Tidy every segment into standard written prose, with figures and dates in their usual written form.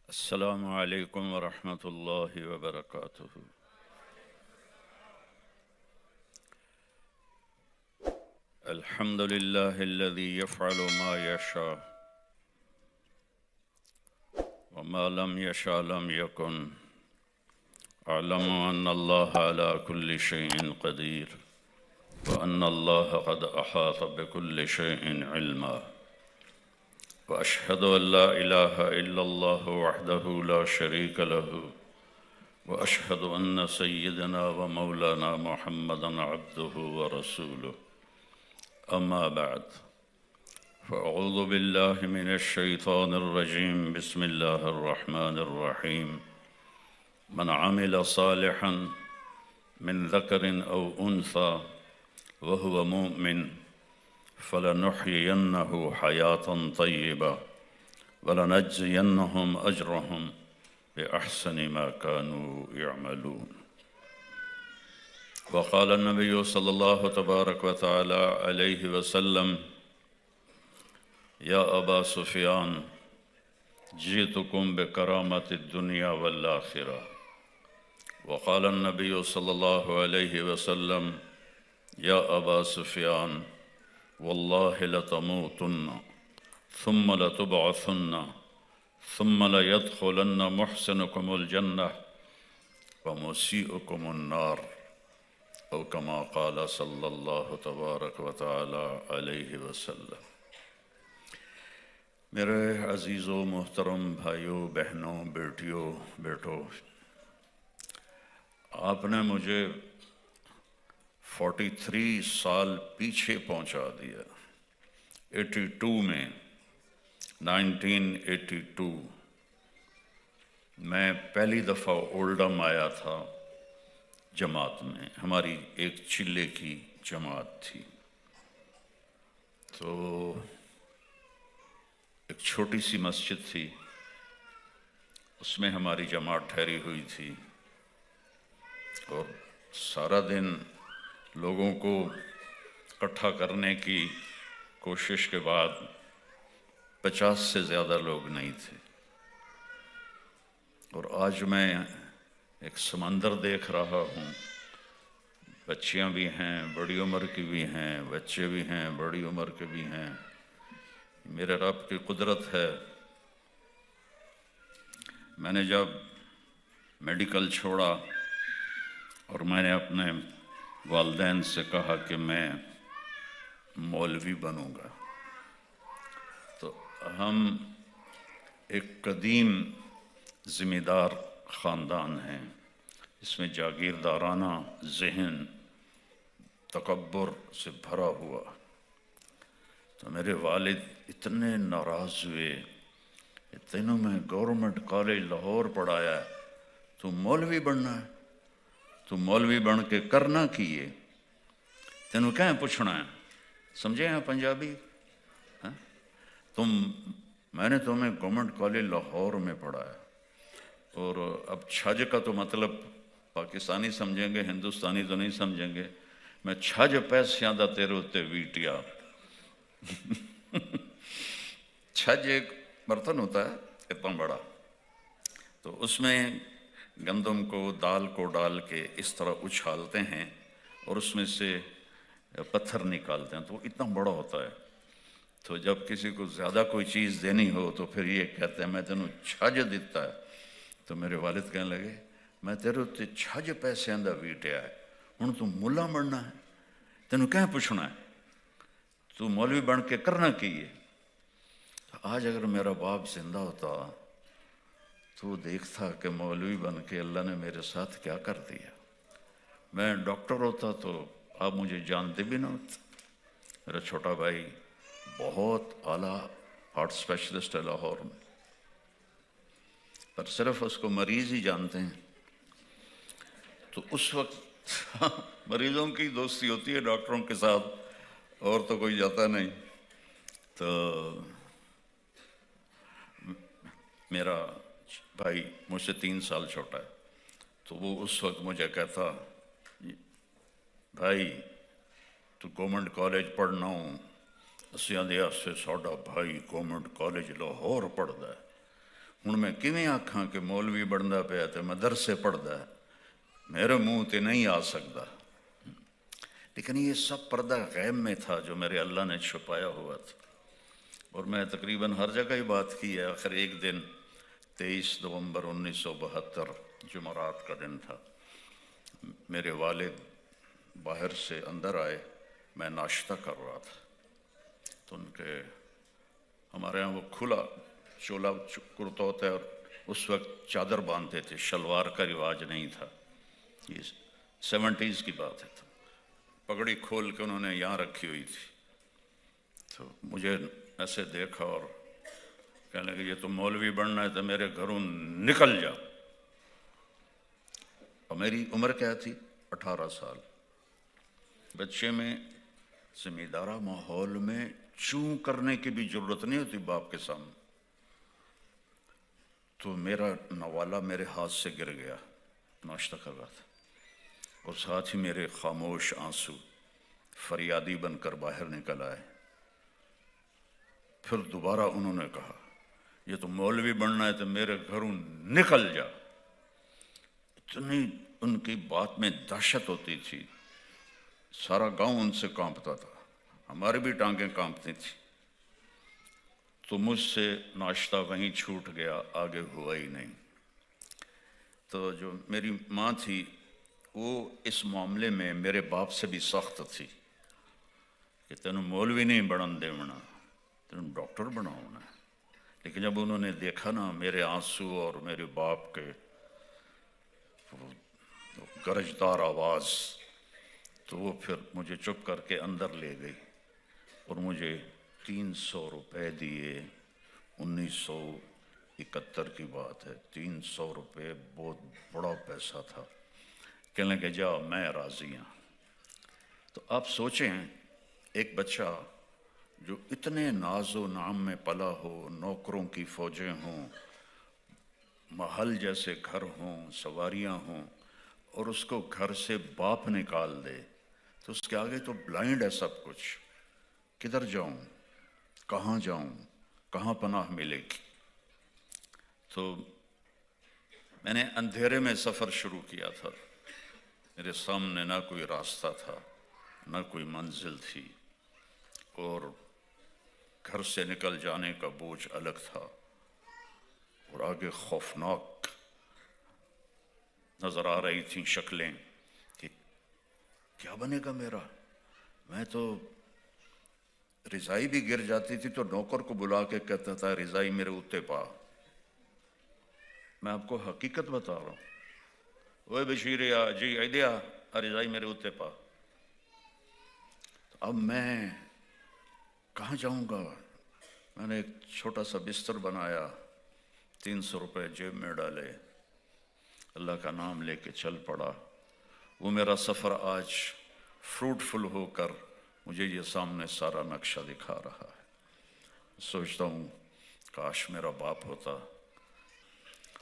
السلام علیکم ورحمۃ اللہ وبرکاتہ۔ الحمد للہ الذی یفعل ما یشاء وما لم یشاء لم یکن اعلم ان اللہ علی کل شیء قدیر وان اللہ قد احاط بكل شیء علما واشهد ان لا اله الا الله وحده لا شريك له واشهد ان سيدنا ومولانا محمدا عبده ورسوله اما بعد فاعوذ بالله من الشيطان الرجيم بسم الله الرحمن الرحيم من عمل صالحا من ذكر او انثى وهو مؤمن فلنحيينه حياة طيبة ولنجزينهم أجرهم بأحسن ما كانوا يعملون وقال النبي صلى الله تبارك وتعالى عليه وسلم يا أبا سفيان جئتكم بكرامة الدنيا والآخرة وقال النبي صلى الله عليه وسلم يا أبا سفيان والله لتموتن ثم لتبعثن ثم ليدخلن محسنكم الجنة ومسيئكم النار او كما قال صلی اللہ تبارک و تعالی علیہ وسلم۔ میرے عزیز و محترم بھائیوں، بہنوں، بیٹیوں، بیٹوں، آپ نے مجھے 43 سال پیچھے پہنچا دیا۔ 82 میں 1982 میں پہلی دفعہ اولڈم آیا تھا جماعت میں، ہماری ایک چلے کی جماعت تھی، تو ایک چھوٹی سی مسجد تھی، اس میں ہماری جماعت ٹھہری ہوئی تھی، اور سارا دن لوگوں کو اکٹھا کرنے کی کوشش کے بعد 50 سے زیادہ لوگ نہیں تھے، اور آج میں ایک سمندر دیکھ رہا ہوں، بچیاں بھی ہیں، بڑی عمر کی بھی ہیں، بچے بھی ہیں، بڑی عمر کے بھی ہیں۔ میرے رب کی قدرت ہے۔ میں نے جب میڈیکل چھوڑا اور میں نے اپنے والدین سے کہا کہ میں مولوی بنوں گا، تو ہم ایک قدیم ذمہ دار خاندان ہیں، اس میں جاگیردارانہ ذہن تکبر سے بھرا ہوا، تو میرے والد اتنے ناراض ہوئے، تینوں میں گورنمنٹ کالج لاہور پڑھایا ہے، تو مولوی بننا ہے، تو مولوی بن کے کرنا کیے، تینوں کہیں پوچھنا ہے، سمجھے ہیں پنجابی؟ میں نے تمہیں گورنمنٹ کالج لاہور میں پڑھایا، اور اب چھج کا تو مطلب پاکستانی سمجھیں گے، ہندوستانی تو نہیں سمجھیں گے، میں چھج پیسیاں دا تیرے ہوتے ویٹیا۔ چھج ایک برتن ہوتا ہے اتنا بڑا، تو اس میں گندم کو، دال کو ڈال کے اس طرح اچھالتے ہیں اور اس میں سے پتھر نکالتے ہیں، تو وہ اتنا بڑا ہوتا ہے، تو جب کسی کو زیادہ کوئی چیز دینی ہو تو پھر یہ کہتے ہیں میں تینوں چھج دیتا ہے، تو میرے والد کہنے لگے میں تیرے اتنے چھج پیسے اندر ویٹیا ہے، ہوں تو ملا بننا ہے، تینوں کہیں پوچھنا ہے، تو مولوی بن کے کرنا کیے۔ آج اگر میرا باپ زندہ ہوتا تو وہ دیکھتا کہ مولوی بن کے اللہ نے میرے ساتھ کیا کر دیا، میں ڈاکٹر ہوتا تو آپ مجھے جانتے بھی نہ ہوتے۔ میرا چھوٹا بھائی بہت اعلیٰ ہارٹ اسپیشلسٹ ہے لاہور میں، پر صرف اس کو مریض ہی جانتے ہیں، تو اس وقت مریضوں کی دوستی ہوتی ہے ڈاکٹروں کے ساتھ، اور تو کوئی جاتا نہیں۔ تو میرا بھائی مجھ سے 3 سال چھوٹا ہے، تو وہ اس وقت مجھے کہتا بھائی تو گورنمنٹ کالج پڑھنا ہوں، اسی آدھے سے ساڈا بھائی گورنمنٹ کالج لاہور پڑھتا ہے، ہن میں کیویں آکھاں کہ مولوی بندا پیا تے مدرسے پڑھدا ہے، میرے منہ تے نہیں آ سکتا، لیکن یہ سب پردہ غیب میں تھا جو میرے اللہ نے چھپایا ہوا تھا، اور میں تقریباً ہر جگہ ہی بات کی ہے۔ آخر ایک دن 23 نومبر 1972 جمعرات کا دن تھا، میرے والد باہر سے اندر آئے، میں ناشتہ کر رہا تھا، تو ان کے ہمارے ہاں وہ کھلا چولا کرتا ہوتا ہے، اور اس وقت چادر باندھتے تھے، شلوار کا رواج نہیں تھا، یہ 70s کی بات ہے، تو پگڑی کھول کے انہوں نے یہاں رکھی ہوئی تھی، تو مجھے ایسے دیکھا اور کہنے لگے یہ تو مولوی بننا ہے تو میرے گھروں نکل جا۔ اور میری عمر کیا تھی؟ 18 سال۔ بچے میں زمیندارہ ماحول میں چوں کرنے کی بھی ضرورت نہیں ہوتی باپ کے سامنے، تو میرا نوالا میرے ہاتھ سے گر گیا، ناشتہ کر رہا تھا، اور ساتھ ہی میرے خاموش آنسو فریادی بن کر باہر نکل آئے۔ پھر دوبارہ انہوں نے کہا یہ تو مولوی بننا ہے تو میرے گھروں نکل جا۔ اتنی ان کی بات میں دہشت ہوتی تھی، سارا گاؤں ان سے کانپتا تھا، ہماری بھی ٹانگیں کانپتی تھی، تو مجھ سے ناشتہ وہیں چھوٹ گیا، آگے ہوا ہی نہیں۔ تو جو میری ماں تھی وہ اس معاملے میں میرے باپ سے بھی سخت تھی کہ تینوں مولوی نہیں بنن دیونا، تینوں ڈاکٹر بناؤنا ہے۔ لیکن جب انہوں نے دیکھا نا میرے آنسو اور میرے باپ کے گرجدار آواز، تو وہ پھر مجھے چپ کر کے اندر لے گئی اور مجھے 300 روپے دیے۔ 1971 کی بات ہے، 300 روپے بہت بڑا پیسہ تھا۔ کہنے لگے جا میں راضی ہوں۔ تو آپ سوچیں ایک بچہ جو اتنے ناز و نعم میں پلا ہو، نوکروں کی فوجیں ہوں، محل جیسے گھر ہوں، سواریاں ہوں، اور اس کو گھر سے باپ نکال دے، تو اس کے آگے تو بلائنڈ ہے سب کچھ، کدھر جاؤں، کہاں جاؤں، کہاں پناہ ملے گی۔ تو میں نے اندھیرے میں سفر شروع کیا تھا، میرے سامنے نہ کوئی راستہ تھا، نہ کوئی منزل تھی، اور گھر سے نکل جانے کا بوجھ الگ تھا، اور آگے خوفناک نظر آ رہی تھیں شکلیں کہ کیا بنے گا میرا۔ میں تو رضائی بھی گر جاتی تھی تو نوکر کو بلا کے کہتا تھا رضائی میرے اوتے پا۔ میں آپ کو حقیقت بتا رہا ہوں، اوے بشیر جی ایدیا رضائی میرے اوتے پا۔ اب میں کہاں جاؤں گا؟ میں نے ایک چھوٹا سا بستر بنایا، 300 روپے جیب میں ڈالے، اللہ کا نام لے کے چل پڑا۔ وہ میرا سفر آج فروٹفل ہو کر مجھے یہ سامنے سارا نقشہ دکھا رہا ہے۔ سوچتا ہوں کاش میرا باپ ہوتا۔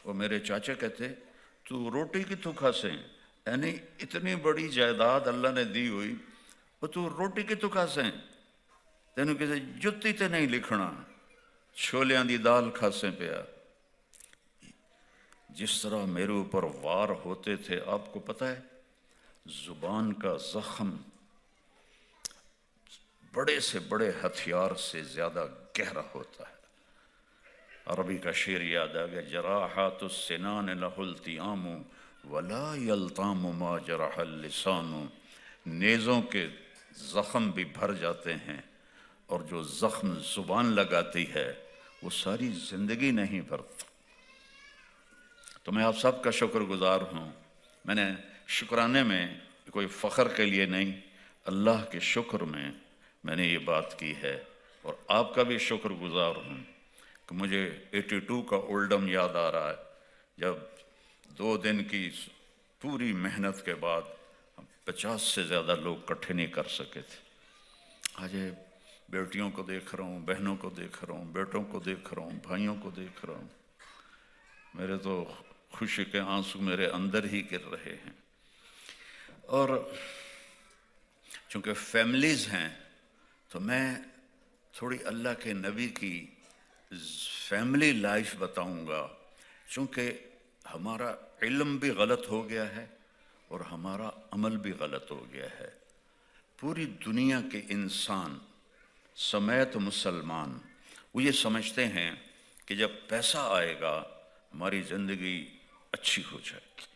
وہ میرے چاچا کہتے تو روٹی کتوں کھاسے، یعنی اتنی بڑی جائیداد اللہ نے دی ہوئی، وہ تو روٹی کتوں کھاسے، تینوں کسی جتی تے نہیں لکھنا، چھولیاں دی دال کھاسے پیا۔ جس طرح میرے اوپر وار ہوتے تھے، آپ کو پتہ ہے زبان کا زخم بڑے سے بڑے ہتھیار سے زیادہ گہرا ہوتا ہے۔ عربی کا شعر یاد آ گیا، جراحات السنان لہ التیام ولا یلتام ما جرح اللسان۔ نیزوں کے زخم بھی بھر جاتے ہیں، اور جو زخم زبان لگاتی ہے وہ ساری زندگی نہیں بھرتا۔ تو میں آپ سب کا شکر گزار ہوں۔ میں نے شکرانے میں کوئی فخر کے لیے نہیں، اللہ کے شکر میں نے یہ بات کی ہے، اور آپ کا بھی شکر گزار ہوں کہ مجھے 82 کا اولڈم یاد آ رہا ہے، جب 2 دن کی پوری محنت کے بعد 50 سے زیادہ لوگ اکٹھے نہیں کر سکے تھے۔ آج بیٹیوں کو دیکھ رہا ہوں، بہنوں کو دیکھ رہا ہوں، بیٹوں کو دیکھ رہا ہوں، بھائیوں کو دیکھ رہا ہوں، میرے تو خوشی کے آنسو میرے اندر ہی گر رہے ہیں۔ اور چونکہ فیملیز ہیں تو میں تھوڑی اللہ کے نبی کی فیملی لائف بتاؤں گا، چونکہ ہمارا علم بھی غلط ہو گیا ہے اور ہمارا عمل بھی غلط ہو گیا ہے۔ پوری دنیا کے انسان سمیت مسلمان وہ یہ سمجھتے ہیں کہ جب پیسہ آئے گا ہماری زندگی اچھی ہو جائے گی،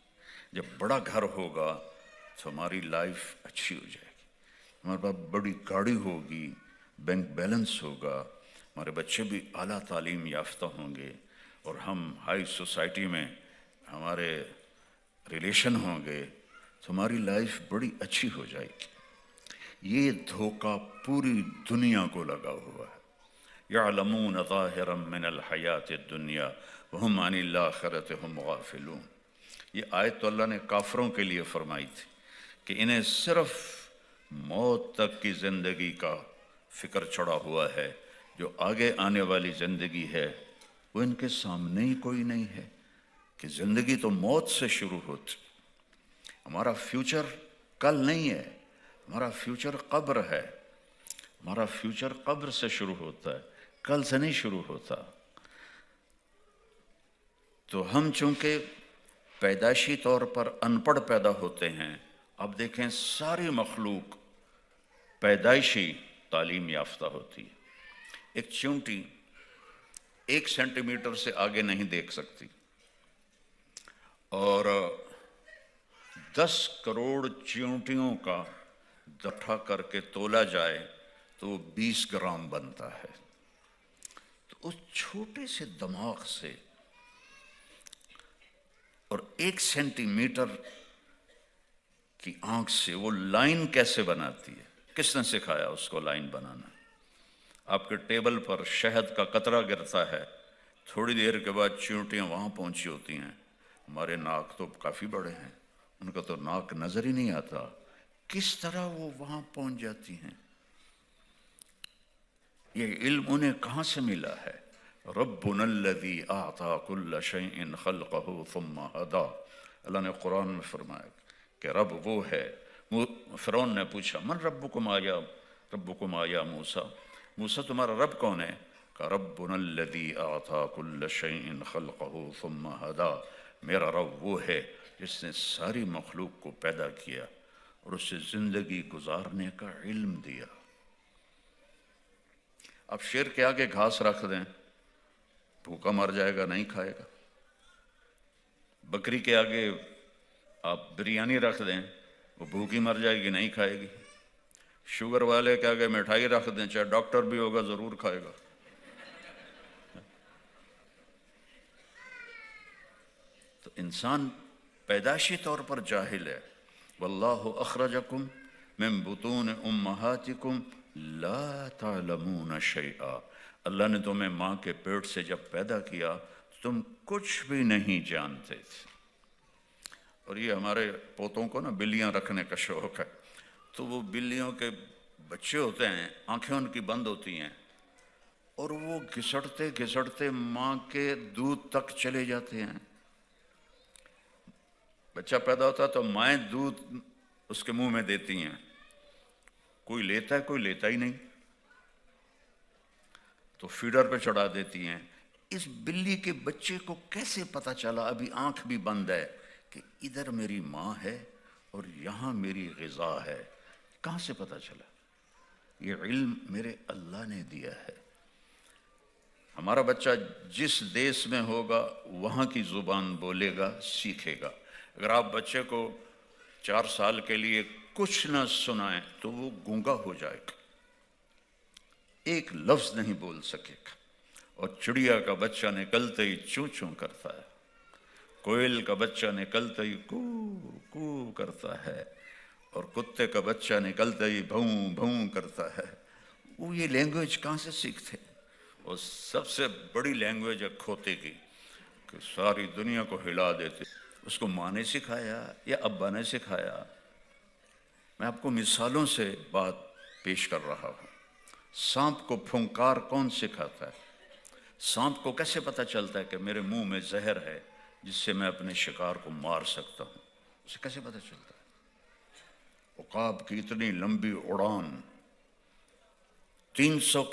جب بڑا گھر ہوگا تو ہماری لائف اچھی ہو جائے گی، ہمارے پاس بڑی گاڑی ہوگی، بینک بیلنس ہوگا، ہمارے بچے بھی اعلیٰ تعلیم یافتہ ہوں گے، اور ہم ہائی سوسائٹی میں ہمارے ریلیشن ہوں گے تو ہماری لائف بڑی اچھی ہو جائے گی۔ یہ دھوکہ پوری دنیا کو لگا ہوا ہے۔ یعلمون ظاہرا من الحیات الدنیا وہم عن الآخرۃ ہم غافلون۔ یہ آیت تو اللہ نے کافروں کے لیے فرمائی تھی کہ انہیں صرف موت تک کی زندگی کا فکر چڑھا ہوا ہے، جو آگے آنے والی زندگی ہے وہ ان کے سامنے ہی کوئی نہیں ہے، کہ زندگی تو موت سے شروع ہوتی۔ ہمارا فیوچر کل نہیں ہے، ہمارا فیوچر قبر ہے، ہمارا فیوچر قبر سے شروع ہوتا ہے، کل سے نہیں شروع ہوتا۔ تو ہم چونکہ پیدائشی طور پر ان پڑھ پیدا ہوتے ہیں، اب دیکھیں ساری مخلوق پیدائشی تعلیم یافتہ ہوتی ہے۔ ایک چونٹی 1 سینٹی میٹر سے آگے نہیں دیکھ سکتی، اور 10 کروڑ چیونٹیوں کا اٹھا کر کے تولا جائے تو وہ 20 گرام بنتا ہے۔ تو اس چھوٹے سے دماغ سے اور 1 سینٹی میٹر کی آنکھ سے وہ لائن کیسے بناتی ہے؟ کس نے سکھایا اس کو لائن بنانا؟ آپ کے ٹیبل پر شہد کا قطرہ گرتا ہے، تھوڑی دیر کے بعد چیونٹیاں وہاں پہنچی ہوتی ہیں۔ ہمارے ناک تو کافی بڑے ہیں، ان کا تو ناک نظر ہی نہیں آتا، کس طرح وہ وہاں پہنچ جاتی ہیں؟ یہ علم انہیں کہاں سے ملا ہے؟ ربنا الذی اعطی کل شیء خلقہ ثم ہدی۔ اللہ نے قرآن میں فرمایا کہ رب وہ ہے۔ فرعون نے پوچھا من ربکم یا موسیٰ، موسیٰ تمہارا رب کون ہے؟ کہ ربنا الذی اعطی کل شیء خلقہ ثم ہدی، میرا رب وہ ہے جس نے ساری مخلوق کو پیدا کیا اور اسے زندگی گزارنے کا علم دیا۔ اب شیر کے آگے گھاس رکھ دیں، بھوکا مر جائے گا، نہیں کھائے گا۔ بکری کے آگے آپ بریانی رکھ دیں، وہ بھوکی مر جائے گی، نہیں کھائے گی۔ شوگر والے کے آگے مٹھائی رکھ دیں، چاہے ڈاکٹر بھی ہوگا ضرور کھائے گا۔ تو انسان پیدائشی طور پر جاہل ہے۔ واللہ اخرجکم من بطون امہاتکم لا تعلمون شیئا، اللہ نے تمہیں ماں کے پیٹ سے جب پیدا کیا تم کچھ بھی نہیں جانتے تھے۔ اور یہ ہمارے پوتوں کو نا بلیاں رکھنے کا شوق ہے، تو وہ بلیوں کے بچے ہوتے ہیں، آنکھیں ان کی بند ہوتی ہیں، اور وہ گھسٹتے گھسٹتے ماں کے دودھ تک چلے جاتے ہیں۔ بچہ پیدا ہوتا ہے تو مائیں دودھ اس کے منہ میں دیتی ہیں، کوئی لیتا ہے کوئی لیتا ہی نہیں، تو فیڈر پہ چڑھا دیتی ہیں۔ اس بلی کے بچے کو کیسے پتا چلا، ابھی آنکھ بھی بند ہے، کہ ادھر میری ماں ہے اور یہاں میری غذا ہے؟ کہاں سے پتا چلا؟ یہ علم میرے اللہ نے دیا ہے۔ ہمارا بچہ جس دیس میں ہوگا وہاں کی زبان بولے گا، سیکھے گا۔ اگر آپ بچے کو 4 سال کے لیے کچھ نہ سنائیں تو وہ گونگا ہو جائے گا، ایک لفظ نہیں بول سکے گا۔ اور چڑیا کا بچہ نکلتے ہی چوں چوں کرتا ہے، کوئل کا بچہ نکلتے ہی کو کو کرتا ہے، اور کتے کا بچہ نکلتے ہی بھوں بھوں کرتا ہے۔ وہ یہ لینگویج کہاں سے سیکھتے؟ اور سب سے بڑی لینگویج ہے کھوتے کی، کہ ساری دنیا کو ہلا دیتے۔ اس کو ماں نے سکھایا یا ابا نے سکھایا؟ میں آپ کو مثالوں سے بات پیش کر رہا ہوں۔ سانپ کو پھنکار کون سکھاتا ہے؟ سانپ کو کیسے پتہ چلتا ہے کہ میرے منہ میں زہر ہے جس سے میں اپنے شکار کو مار سکتا ہوں؟ اسے کیسے پتہ چلتا ہے؟ عقاب کی اتنی لمبی اڑان، 300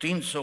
300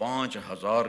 5000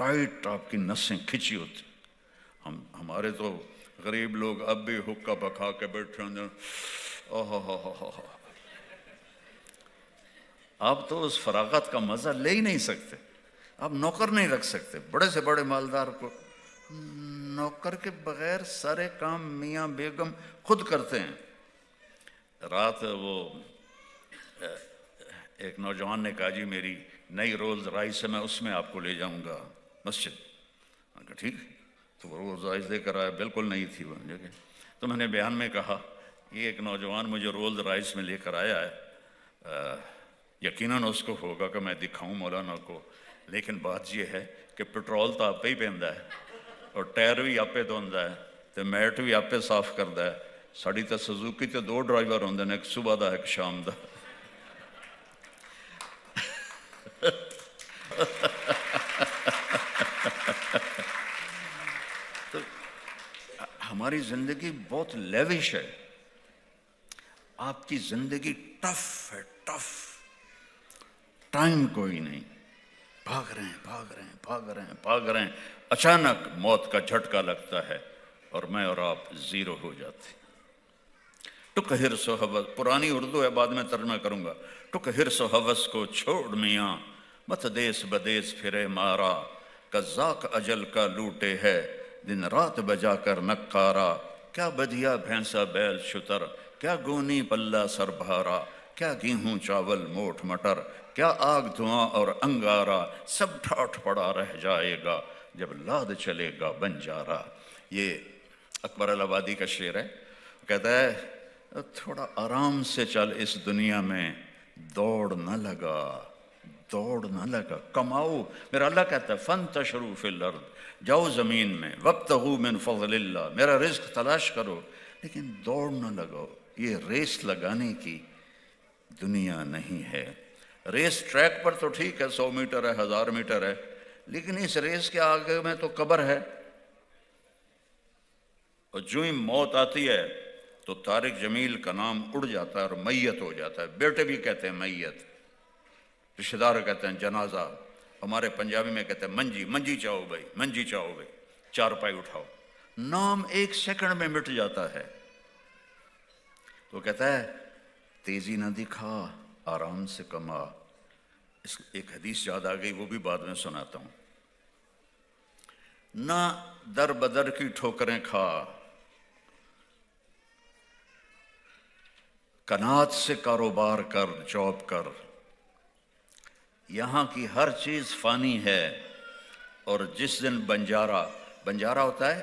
ٹائٹ آپ کی نسیں کھچی ہوتی. ہمارے تو غریب لوگ اب بھی حکا پکا کے بیٹھے ہیں. آپ تو اس فراغت کا مزہ لے ہی نہیں سکتے. آپ نوکر نہیں رکھ سکتے. بڑے سے بڑے مالدار کو نوکر کے بغیر سارے کام میاں بیگم خود کرتے ہیں. رات وہ ایک نوجوان نے کہا جی میری نئی رولز رائس ہے، میں اس میں آپ کو لے جاؤں گا مسجد. میں نے کہا ٹھیک. تو وہ رولز رائس لے کر آیا، بالکل نہیں تھی وہ جگہ. تو میں نے بیان میں کہا یہ ایک نوجوان مجھے رولز رائس میں لے کر آیا ہے، یقیناً اس کو ہوگا کہ میں دکھاؤں مولانا کو، لیکن بات یہ ہے کہ پٹرول تو آپ پہ ہی پہنتا ہے اور ٹائر بھی آپ پہ دھوندا ہے تو میٹ بھی آپ پہ صاف کرتا ہے. ساڑی تو سزوکی تے 2 ڈرائیور ہوندے نے، ایک صبح دا ایک شام دا. تو ہماری زندگی بہت لیوش ہے. آپ کی زندگی ٹف ہے، ٹف. ٹائم کوئی نہیں. بھاگ رہے ہیں. اچانک موت کا جھٹکا لگتا ہے اور میں اور آپ زیرو ہو جاتے. ٹک ہرس و حوث، پرانی اردو ہے بعد میں ترجمہ کروں گا. ٹک ہرس و حوث کو چھوڑ میاں، مت دیس بدیس پھرے مارا. قزاق اجل کا لوٹے ہے، دن رات بجا کر نکارا. کیا بدھیا بھینسا بیل شتر، کیا گونی پلہ سر بھارا. کیا گیہوں چاول موٹ مٹر، کیا آگ دھواں اور انگارا. سب ٹھاٹھ پڑا رہ جائے گا جب لاد چلے گا بنجارا. یہ اکبر الآبادی کا شعر ہے. کہتا ہے تھوڑا آرام سے چل اس دنیا میں، دوڑ نہ لگا. کماؤ. میرا اللہ کہتا ہے فانتشروا فی الارض، جاؤ زمین میں، وابتغوا من فضل اللہ، میرا رزق تلاش کرو، لیکن دوڑ نہ لگاؤ. یہ ریس لگانے کی دنیا نہیں ہے. ریس ٹریک پر تو ٹھیک ہے، 100 میٹر ہے، 1000 میٹر ہے، لیکن اس ریس کے آگے میں تو قبر ہے. اور جو ہی موت آتی ہے تو طارق جمیل کا نام اڑ جاتا ہے اور میت ہو جاتا ہے. بیٹے بھی کہتے ہیں میت، رشتہ دار کہتے ہیں جنازہ. ہمارے پنجابی میں کہتے ہیں منجی چاہو بھائی، چارپائی اٹھاؤ. نام 1 سیکنڈ میں مٹ جاتا ہے. تو کہتا ہے تیزی نہ دکھا، آرام سے کما. ایک حدیث یاد آ گئی، وہ بھی بعد میں سناتا ہوں. نہ در بدر کی ٹھوکریں کھا، کنات سے کاروبار کر، جاب کر. یہاں کی ہر چیز فانی ہے. اور جس دن بنجارہ ہوتا ہے،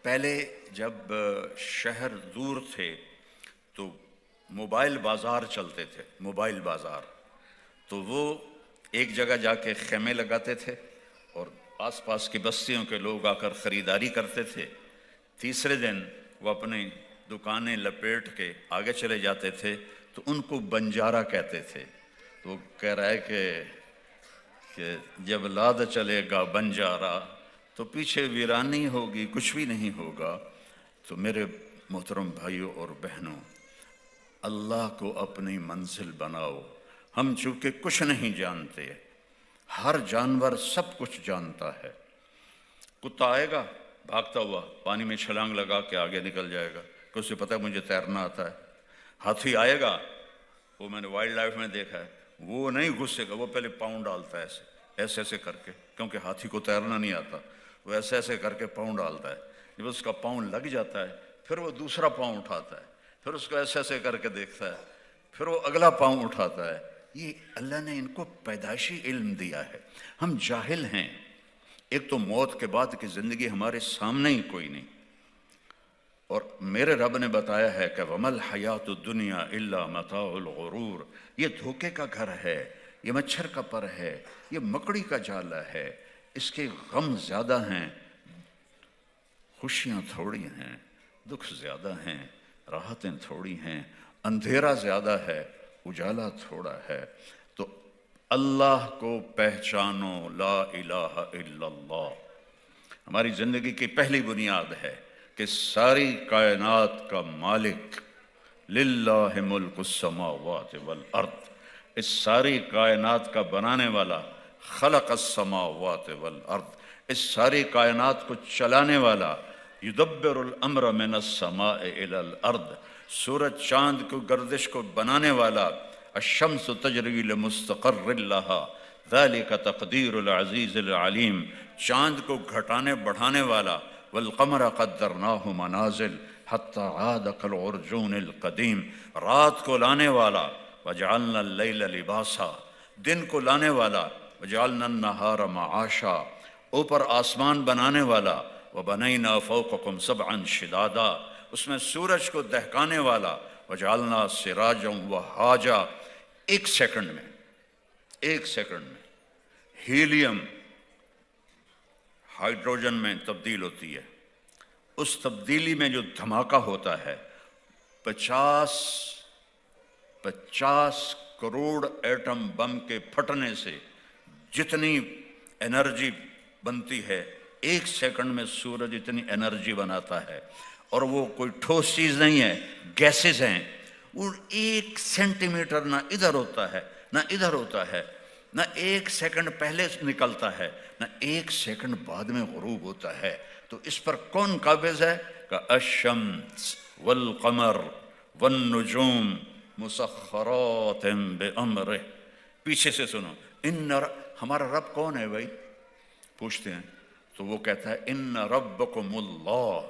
پہلے جب شہر دور تھے تو موبائل بازار چلتے تھے. موبائل بازار تو وہ ایک جگہ جا کے خیمے لگاتے تھے اور آس پاس کی بستیوں کے لوگ آ کر خریداری کرتے تھے. تیسرے دن وہ اپنی دکانیں لپیٹ کے آگے چلے جاتے تھے تو ان کو بنجارہ کہتے تھے. تو وہ کہہ رہا ہے کہ جب لاد چلے گا بنجارہ تو پیچھے ویرانی ہوگی، کچھ بھی نہیں ہوگا. تو میرے محترم بھائیوں اور بہنوں، اللہ کو اپنی منزل بناؤ. ہم چونکہ کچھ نہیں جانتے، ہر جانور سب کچھ جانتا ہے. کتا آئے گا بھاگتا ہوا، پانی میں چھلانگ لگا کے آگے نکل جائے گا کہ اسے پتہ ہے مجھے تیرنا آتا ہے. ہاتھی آئے گا، وہ میں نے وائلڈ لائف میں دیکھا ہے، وہ نہیں گھسے گا، وہ پہلے پاؤں ڈالتا ہے ایسے کر کے، کیونکہ ہاتھی کو تیرنا نہیں آتا. وہ ایسے کر کے پاؤں ڈالتا ہے. جب اس کا پاؤں لگ جاتا ہے پھر وہ دوسرا پاؤں اٹھاتا ہے، پھر اس کو ایسے کر کے دیکھتا ہے، پھر وہ اگلا پاؤں اٹھاتا ہے. یہ اللہ نے ان کو پیدائشی علم دیا ہے. ہم جاہل ہیں. ایک تو موت کے بعد کی زندگی ہمارے سامنے ہی کوئی نہیں. اور میرے رب نے بتایا ہے کہ وَمَا الْحَيَاةُ الدُّنْيَا إِلَّا مَتَاعُ الْغُرُورِ. یہ دھوکے کا گھر ہے، یہ مچھر کا پر ہے، یہ مکڑی کا جالا ہے. اس کے غم زیادہ ہیں، خوشیاں تھوڑی ہیں. دکھ زیادہ ہیں، راحتیں تھوڑی ہیں. اندھیرا زیادہ ہے، اجالا تھوڑا ہے. تو اللہ کو پہچانو، لا الہ الا اللہ. ہماری زندگی کی پہلی بنیاد ہے کہ ساری کائنات کا مالک للہ ملک السماوات والارض. اس ساری کائنات کا بنانے والا خلق السماوات والارض. اس ساری کائنات کو چلانے والا، یدبر الامر من السماء الی الارض، سورج چاند کو گردش کو بنانے والا، الشمس تجری لمستقر لها ذلک تقدیر العزیز العلیم، چاند کو گھٹانے بڑھانے والا، والقمر قدرناہ منازل حتی عاد کالعرجون القدیم، رات کو لانے والا، وجعلنا اللیل لباسا، دن کو لانے والا، وجعلنا النہار معاشا، اوپر آسمان بنانے والا، وبنینا فوقکم سبعا شدادا، اس میں سورج کو دہکانے والا، وجعلنا سراجا وہاجا۔ ایک سیکنڈ میں ہیلیم ہائیڈروجن میں تبدیل ہوتی ہے، اس تبدیلی میں جو دھماکہ ہوتا ہے 50 کروڑ ایٹم بم کے پھٹنے سے جتنی انرجی بنتی ہے، ایک سیکنڈ میں سورج اتنی انرجی بناتا ہے، اور وہ کوئی ٹھوس چیز نہیں ہے، گیسز ہیں، وہ 1 سینٹی میٹر نہ ادھر ہوتا ہے نہ ادھر ہوتا ہے، نہ 1 سیکنڈ پہلے نکلتا ہے نہ 1 سیکنڈ بعد میں غروب ہوتا ہے۔ تو اس پر کون قابض ہے؟ کہ الشمس والقمر والنجوم مسخرات بامرہ۔ پیچھے سے سنو، ہمارا رب کون ہے بھائی؟ پوچھتے ہیں تو وہ کہتا ہے ان ربکم اللہ،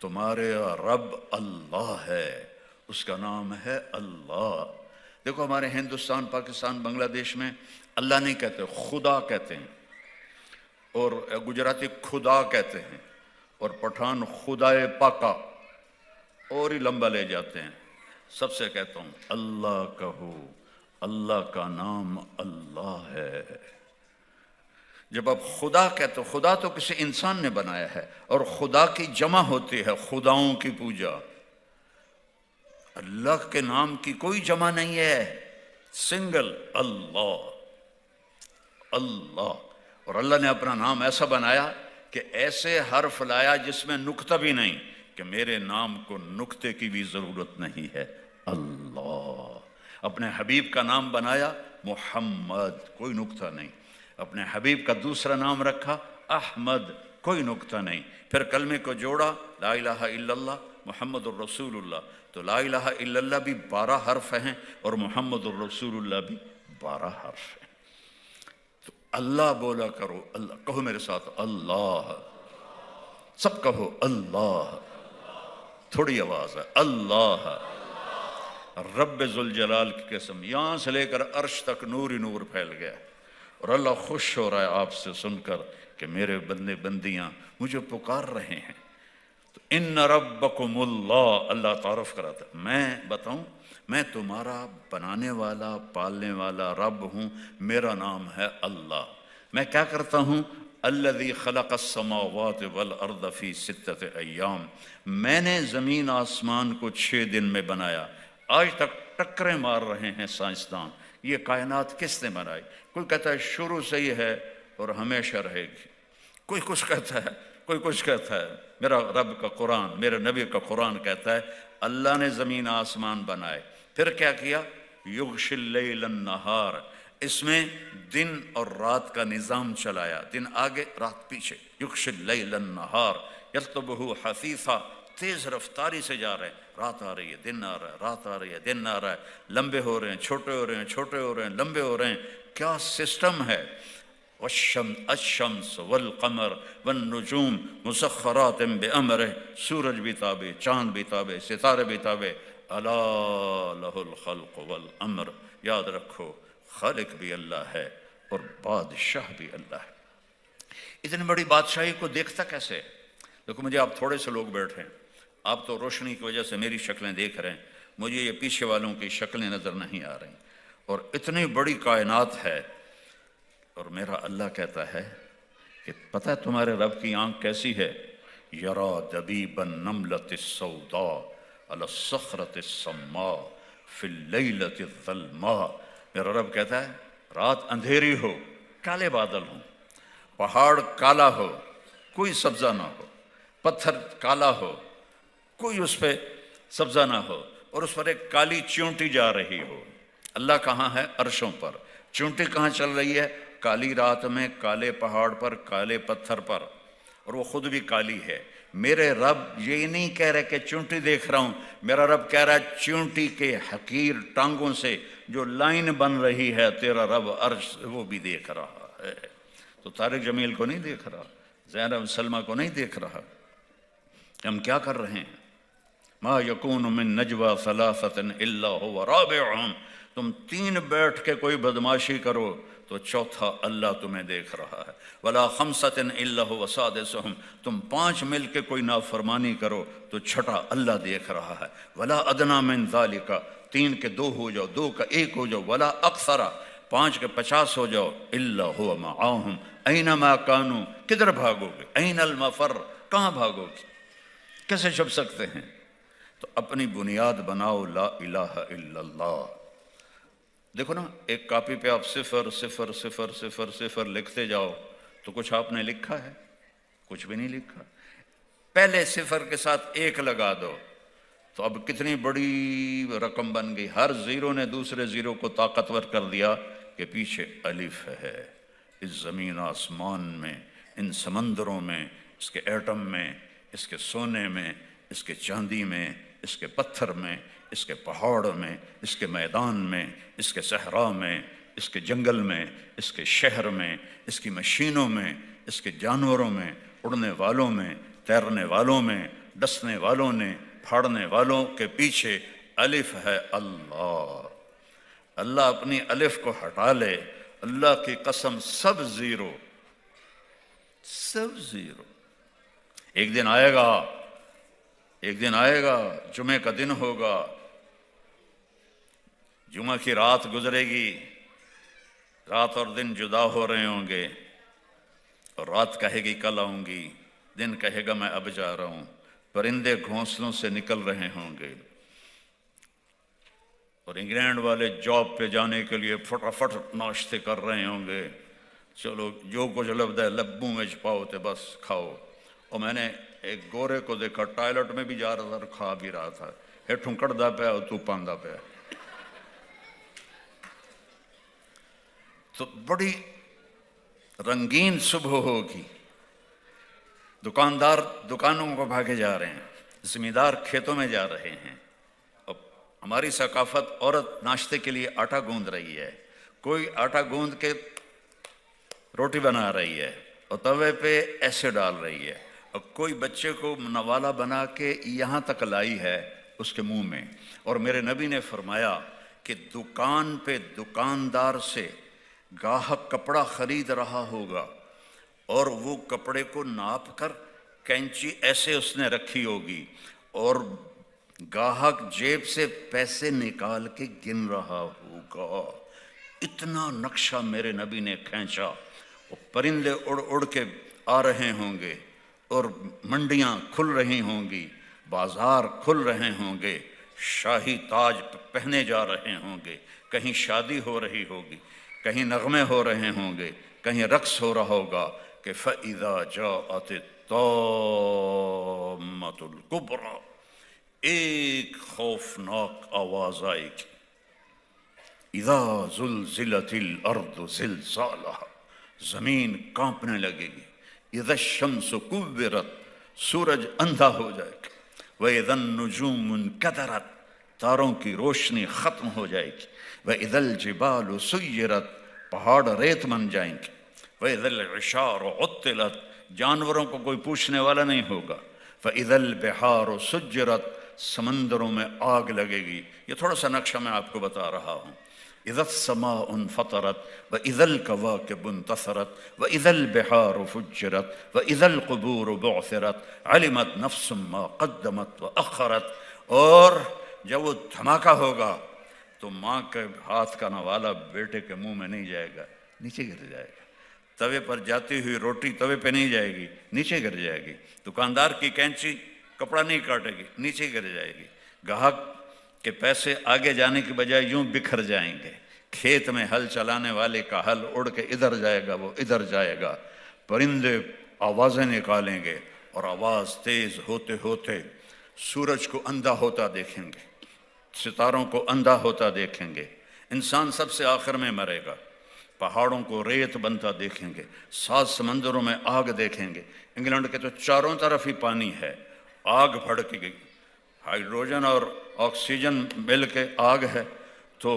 تمہارے رب اللہ ہے، اس کا نام ہے اللہ۔ دیکھو ہمارے ہندوستان، پاکستان، بنگلہ دیش میں اللہ نہیں کہتے، خدا کہتے ہیں، اور گجراتی خدا کہتے ہیں، اور پٹھان خدائے پاکا، اور ہی لمبا لے جاتے ہیں۔ سب سے کہتا ہوں اللہ کہو، اللہ کا نام اللہ ہے۔ جب آپ خدا کہتے ہو، خدا تو کسی انسان نے بنایا ہے، اور خدا کی جمع ہوتی ہے خداؤں کی پوجا۔ اللہ کے نام کی کوئی جمع نہیں ہے، سنگل اللہ، اللہ۔ اور اللہ نے اپنا نام ایسا بنایا کہ ایسے حرف لایا جس میں نقطہ بھی نہیں، کہ میرے نام کو نقطے کی بھی ضرورت نہیں ہے، اللہ۔ اپنے حبیب کا نام بنایا محمد، کوئی نقطہ نہیں۔ اپنے حبیب کا دوسرا نام رکھا احمد، کوئی نقطہ نہیں۔ پھر کلمے کو جوڑا، لا الہ الا اللہ محمد الرسول اللہ، تو لا الہ الا اللہ بھی 12 حرف ہیں، اور محمد الرسول اللہ بھی 12 حرف ہیں۔ تو اللہ بولا کرو، اللہ کہو میرے ساتھ، اللہ، سب کہو اللہ، تھوڑی آواز ہے، اللہ۔ رب ذوالجلال کی قسم، یہاں سے لے کر عرش تک نور ہی نور پھیل گیا، اور اللہ خوش ہو رہا ہے آپ سے سن کر کہ میرے بندے بندیاں مجھے پکار رہے ہیں۔ تو ان ربکم اللہ، اللہ تعارف کراتا ہے، میں بتاؤں، میں تمہارا بنانے والا پالنے والا رب ہوں، میرا نام ہے اللہ۔ میں کیا کرتا ہوں؟ الذی خلق السماوات والارض فی 6 ایام، میں نے زمین آسمان کو 6 دن میں بنایا۔ آج تک ٹکریں مار رہے ہیں سائنسدان، یہ کائنات کس نے بنائی؟ کوئی کہتا ہے شروع سے ہی ہے اور ہمیشہ رہے گی، کوئی کچھ کہتا ہے، کوئی کچھ کہتا ہے۔ میرا رب کا قرآن، میرے نبی کا قرآن کہتا ہے اللہ نے زمین آسمان بنائے، پھر کیا کیا؟ یغشی اللیل النہار، اس میں دن اور رات کا نظام چلایا، دن آگے رات پیچھے۔ یغشی اللیل النہار یطلبہ حثیثا، تیز رفتاری سے جا رہے ہیں، رات آ رہی ہے دن آ رہا ہے، رات آ رہی ہے دن آ رہا ہے، لمبے ہو رہے ہیں چھوٹے ہو رہے ہیں، چھوٹے ہو رہے ہیں لمبے ہو رہے ہیں، کیا سسٹم ہے۔ الشمس والقمر والنجوم مسخرات بامرہ، سورج بھی تابع، چاند بھی تابع، ستارے بھی تابع۔ الا لہ الخلق والامر، یاد رکھو خالق بھی اللہ ہے اور بادشاہ بھی اللہ ہے۔ اتنی بڑی بادشاہی کو دیکھتا کیسے؟ دیکھو مجھے آپ تھوڑے سے لوگ بیٹھے ہیں، آپ تو روشنی کی وجہ سے میری شکلیں دیکھ رہے ہیں، مجھے یہ پیچھے والوں کی شکلیں نظر نہیں آ رہی، اور اتنی بڑی کائنات ہے، اور میرا اللہ کہتا ہے کہ پتہ ہے تمہارے رب کی آنکھ کیسی ہے؟ یرا دبیب النملۃ السوداء علی الصخرۃ الصماء فی اللیلۃ الظلماء۔ میرا رب کہتا ہے رات اندھیری ہو، کالے بادل ہوں، پہاڑ کالا ہو، کوئی سبزہ نہ ہو، پتھر کالا ہو، کوئی اس پہ سبزہ نہ ہو، اور اس پر ایک کالی چیونٹی جا رہی ہو۔ اللہ کہاں ہے؟ عرشوں پر۔ چیونٹی کہاں چل رہی ہے؟ کالی رات میں کالے پہاڑ پر کالے پتھر پر، اور وہ خود بھی کالی ہے۔ میرے رب یہ نہیں کہہ رہے کہ چونٹی دیکھ رہا ہوں، میرا رب کہہ رہا ہے چونٹی کے حقیر ٹانگوں سے جو لائن بن رہی ہے تیرا رب عرش سے وہ بھی دیکھ رہا ہے۔ تو طارق جمیل کو نہیں دیکھ رہا، زینب سلمہ کو نہیں دیکھ رہا۔ ہم کیا کر رہے ہیں؟ ما یکون من نجوى ثلاثة الا هو رابعهم، تم تین بیٹھ کے کوئی بدماشی کرو تو چوتھا اللہ تمہیں دیکھ رہا ہے۔ ولا خمسة الا هو سادسهم، تم پانچ مل کے کوئی نافرمانی کرو تو چھٹا اللہ دیکھ رہا ہے۔ ولا ادنی من ذلك، تین کے دو ہو جاؤ، دو کا ایک ہو جاؤ، ولا اکثر، پانچ کے 50 ہو جاؤ، الا هو معاهم اینما کانوا، کدھر بھاگو گے؟ این المفر، کہاں بھاگو گے؟ کیسے چھپ سکتے ہیں؟ تو اپنی بنیاد بناؤ لا الہ الا اللہ۔ دیکھو نا، ایک کاپی پہ آپ 0 0 0 0 0 لکھتے جاؤ تو کچھ آپ نے لکھا ہے؟ کچھ بھی نہیں لکھا۔ پہلے 0 کے ساتھ 1 لگا دو تو اب کتنی بڑی رقم بن گئی۔ ہر زیرو نے دوسرے زیرو کو طاقتور کر دیا کہ پیچھے الف ہے۔ اس زمین آسمان میں، ان سمندروں میں، اس کے ایٹم میں، اس کے سونے میں، اس کے چاندی میں، اس کے پتھر میں، اس کے پہاڑ میں، اس کے میدان میں، اس کے صحرا میں، اس کے جنگل میں، اس کے شہر میں، اس کی مشینوں میں، اس کے جانوروں میں، اڑنے والوں میں، تیرنے والوں میں، ڈسنے والوں نے، پھاڑنے والوں کے پیچھے الف ہے اللہ۔ اللہ اپنی الف کو ہٹا لے، اللہ کی قسم سب زیرو، سب زیرو۔ ایک دن آئے گا، ایک دن آئے گا، جمعہ کا دن ہوگا، جمعہ کی رات گزرے گی، رات اور دن جدا ہو رہے ہوں گے، اور رات کہے گی کل آؤں گی، دن کہے گا میں اب جا رہا ہوں، پرندے گھونسلوں سے نکل رہے ہوں گے، اور انگلینڈ والے جاب پہ جانے کے لیے فٹافٹ ناشتے کر رہے ہوں گے، چلو جو کچھ لبدا ہے لبوں میں چھپاؤ تے بس کھاؤ۔ اور میں نے ایک گورے کو دیکھا ٹائلٹ میں بھی جا رہا تھا اور کھا بھی رہا تھا، ہیٹھوں کڑدا پیا اور تو پاندا پیا۔ تو بڑی رنگین صبح ہوگی، دکاندار دکانوں کو بھاگے جا رہے ہیں، زمیندار کھیتوں میں جا رہے ہیں، اور ہماری ثقافت عورت ناشتے کے لیے آٹا گوندھ رہی ہے، کوئی آٹا گوندھ کے روٹی بنا رہی ہے اور توے پہ ایسے ڈال رہی ہے، اور کوئی بچے کو نوالا بنا کے یہاں تک لائی ہے اس کے منہ میں۔ اور میرے نبی نے فرمایا کہ دکان پہ دکاندار سے گاہک کپڑا خرید رہا ہوگا اور وہ کپڑے کو ناپ کر کینچی ایسے اس نے رکھی ہوگی، اور گاہک جیب سے پیسے نکال کے گن رہا ہوگا۔ اتنا نقشہ میرے نبی نے کھینچا، وہ پرندے اڑ اڑ کے آ رہے ہوں گے، اور منڈیاں کھل رہی ہوں گی، بازار کھل رہے ہوں گے، شاہی تاج پہنے جا رہے ہوں گے، کہیں شادی ہو رہی ہوگی، کہیں نغمے ہو رہے ہوں گے، کہیں رقص ہو رہا ہوگا کہ فَإِذَا جَاءَتِ الطَّامَّةُ الْكُبْرَى، ایک خوفناک آواز آئے گی، اِذَا زُلْزِلَتِ الْأَرْضُ زِلْزَالَهَا، زمین کانپنے لگے گی، اِذَا الشَّمْسُ كُوِّرَتْ، سورج اندھا ہو جائے گا، وَإِذَا النُّجُومُ انْكَدَرَتْ، تاروں کی روشنی ختم ہو جائے گی، وَإِذَا الْجِبَالُ سُيِّرَتْ، پہاڑ ریت بن جائیں گے، وَإِذَا الْعِشَارُ عُطِّلَتْ، جانوروں کو کوئی پوچھنے والا نہیں ہوگا، فَإِذَا الْبِحَارُ سُجِّرَتْ، سمندروں میں آگ لگے گی۔ یہ تھوڑا سا نقشہ میں آپ کو بتا رہا ہوں۔ اِذَا السَّمَاءُ انْفَطَرَتْ وَإِذَا الْكَوَاكِبُ انْتَثَرَتْ وَإِذَا الْبِحَارُ فُجِّرَتْ وَإِذَا الْقُبُورُ بُعْثِرَتْ عَلِمَتْ نَفْسٌ مَّا قَدَّمَتْ وَأَخَّرَتْ، اور جب وہ دھماکہ ہوگا تو ماں کے ہاتھ کا نوالا بیٹے کے منہ میں نہیں جائے گا، نیچے گر جائے گا، توے پر جاتی ہوئی روٹی توے پہ نہیں جائے گی، نیچے گر جائے گی، دکاندار کی کینچی کپڑا نہیں کاٹے گی، نیچے گر جائے گی، گاہک کے پیسے آگے جانے کی بجائے یوں بکھر جائیں گے، کھیت میں ہل چلانے والے کا ہل اڑ کے ادھر جائے گا، وہ ادھر جائے گا، پرندے آوازیں نکالیں گے، اور آواز تیز ہوتے ہوتے سورج کو اندھا ہوتا دیکھیں گے، ستاروں کو اندھا ہوتا دیکھیں گے، انسان سب سے آخر میں مرے گا، پہاڑوں کو ریت بنتا دیکھیں گے، 7 سمندروں میں آگ دیکھیں گے۔ انگلینڈ کے تو چاروں طرف ہی پانی ہے، آگ بھڑک گئی، ہائیڈروجن اور آکسیجن مل کے آگ ہے، تو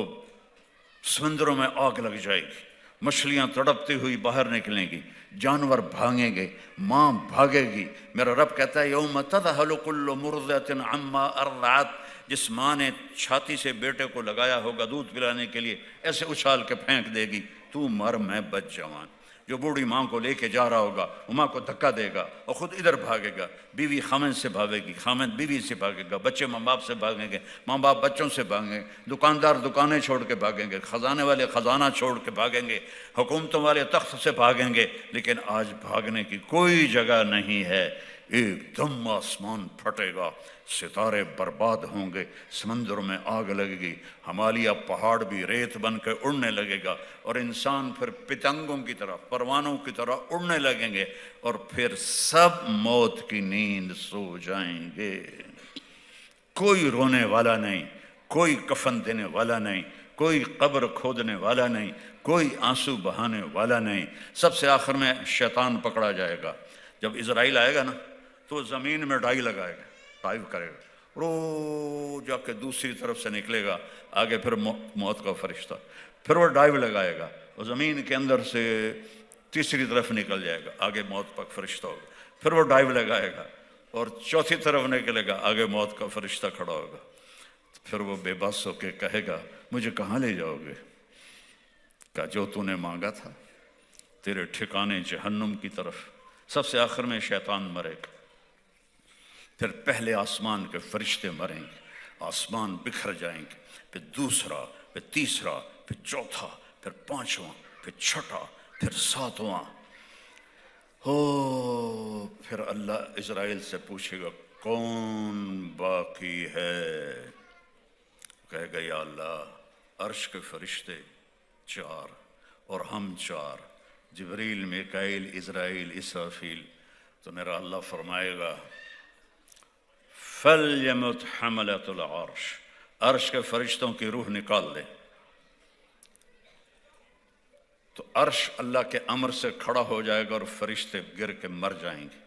سمندروں میں آگ لگ جائے گی، مچھلیاں تڑپتی ہوئی باہر نکلیں گی، جانور بھاگیں گے، ماں بھاگے گی۔ میرا رب کہتا ہے یوم تذہل کل مرضعۃ عما ارضعت، جس ماں نے چھاتی سے بیٹے کو لگایا ہوگا دودھ پلانے کے لیے، ایسے اچھال کے پھینک دے گی، تو مر میں بچ جوان۔ جو بوڑھی ماں کو لے کے جا رہا ہوگا وہ ماں کو دھکا دے گا اور خود ادھر بھاگے گا، بیوی خامد سے بھاگے گی، خامد بیوی سے بھاگے گا، بچے ماں باپ سے بھاگیں گے، ماں باپ بچوں سے بھاگیں گے، دکاندار دکانیں چھوڑ کے بھاگیں گے، خزانے والے خزانہ چھوڑ کے بھاگیں گے، حکومتوں والے تخت سے بھاگیں گے، لیکن آج بھاگنے کی کوئی جگہ نہیں ہے۔ ایک دم آسمان پھٹے گا، ستارے برباد ہوں گے، سمندر میں آگ لگے گی، ہمالیہ پہاڑ بھی ریت بن کے اڑنے لگے گا، اور انسان پھر پتنگوں کی طرح، پروانوں کی طرح اڑنے لگیں گے، اور پھر سب موت کی نیند سو جائیں گے۔ کوئی رونے والا نہیں، کوئی کفن دینے والا نہیں، کوئی قبر کھودنے والا نہیں، کوئی آنسو بہانے والا نہیں۔ سب سے آخر میں شیطان پکڑا جائے گا۔ جب اسرائیل آئے گا نا تو زمین میں ڈائی لگائے گا، ڈائیو کرے گا، رو جا کے دوسری طرف سے نکلے گا، آگے پھر موت کا فرشتہ، پھر وہ ڈائیو لگائے گا اور زمین کے اندر سے تیسری طرف نکل جائے گا، آگے موت کا فرشتہ ہوگا، پھر وہ ڈائیو لگائے گا اور چوتھی طرف نکلے گا، آگے موت کا فرشتہ کھڑا ہوگا۔ پھر وہ بے بس ہو کے کہے گا مجھے کہاں لے جاؤ گے؟ کہا جو تو نے مانگا تھا، تیرے ٹھکانے جہنم کی طرف۔ سب سے آخر میں شیطان مرے گا، پھر پہلے آسمان کے فرشتے مریں گے، آسمان بکھر جائیں گے، پھر دوسرا، پھر تیسرا، پھر چوتھا، پھر پانچواں، پھر چھٹا، پھر ساتواں۔ پھر اللہ اسرائیل سے پوچھے گا کون باقی ہے؟ کہے گا یا اللہ عرش کے فرشتے 4 اور ہم 4، جبریل، میکائیل، عزرائیل، اسرافیل۔ تو میرا اللہ فرمائے گا فَلْيَمُتْ حَمَلَةُ الْعَرْشِ، عرش کے فرشتوں کی روح نکال دے۔ تو عرش اللہ کے امر سے کھڑا ہو جائے گا اور فرشتے گر کے مر جائیں گے۔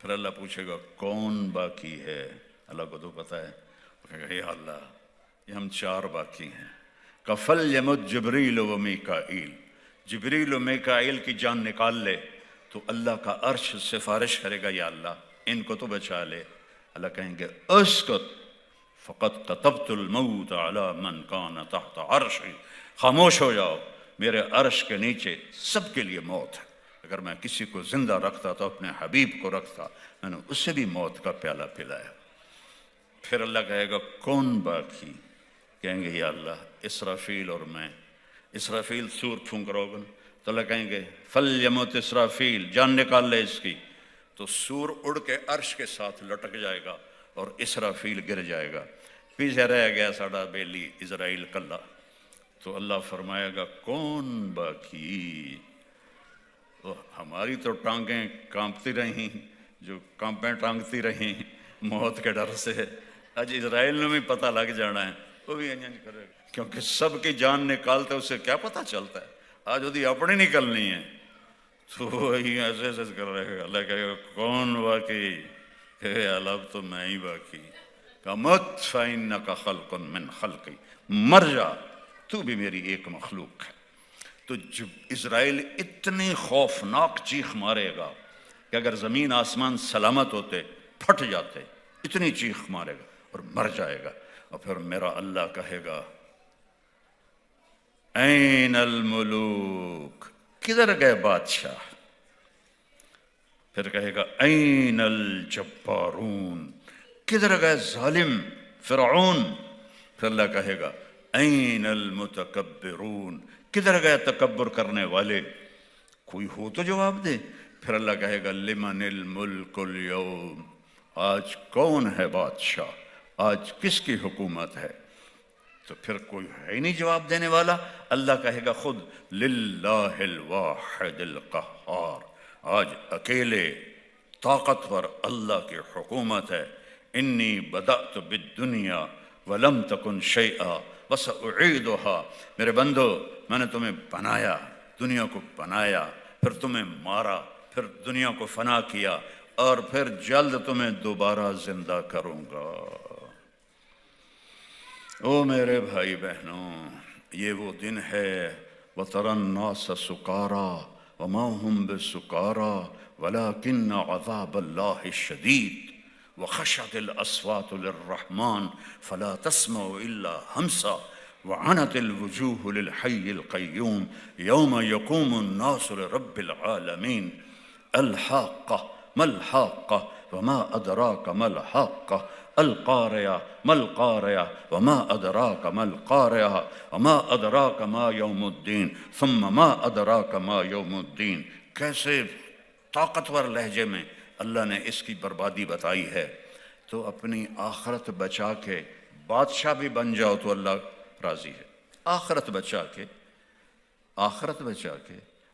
پھر اللہ پوچھے گا کون باقی ہے؟ اللہ کو تو پتہ ہے، وہ کہے گا یا اللہ یہ ہم 4 باقی ہیں۔ فَلْيَمُتْ جبریل و میکائیل، جبریل و میکائیل کی جان نکال لے۔ تو اللہ کا عرش سفارش کرے گا یا اللہ ان کو تو بچا لے۔ اللہ کہیں گے اسکت فقط كتبت الموت على من كان تحت عرشی، خاموش ہو جاؤ، میرے عرش کے نیچے سب کے لیے موت ہے۔ اگر میں کسی کو زندہ رکھتا تو اپنے حبیب کو رکھتا، میں نے اسے بھی موت کا پیالہ پلایا۔ پھر اللہ کہے گا کون باقی؟ کہیں گے یا اللہ اسرافیل اور میں۔ اسرافیل سور پھونک رہا ہوگا تو اللہ کہیں گے فَلْيَمُتْ اسرافیل، جان نکال لے اس کی۔ تو سور اڑ کے عرش کے ساتھ لٹک جائے گا اور اسرافیل گر جائے گا، پیچھے رہ گیا ساڑا بیلی اسرائیل کلہ۔ تو اللہ فرمائے گا کون باقی؟ ہماری تو ٹانگیں کانپتی رہیں، جو کانپیں ٹانگتی رہیں موت کے ڈر سے، آج اسرائیل نے بھی پتہ لگ جانا ہے، وہ بھی انجن کرے گا، کیونکہ سب کی جان نکالتے اسے کیا پتہ چلتا ہے، آج وہ اپنی نکلنی ہے تو وہی ایسے ایسے کر رہے گا۔ اللہ کہے گا کون باقی؟ کہ اللہ اب تو میں ہی باقی۔ کہ مت فإنک خلق من خلقی، مر جا تو بھی میری ایک مخلوق ہے۔ تو جب اسرائیل اتنی خوفناک چیخ مارے گا کہ اگر زمین آسمان سلامت ہوتے پھٹ جاتے، اتنی چیخ مارے گا اور مر جائے گا۔ اور پھر میرا اللہ کہے گا این الملوک، کدھر گئے بادشاہ؟ پھر کہے گا این الجبارون، کدھر گئے ظالم فرعون؟ پھر اللہ کہے گا این المتکبرون، کدھر گئے تکبر کرنے والے؟ کوئی ہو تو جواب دے۔ پھر اللہ کہے گا لمن الملک اليوم، آج کون ہے بادشاہ، آج کس کی حکومت ہے؟ تو پھر کوئی ہے ہی نہیں جواب دینے والا۔ اللہ کہے گا خود للہ الواحد القہار، آج اکیلے طاقتور اللہ کی حکومت ہے۔ انی بدأت بالدنیا ولم تکن شیئا وَسَأُعِيدُهَا، میرے بندو میں نے تمہیں بنایا، دنیا کو بنایا، پھر تمہیں مارا، پھر دنیا کو فنا کیا، اور پھر جلد تمہیں دوبارہ زندہ کروں گا۔ او میرے بھائی بہنوں، یہ وہ دن ہے وَتَرَى النَّاسَ سُكَارَى وَمَا هُمْ بِسُكَارَى وَلَكِنَّ عَذَابَ اللَّهِ شَدِيدٌ وَخَشَعَتِ الْأَصْوَاتُ لِلرَّحْمَنِ فَلَا تَسْمَعُ إِلَّا هَمْسًا وَعَنَتِ الْوُجُوهُ لِلْحَيِّ الْقَيُّومِ يَوْمَ يَقُومُ النَّاسُ لِرَبِّ الْعَالَمِينَ الْحَاقَّةُ مَا الْحَاقَّةُ وَمَا أَدْرَاكَ مَا الْحَاقَّةُ القارعة ما القارعة وما أدراك ما القارعة وما أدراك ما يوم الدين ثم ما أدراك ما يوم الدين۔ کیسے طاقتور لہجے میں اللہ نے اس کی بربادی بتائی ہے۔ تو اپنی آخرت بچا کے بادشاہ بھی بن جاؤ تو اللہ راضی ہے، آخرت بچا کے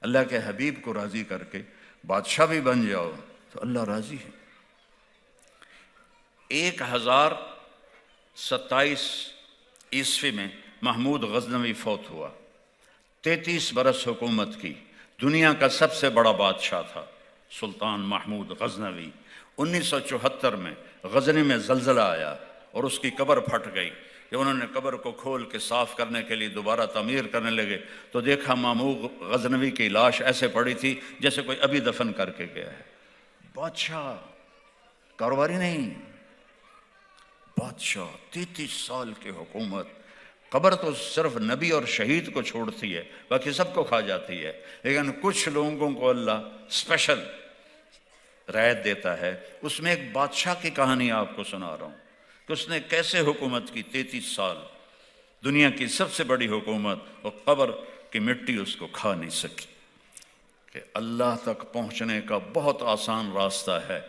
اللہ کے حبیب کو راضی کر کے بادشاہ بھی بن جاؤ تو اللہ راضی ہے۔ 1027 عیسوی میں محمود غزنوی فوت ہوا، 33 برس حکومت کی، دنیا کا سب سے بڑا بادشاہ تھا سلطان محمود غزنوی۔ 1974 میں غزنی میں زلزلہ آیا اور اس کی قبر پھٹ گئی۔ جب انہوں نے قبر کو کھول کے صاف کرنے کے لیے دوبارہ تعمیر کرنے لگے تو دیکھا محمود غزنوی کی لاش ایسے پڑی تھی جیسے کوئی ابھی دفن کر کے گیا ہے۔ بادشاہ، کاروباری نہیں، بادشاہ، 33 سال کی حکومت۔ قبر تو صرف نبی اور شہید کو چھوڑتی ہے، باقی سب کو کھا جاتی ہے، لیکن کچھ لوگوں کو اللہ اسپیشل رعایت دیتا ہے۔ اس میں ایک بادشاہ کی کہانی آپ کو سنا رہا ہوں کہ اس نے کیسے حکومت کی 33 سال، دنیا کی سب سے بڑی حکومت، اور قبر کی مٹی اس کو کھا نہیں سکی۔ کہ اللہ تک پہنچنے کا بہت آسان راستہ ہے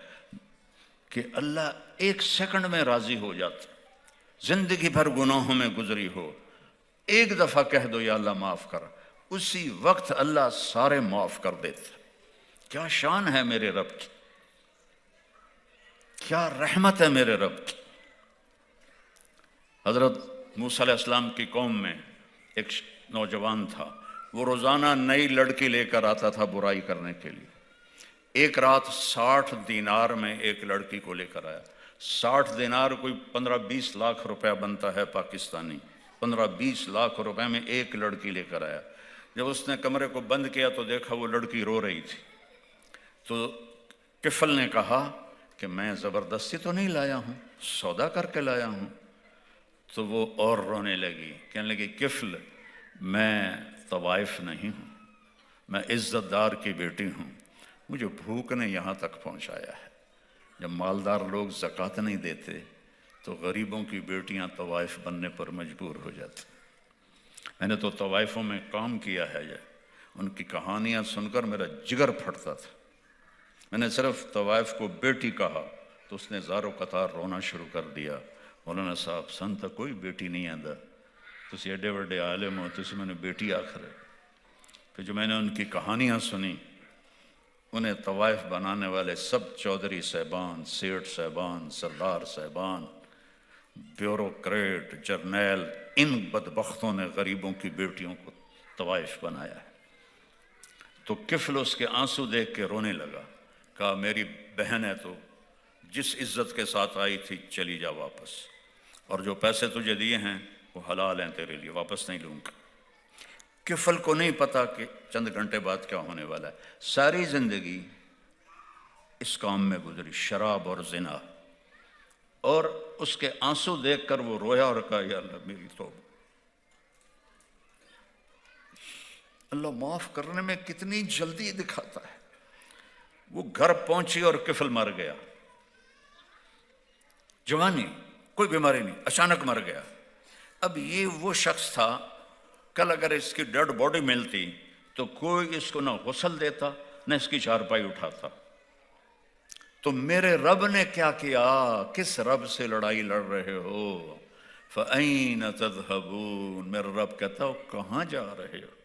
کہ اللہ ایک سیکنڈ میں راضی ہو جاتا۔ زندگی بھر گناہوں میں گزری ہو، ایک دفعہ کہہ دو یا اللہ معاف کر، اسی وقت اللہ سارے معاف کر دیتا۔ کیا شان ہے میرے رب کی، کیا رحمت ہے میرے رب کی۔ حضرت موسیٰ علیہ السلام کی قوم میں ایک نوجوان تھا، وہ روزانہ نئی لڑکی لے کر آتا تھا برائی کرنے کے لیے۔ ایک رات 60 دینار میں ایک لڑکی کو لے کر آیا۔ 60 دینار کوئی 15-20 لاکھ روپے بنتا ہے پاکستانی، 15-20 لاکھ روپے میں ایک لڑکی لے کر آیا۔ جب اس نے کمرے کو بند کیا تو دیکھا وہ لڑکی رو رہی تھی۔ تو کفل نے کہا کہ میں زبردستی تو نہیں لایا ہوں، سودا کر کے لایا ہوں۔ تو وہ اور رونے لگی، کہنے لگی کفل، میں طوائف نہیں ہوں، میں عزت دار کی بیٹی ہوں، مجھے بھوک نے یہاں تک پہنچایا ہے۔ جب مالدار لوگ زکوٰۃ نہیں دیتے تو غریبوں کی بیٹیاں طوائف بننے پر مجبور ہو جاتی۔ میں نے تو طوائفوں میں کام کیا ہے، ان کی کہانیاں سن کر میرا جگر پھٹتا تھا۔ میں نے صرف طوائف کو بیٹی کہا تو اس نے زارو قطار رونا شروع کر دیا۔ مولانا صاحب سن تو کوئی بیٹی نہیں آندا، تسی ایڈے وڈے عالم ہو، تسی میں نے بیٹی آخر ہے۔ پھر جو میں نے ان کی کہانیاں سنی، انہیں طوائف بنانے والے سب چودھری صاحبان، سیٹھ صاحبان، سردار صاحبان، بیوروکریٹ، جرنیل، ان بدبختوں نے غریبوں کی بیٹیوں کو طوائف بنایا ہے۔ تو کفل اس کے آنسو دیکھ کے رونے لگا، کہا میری بہن ہے تو جس عزت کے ساتھ آئی تھی چلی جا واپس، اور جو پیسے تجھے دیے ہیں وہ حلال ہیں تیرے لیے، واپس نہیں لوں گا۔ کفل کو نہیں پتا کہ چند گھنٹے بعد کیا ہونے والا ہے۔ ساری زندگی اس کام میں گزری، شراب اور زنا، اور اس کے آنسو دیکھ کر وہ رویا اور کہا یا اللہ میری توبہ۔ اللہ معاف کرنے میں کتنی جلدی دکھاتا ہے۔ وہ گھر پہنچی اور کفل مر گیا، جوانی، کوئی بیماری نہیں، اچانک مر گیا۔ اب یہ وہ شخص تھا، کل اگر اس کی ڈیڈ باڈی ملتی تو کوئی اس کو نہ غسل دیتا نہ اس کی چارپائی اٹھاتا۔ تو میرے رب نے کیا کیا؟ کس رب سے لڑائی لڑ رہے ہو؟ فَأَيْنَ تَذْهَبُونَ، میرا رب کہتا ہو کہاں جا رہے ہو؟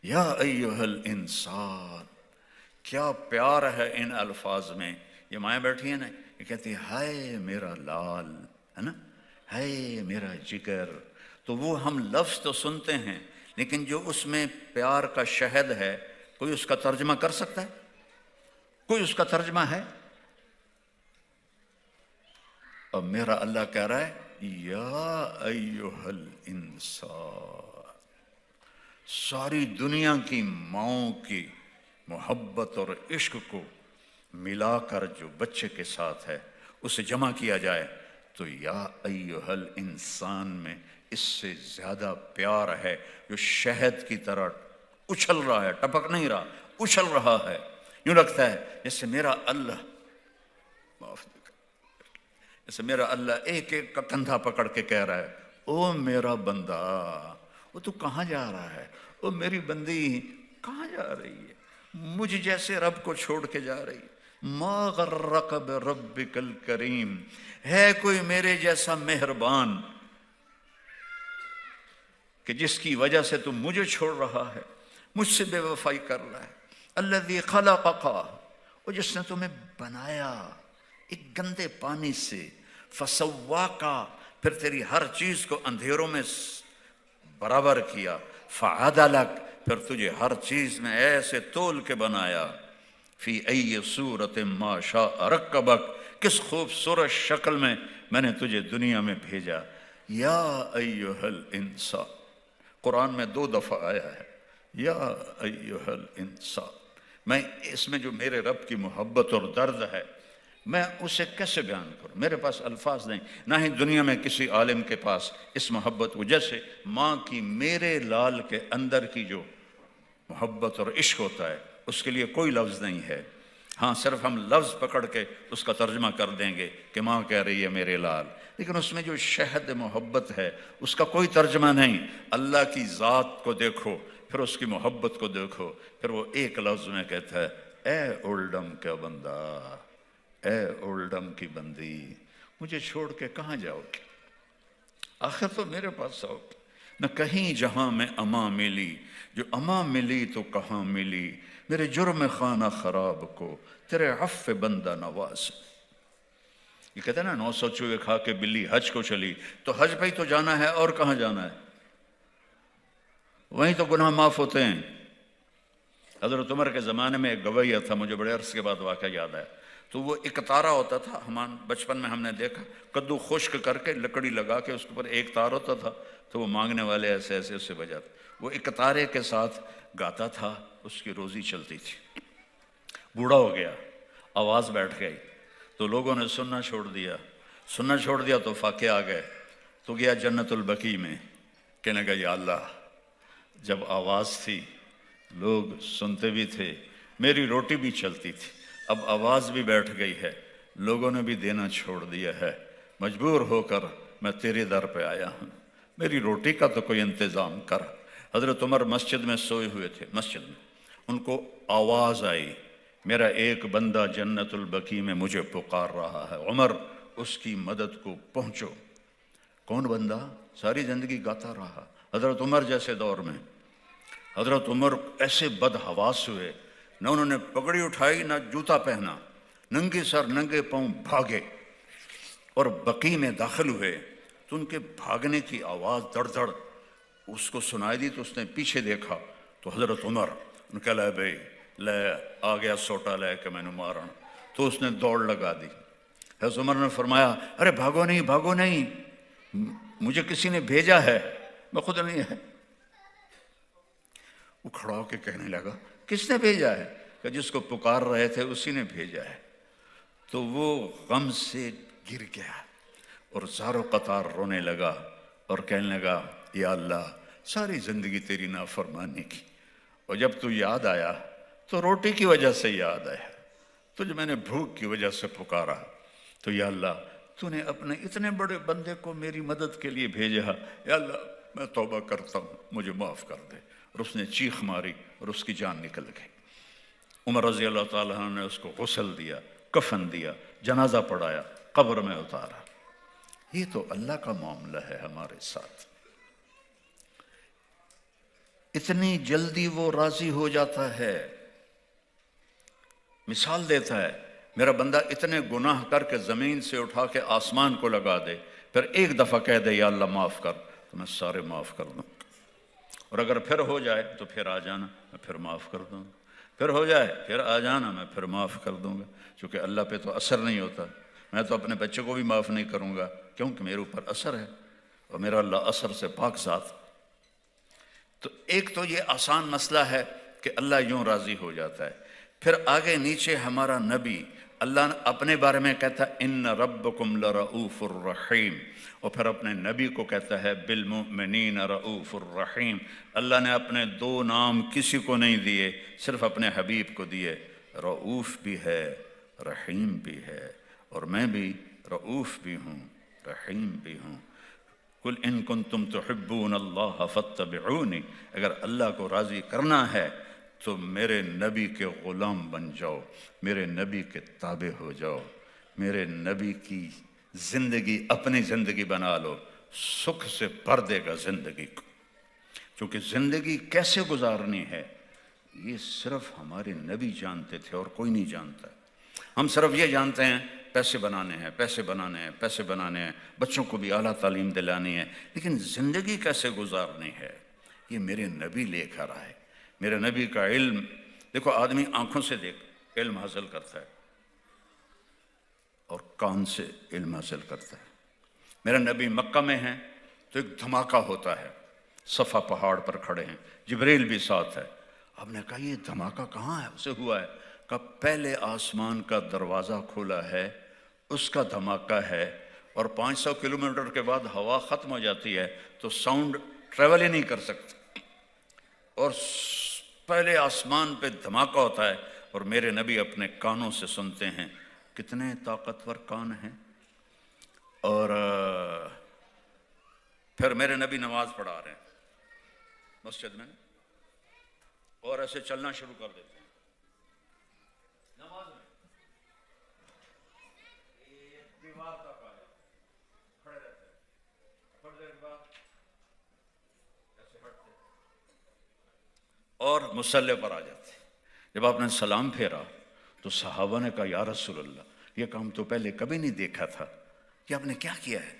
یا ایھا الانسان، کیا پیار ہے ان الفاظ میں۔ یہ مائیں بیٹھی ہیں نا، یہ کہتی ہے ہائے میرا لال، ہے نا، ہائے میرا جگر۔ تو وہ ہم لفظ تو سنتے ہیں، لیکن جو اس میں پیار کا شہد ہے، کوئی اس کا ترجمہ کر سکتا ہے؟ کوئی اس کا ترجمہ ہے؟ اور میرا اللہ کہہ رہا ہے یا ایھا الانسان، ساری دنیا کی ماؤں کی محبت اور عشق کو ملا کر جو بچے کے ساتھ ہے اسے جمع کیا جائے تو یا ایھا الانسان میں اس سے زیادہ پیار ہے، جو شہد کی طرح اچھل رہا ہے، ٹپک نہیں رہا، اچھل رہا ہے۔ یوں لگتا ہے جیسے میرا اللہ، جیسے میرا اللہ ایک ایک کا کندھا پکڑ کے کہہ رہا ہے او میرا بندہ، وہ تو کہاں جا رہا ہے؟ او میری بندی کہاں جا رہی ہے؟ مجھ جیسے رب کو چھوڑ کے جا رہی ہے؟ ما غرک بربک الکریم، ہے کوئی میرے جیسا مہربان کہ جس کی وجہ سے تم مجھے چھوڑ رہا ہے، مجھ سے بے وفائی کر رہا ہے؟ الذی خلقک، وہ جس نے تمہیں بنایا ایک گندے پانی سے، فسواکا، پھر تیری ہر چیز کو اندھیروں میں برابر کیا، فعدلک، پھر تجھے ہر چیز میں ایسے تول کے بنایا، فی ای صورت ما شاء رکبک، کس خوبصورت شکل میں نے تجھے دنیا میں بھیجا۔ یا ایھا الانسان، قرآن میں 2 دفعہ آیا ہے یا ایھا الانسان۔ میں اس میں جو میرے رب کی محبت اور درد ہے میں اسے کیسے بیان کروں؟ میرے پاس الفاظ نہیں، نہ ہی دنیا میں کسی عالم کے پاس اس محبت کو، جیسے ماں کی میرے لال کے اندر کی جو محبت اور عشق ہوتا ہے اس کے لیے کوئی لفظ نہیں ہے۔ ہاں صرف ہم لفظ پکڑ کے اس کا ترجمہ کر دیں گے کہ ماں کہہ رہی ہے میرے لال، لیکن اس میں جو شہد محبت ہے اس کا کوئی ترجمہ نہیں۔ اللہ کی ذات کو دیکھو، پھر اس کی محبت کو دیکھو، پھر وہ ایک لفظ میں کہتا ہے اے اولڈم کا بندہ، اے اولڈم کی بندی، مجھے چھوڑ کے کہاں جاؤ گے؟ آخر تو میرے پاس آؤ گے۔ نہ کہیں جہاں میں اماں ملی، جو اماں ملی تو کہاں ملی، میرے جرم خانہ خراب کو تیرے عفو بندہ نواز۔ یہ کہتے ہیں نا 900 چوہے کھا کے بلی حج کو چلی، تو حج پہ ہی تو جانا ہے، اور کہاں جانا ہے؟ وہیں تو گناہ معاف ہوتے ہیں۔ حضرت عمر کے زمانے میں ایک گویہ تھا، مجھے بڑے عرصے کے بعد واقعہ یاد ہے، تو وہ ایک تارا ہوتا تھا، بچپن میں ہم نے دیکھا، کدو خشک کر کے لکڑی لگا کے اس کے اوپر ایک تار ہوتا تھا، تو وہ مانگنے والے ایسے ایسے اس سے بجاتے، وہ ایک تارے کے ساتھ گاتا تھا، اس کی روزی چلتی تھی۔ بوڑھا ہو گیا، آواز بیٹھ گئی، تو لوگوں نے سننا چھوڑ دیا تو فاقے آ گئے، تو گیا جنت البقیع میں، کہنے لگا یا اللہ، جب آواز تھی لوگ سنتے بھی تھے، میری روٹی بھی چلتی تھی، اب آواز بھی بیٹھ گئی ہے، لوگوں نے بھی دینا چھوڑ دیا ہے، مجبور ہو کر میں تیرے در پہ آیا ہوں، میری روٹی کا تو کوئی انتظام کر۔ حضرت عمر مسجد میں سوئے ہوئے تھے، مسجد میں ان کو آواز آئی، میرا ایک بندہ جنت البقیع میں مجھے پکار رہا ہے، عمر اس کی مدد کو پہنچو۔ کون بندہ؟ ساری زندگی گاتا رہا۔ حضرت عمر جیسے دور میں حضرت عمر ایسے بدحواس ہوئے، نہ انہوں نے پگڑی اٹھائی نہ جوتا پہنا، ننگے سر ننگے پاؤں بھاگے اور بقیع میں داخل ہوئے، تو ان کے بھاگنے کی آواز دڑ دڑ اس کو سنائی دی، تو اس نے پیچھے دیکھا تو حضرت عمر ان کا لے بھائی لے آ گیا سوٹا لے کے میں نے مارن، تو اس نے دوڑ لگا دی۔ حضرت عمر نے فرمایا ارے بھاگو نہیں، مجھے کسی نے بھیجا ہے، میں خود نہیں ہے۔ وہ کھڑا ہو کے کہنے لگا کس نے بھیجا ہے؟ کہ جس کو پکار رہے تھے اسی نے بھیجا ہے۔ تو وہ غم سے گر گیا اور زارو قطار رونے لگا اور کہنے لگا یا اللہ، ساری زندگی تیری نافرمانی کی، اور جب تو یاد آیا تو روٹی کی وجہ سے یاد آیا، تجھے میں نے بھوک کی وجہ سے پکارا، تو یا اللہ تو نے اپنے اتنے بڑے بندے کو میری مدد کے لیے بھیجا، یا اللہ میں توبہ کرتا ہوں، مجھے معاف کر دے۔ اور اس نے چیخ ماری اور اس کی جان نکل گئی۔ عمر رضی اللہ تعالیٰ عنہ نے اس کو غسل دیا، کفن دیا، جنازہ پڑھایا، قبر میں اتارا۔ یہ تو اللہ کا معاملہ ہے ہمارے ساتھ، اتنی جلدی وہ راضی ہو جاتا ہے۔ مثال دیتا ہے، میرا بندہ اتنے گناہ کر کے زمین سے اٹھا کے آسمان کو لگا دے، پھر ایک دفعہ کہہ دے یا اللہ معاف کر، تو میں سارے معاف کر دوں، اور اگر پھر ہو جائے تو پھر آ جانا، میں پھر معاف کر دوں گا، پھر ہو جائے پھر آ جانا، میں پھر معاف کر دوں گا۔ چونکہ اللہ پہ تو اثر نہیں ہوتا، میں تو اپنے بچے کو بھی معاف نہیں کروں گا، کیونکہ میرے اوپر اثر ہے، اور میرا اللہ اثر سے پاک ذات۔ تو ایک تو یہ آسان مسئلہ ہے کہ اللہ یوں راضی ہو جاتا ہے۔ پھر آگے نیچے ہمارا نبی، اللہ اپنے بارے میں کہتا ہے ان ربکم لرؤوف الرحیم، اور پھر اپنے نبی کو کہتا ہے بالمؤمنین رؤوف الرحیم۔ اللہ نے اپنے دو نام کسی کو نہیں دیے، صرف اپنے حبیب کو دیے، رؤوف بھی ہے رحیم بھی ہے، اور میں بھی رؤوف بھی ہوں رحیم بھی ہوں۔ قل ان کنتم تحبون اللہ فاتبعونی، اگر اللہ کو راضی کرنا ہے تو میرے نبی کے غلام بن جاؤ، میرے نبی کے تابع ہو جاؤ، میرے نبی کی زندگی اپنی زندگی بنا لو، سکھ سے بھر دے گا زندگی کو۔ چونکہ زندگی کیسے گزارنی ہے یہ صرف ہمارے نبی جانتے تھے اور کوئی نہیں جانتا۔ ہم صرف یہ جانتے ہیں پیسے بنانے ہیں، پیسے بنانے ہیں، پیسے بنانے ہیں، بچوں کو بھی اعلیٰ تعلیم دلانی ہے، لیکن زندگی کیسے گزارنی ہے یہ میرے نبی لے کر آئے۔ میرے نبی کا علم دیکھو، آدمی آنکھوں سے دیکھ علم حاصل کرتا ہے اور کان سے علم حاصل کرتا ہے۔ میرے نبی مکہ میں ہیں تو ایک دھماکہ ہوتا ہے، صفا پہاڑ پر کھڑے ہیں، جبریل بھی ساتھ ہے۔ آپ نے کہا یہ دھماکہ کہاں ہے اسے ہوا ہے؟ کہا پہلے آسمان کا دروازہ کھولا ہے، اس کا دھماکہ ہے، اور 500 کلومیٹر کے بعد ہوا ختم ہو جاتی ہے تو ساؤنڈ ٹریول ہی نہیں کر سکتا، اور پہلے آسمان پہ دھماکہ ہوتا ہے اور میرے نبی اپنے کانوں سے سنتے ہیں۔ کتنے طاقتور کان ہیں۔ اور پھر میرے نبی نماز پڑھا رہے ہیں مسجد میں، اور ایسے چلنا شروع کر دیتے ہیں نماز میں، ایک دیوار تک آ جاتے ہیں، کھڑے رہتے ہیں، تھوڑی دیر بعد ایسے ہٹتے اور مصلی پر آ جاتے۔ جب آپ نے سلام پھیرا تو صحابہ نے کہا یا رسول اللہ یہ کام تو پہلے کبھی نہیں دیکھا تھا، یہ آپ نے کیا کیا ہے؟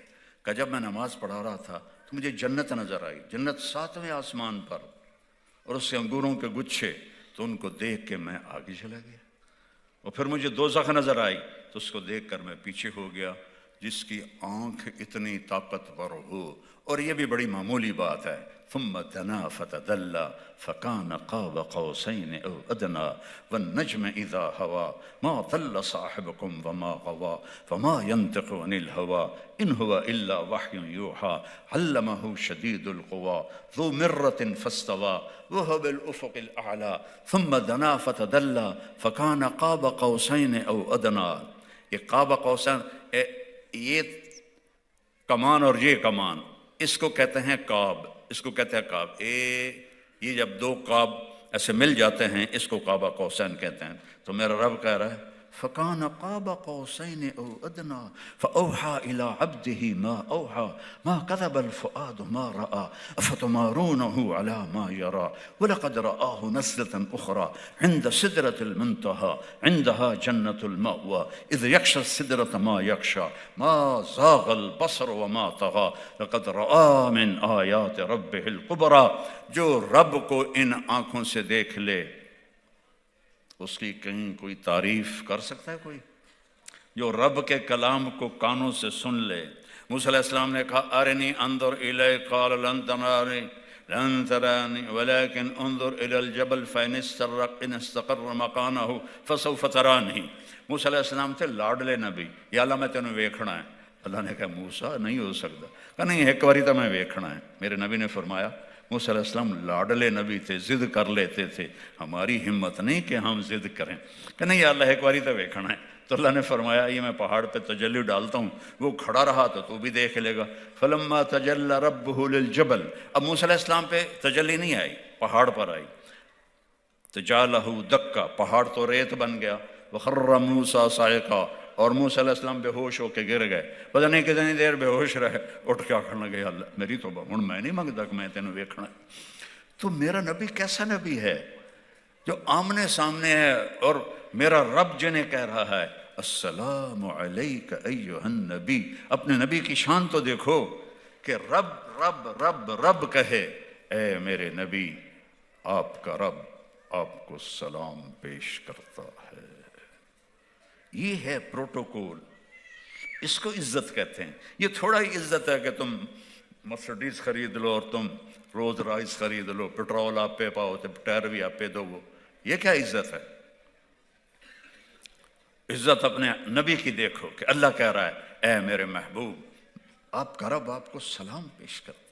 کہ جب میں نماز پڑھا رہا تھا تو مجھے جنت نظر آئی، جنت 7ویں آسمان پر، اور اس سے انگوروں کے گچھے، تو ان کو دیکھ کے میں آگے چلا گیا، اور پھر مجھے دوزخ نظر آئی تو اس کو دیکھ کر میں پیچھے ہو گیا۔ جس کی آنکھ اتنی طاقتور ہو، اور یہ بھی بڑی معمولی بات ہے، ثم دنا فتدلى فكان قاب قوسين او ادنى والنجم اذا هوى ما ضل صاحبكم وما غوى فما ينطق عن الهوى ان هو الا وحي يوحى علمه شديد القوى ذو مرة فاستوى وهو بالافق الاعلى ثم دنا فتدلى فكان قاب قوسين او ادنى۔ یہ قاب قوسین، یہ کمان اور یہ کمان، اس کو کہتے ہیں کعب، اس کو کہتے ہیں کعب۔ یہ جب دو کعب ایسے مل جاتے ہیں اس کو قاب قوسین کہتے ہیں۔ تو میرا رب کہہ رہا ہے فَكَانَ قَابَ قَوْسَيْنِ أَوْ أَدْنَىٰ فَأَوْحَىٰ إِلَىٰ عَبْدِهِ مَا أَوْحَىٰ مَا كَذَبَ الْفُؤَادُ مَا رَأَىٰ أَفَتُمَارُونَهُ عَلَىٰ مَا يَرَىٰ وَلَقَدْ رَآهُ نَزْلَةً أُخْرَىٰ عِندَ سِدْرَةِ الْمُنتَهَىٰ عِندَهَا جَنَّةُ الْمَأْوَىٰ إِذْ يَغْشَى السِّدْرَةَ مَا يَغْشَىٰ مَا زَاغَ الْبَصَرُ وَمَا طَغَىٰ لَقَدْ رَآىٰ مِنْ آيَاتِ رَبِّهِ الْكُبْرَىٰ۔ جو رب کو ان آنکھوں سے دیکھ لے اس کی کہیں کوئی تعریف کر سکتا ہے کوئی؟ جو رب کے کلام کو کانوں سے سن لے۔ موسیٰ علیہ السلام نے کہا ارنی انظر الیک قال لن ترانی لن ترانی ولكن انظر الى الجبل فإن استقر مکانہ فسوف ترانی۔ موسیٰ علیہ السلام تھے لاڈلے نبی، یا اللہ میں تینوں ویکھنا ہے۔ اللہ نے کہا موسیٰ نہیں ہو سکتا، کہا نہیں ایک باری تو میں ویکھنا ہے۔ میرے نبی نے فرمایا موسیٰ علیہ السلام لاڈلے نبی تھے، ضد کر لیتے تھے، ہماری ہمت نہیں کہ ہم ضد کریں، کہ نہیں یا اللہ ایک باری تو ویکھنا ہے۔ تو اللہ نے فرمایا یہ میں پہاڑ پہ تجلی ڈالتا ہوں، وہ کھڑا رہا تو بھی دیکھ لے گا۔ فلما تجلی ربہ للجبل، اب موسیٰ علیہ السلام پہ تجلی نہیں آئی، پہاڑ پر آئی، تجالہ دکا، پہاڑ تو ریت بن گیا۔ وخر موسیٰ صاعقا، اور موسیٰ علیہ السلام بے ہوش ہو کے گر گئے، پتہ نہیں کتنی دیر بے ہوش رہے، اٹھ کے آخر لگے اللہ میری توبہ، ہن میں نہیں منگتا کہ میں تینوں ویکھنا ہے۔ تو میرا نبی کیسا نبی ہے جو آمنے سامنے ہے، اور میرا رب جنہیں کہہ رہا ہے السلام علیک ایھا النبی۔ اپنے نبی کی شان تو دیکھو کہ رب رب رب رب کہے اے میرے نبی آپ کا رب آپ کو سلام پیش کرتا ہے. یہ ہے پروٹوکول، اس کو عزت کہتے ہیں. یہ تھوڑا ہی عزت ہے کہ تم مرسڈیز خرید لو اور تم روز رائس خرید لو، پٹرول آپ پہ پاؤ تو ٹائر بھی آپ پہ دو. یہ کیا عزت ہے؟ عزت اپنے نبی کی دیکھو کہ اللہ کہہ رہا ہے اے میرے محبوب آپ کا رب آپ کو سلام پیش کرتا.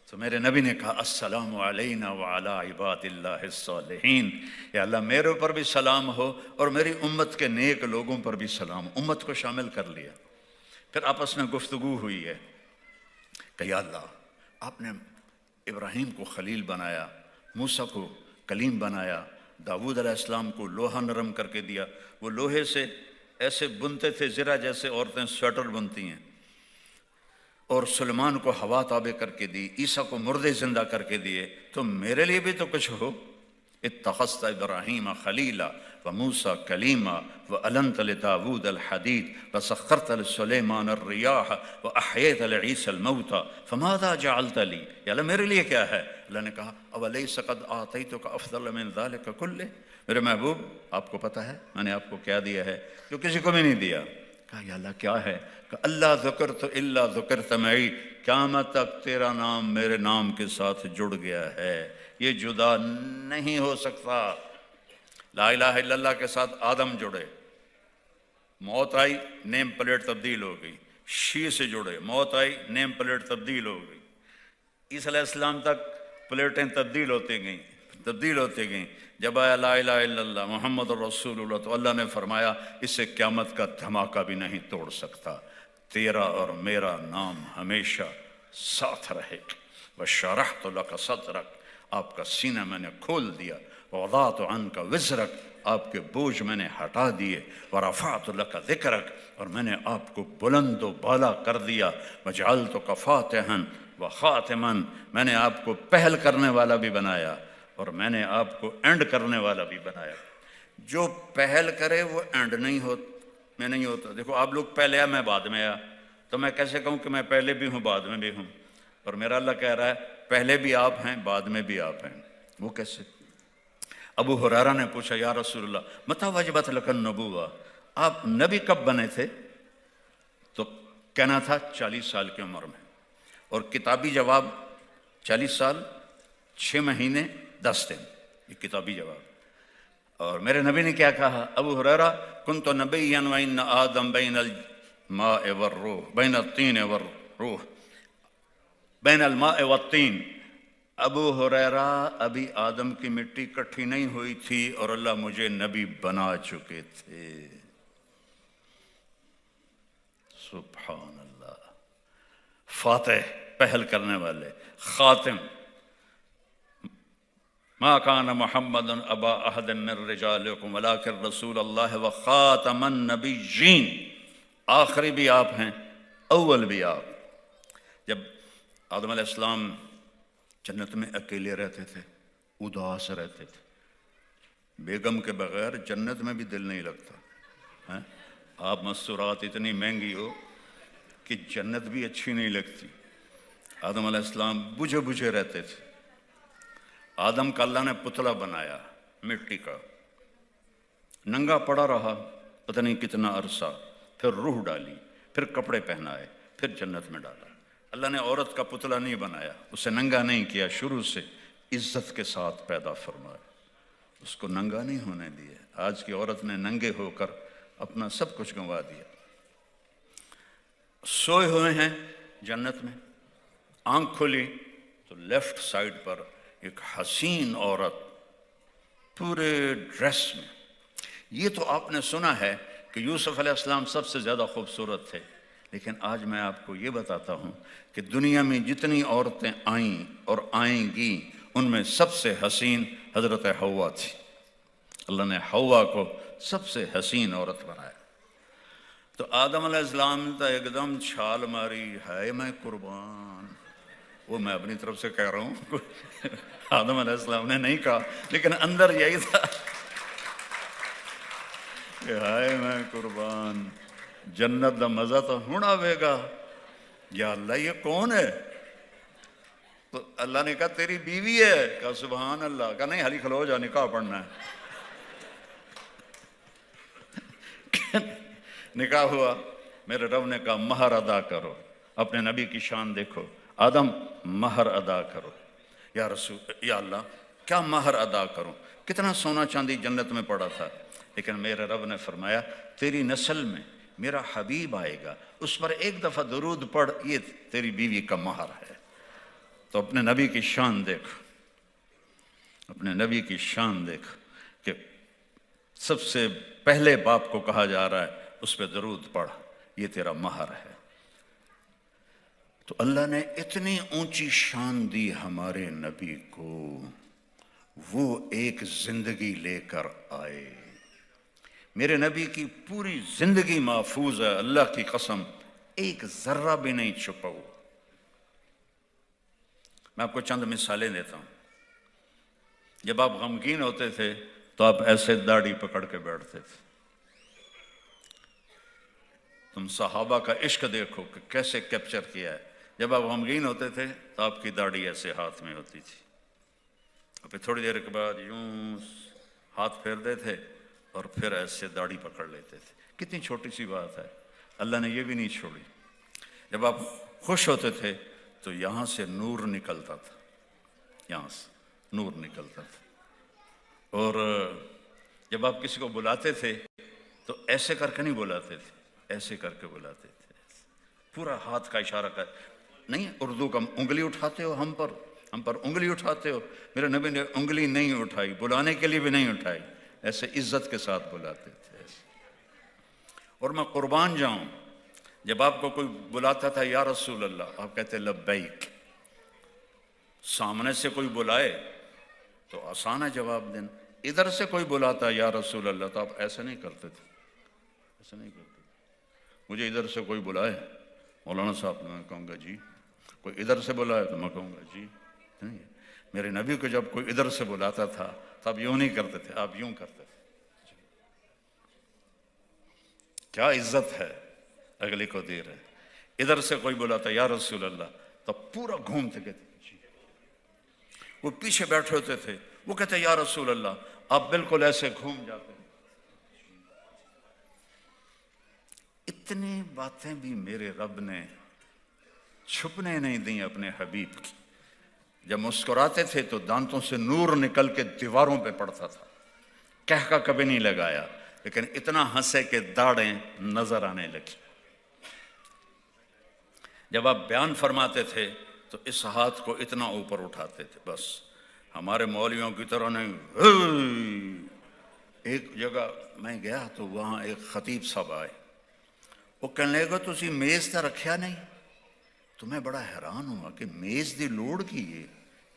تو میرے نبی نے کہا السلام علینا وعلی عباد اللہ الصالحین، یا اللہ میرے اوپر بھی سلام ہو اور میری امت کے نیک لوگوں پر بھی سلام. امت کو شامل کر لیا. پھر آپس میں گفتگو ہوئی ہے کہ یا اللہ آپ نے ابراہیم کو خلیل بنایا، موسیٰ کو کلیم بنایا، داؤد علیہ السلام کو لوہا نرم کر کے دیا. وہ لوہے سے ایسے بنتے تھے زرہ جیسے عورتیں سویٹر بنتی ہیں، اور سلیمان کو ہوا تابع کر کے دی، عیسیٰ کو مردے زندہ کر کے دیے. تو میرے لیے بھی تو کچھ ہو. اتخذت ابراہیم خلیلا وموسیٰ کلیما وألنت لداود الحدید وسخرت لسلیمان الریاح وأحییت لعیسی الموتى فماذا جعلت لی، یا اللہ میرے لیے کیا ہے؟ اللہ نے کہا اولیس قد آتیتک افضل من ذلک کلہ، میرے محبوب آپ کو پتہ ہے میں نے آپ کو کیا دیا ہے جو کسی کو بھی نہیں دیا. کہا یا اللہ کیا ہے؟ کہ اللہ ذکرت الا ذکرت معی، قیامت تک تیرا نام میرے نام کے ساتھ جڑ گیا ہے، یہ جدا نہیں ہو سکتا. لا الہ الا اللہ کے ساتھ آدم جڑے، موت آئی نیم پلیٹ تبدیل ہو گئی. شی سے جڑے، موت آئی نیم پلیٹ تبدیل ہو گئی. عیسیٰ علیہ السلام تک پلیٹیں تبدیل ہوتی گئیں. جب آیا لا الہ الا اللہ محمد رسول اللہ تو اللہ نے فرمایا اسے قیامت کا دھماکہ بھی نہیں توڑ سکتا، تیرا اور میرا نام ہمیشہ ساتھ رہے. وشرحت لک صدرک، آپ کا سینہ میں نے کھول دیا. ووضعت عنک وزرک، آپ کے بوجھ میں نے ہٹا دیے. ورفعت لک ذکرک، اور میں نے آپ کو بلند و بالا کر دیا. وجعلتک فاتحا وخاتما، میں نے آپ کو پہل کرنے والا بھی بنایا اور میں نے آپ کو اینڈ کرنے والا بھی بنایا. جو پہل کرے وہ اینڈ نہیں ہوتا. دیکھو آپ لوگ پہلے آیا میں بعد میں آیا، تو میں کیسے کہوں کہ میں پہلے بھی ہوں بعد میں بھی ہوں؟ اور میرا اللہ کہہ رہا ہے پہلے بھی آپ ہیں بعد میں بھی آپ ہیں. وہ کیسے؟ ابو ہریرہ نے پوچھا یا رسول اللہ متی وجبت لک النبوہ، آپ نبی کب بنے تھے؟ تو کہنا تھا 40 سال کی عمر میں، اور کتابی جواب 40 سال 6 مہینے 10 دن، یہ کتابی جواب. اور میرے نبی نے کیا کہا؟ ابو ہریرہ کنت نبیا وان آدم بین الماء والروح، بین الطین والروح، بین الماء والطین. ابو ہریرہ ابھی آدم کی مٹی کٹھی نہیں ہوئی تھی اور اللہ مجھے نبی بنا چکے تھے. سبحان اللہ. فاتح پہل کرنے والے، خاتم. ما کان محمد ابا احد من رجالکم ولکن رسول اللہ وخاتم النبیین، آخری بھی آپ ہیں اول بھی آپ. جب آدم علیہ السلام جنت میں اکیلے رہتے تھے، اداس رہتے تھے، بیگم کے بغیر جنت میں بھی دل نہیں لگتا. آپ مستورات اتنی مہنگی ہو کہ جنت بھی اچھی نہیں لگتی. آدم علیہ السلام بجھے بجھے رہتے تھے. آدم کا اللہ نے پتلا بنایا مٹی کا، ننگا پڑا رہا پتہ نہیں کتنا عرصہ، پھر روح ڈالی، پھر کپڑے پہنائے، پھر جنت میں ڈالا. اللہ نے عورت کا پتلا نہیں بنایا، اسے ننگا نہیں کیا، شروع سے عزت کے ساتھ پیدا فرمایا، اس کو ننگا نہیں ہونے دیا. آج کی عورت نے ننگے ہو کر اپنا سب کچھ گنوا دیا. سوئے ہوئے ہیں جنت میں، آنکھ کھلی تو لیفٹ سائڈ پر ایک حسین عورت پورے ڈریس میں. یہ تو آپ نے سنا ہے کہ یوسف علیہ السلام سب سے زیادہ خوبصورت تھے، لیکن آج میں آپ کو یہ بتاتا ہوں کہ دنیا میں جتنی عورتیں آئیں اور آئیں گی ان میں سب سے حسین حضرت حوا تھی. اللہ نے حوا کو سب سے حسین عورت بنایا. تو آدم علیہ السلام تو ایک دم چھال ماری، ہے میں قربان. وہ میں اپنی طرف سے کہہ رہا ہوں، آدم علیہ السلام نے نہیں کہا، لیکن اندر یہی تھا کہ ہائے میں قربان، جنت دا مزہ تو ہوں آئے گا. یا اللہ یہ کون ہے؟ تو اللہ نے کہا تیری بیوی ہے؟ کہا سبحان اللہ. کہا نہیں حلی کھلو جا نکاح پڑھنا ہے. نکاح ہوا. میرے رب نے کہا مہر ادا کرو. اپنے نبی کی شان دیکھو. آدم مہر ادا کرو. یا رسول یا اللہ کیا مہر ادا کروں؟ کتنا سونا چاندی جنت میں پڑا تھا. لیکن میرے رب نے فرمایا تیری نسل میں میرا حبیب آئے گا, اس پر ایک دفعہ درود پڑھ, یہ تیری بیوی کا مہر ہے. تو اپنے نبی کی شان دیکھ, اپنے نبی کی شان دیکھ کہ سب سے پہلے باپ کو کہا جا رہا ہے اس پہ درود پڑھ, یہ تیرا مہر ہے. تو اللہ نے اتنی اونچی شان دی ہمارے نبی کو, وہ ایک زندگی لے کر آئے. میرے نبی کی پوری زندگی محفوظ ہے, اللہ کی قسم ایک ذرہ بھی نہیں چھپا ہوا. میں آپ کو چند مثالیں دیتا ہوں. جب آپ غمگین ہوتے تھے تو آپ ایسے داڑھی پکڑ کے بیٹھتے تھے. تم صحابہ کا عشق دیکھو کہ کیسے کیپچر کیا ہے. جب آپ غمگین ہوتے تھے تو آپ کی داڑھی ایسے ہاتھ میں ہوتی تھی, اور پھر تھوڑی دیر کے بعد یوں ہاتھ پھیرتے تھے اور پھر ایسے داڑھی پکڑ لیتے تھے. کتنی چھوٹی سی بات ہے, اللہ نے یہ بھی نہیں چھوڑی. جب آپ خوش ہوتے تھے تو یہاں سے نور نکلتا تھا, یہاں سے نور نکلتا تھا. اور جب آپ کسی کو بلاتے تھے تو ایسے کر کے نہیں بلاتے تھے, ایسے کر کے بلاتے تھے. پورا ہاتھ کا اشارہ کر, نہیں اردو کا انگلی اٹھاتے ہو ہم پر انگلی اٹھاتے ہو. میرے نبی نے انگلی نہیں اٹھائی, بلانے کے لیے بھی نہیں اٹھائی, ایسے عزت کے ساتھ بلاتے تھے. اور میں قربان جاؤں, جب آپ کو کوئی بلاتا تھا یا رسول اللہ, آپ کہتے لبیک. سامنے سے کوئی بلائے تو آسان ہے جواب دینا. ادھر سے کوئی بلاتا یا رسول اللہ تو آپ ایسے نہیں کرتے تھے, ایسے نہیں کرتے. مجھے ادھر سے کوئی بلائے مولانا صاحب, میں کہوں گا جی. کوئی ادھر سے بلائے تو میں کہوں گا جی. نہیں, میرے نبی کو جب کوئی ادھر سے بلاتا تھا تو آپ یوں نہیں کرتے تھے, آپ یوں کرتے تھے. کیا عزت ہے اگلے کو دے رہے. ادھر سے کوئی بلاتا یا رسول اللہ تو پورا گھومتے کہتے جی. وہ پیچھے بیٹھے ہوتے تھے, وہ کہتے یا رسول اللہ, آپ بالکل ایسے گھوم جاتے. اتنی باتیں بھی میرے رب نے چھپنے نہیں دیں اپنے حبیب کی. جب مسکراتے تھے تو دانتوں سے نور نکل کے دیواروں پہ پڑتا تھا. کہہ کبھی نہیں لگایا, لیکن اتنا ہنسے کہ داڑیں نظر آنے لگی. جب آپ بیان فرماتے تھے تو اس ہاتھ کو اتنا اوپر اٹھاتے تھے, بس ہمارے مولویوں کی طرح نہیں. ایک جگہ میں گیا تو وہاں ایک خطیب صاحب آئے, وہ کہنے لگا تسی میز تے رکھیا نہیں. تو میں بڑا حیران ہوا کہ میز دی لوڑ کی ہے,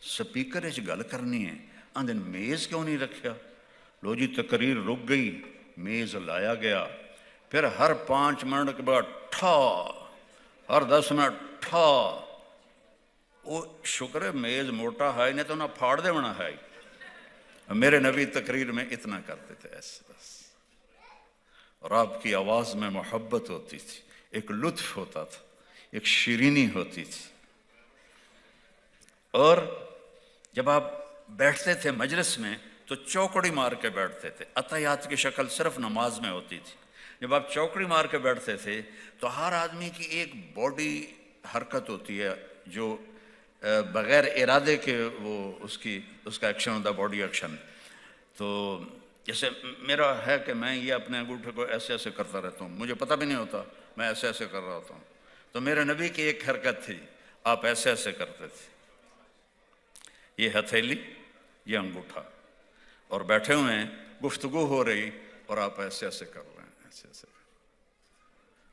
سپیکر اچ گل کرنی ہے, آندھے میز کیوں نہیں رکھیا. لو جی تقریر رک گئی, میز لایا گیا. پھر ہر 5 منٹ کے بعد ٹھا, ہر 10 منٹ ٹھا. وہ شکر ہے میز موٹا ہے, نہیں تو نہ پھاڑ دے ہونا ہے. میرے نبی تقریر میں اتنا کرتے تھے ایسے بس. اور آپ کی آواز میں محبت ہوتی تھی, ایک لطف ہوتا تھا, ایک شیرینی ہوتی تھی. اور جب آپ بیٹھتے تھے مجلس میں تو چوکڑی مار کے بیٹھتے تھے. عطیات کی شکل صرف نماز میں ہوتی تھی. جب آپ چوکڑی مار کے بیٹھتے تھے تو ہر آدمی کی ایک باڈی حرکت ہوتی ہے جو بغیر ارادے کے وہ اس کا ایکشن ہوتا ہے, باڈی ایکشن. تو جیسے میرا ہے کہ میں یہ اپنے انگوٹھے کو ایسے ایسے کرتا رہتا ہوں, مجھے پتہ بھی نہیں ہوتا میں ایسے ایسے کر رہا ہوتا ہوں. تو میرے نبی کی ایک حرکت تھی, آپ ایسے ایسے کرتے تھے. یہ ہتھیلی, یہ انگوٹھا, اور بیٹھے ہوئے ہیں, گفتگو ہو رہی اور آپ ایسے ایسے کر رہے ہیں, ایسے ایسے.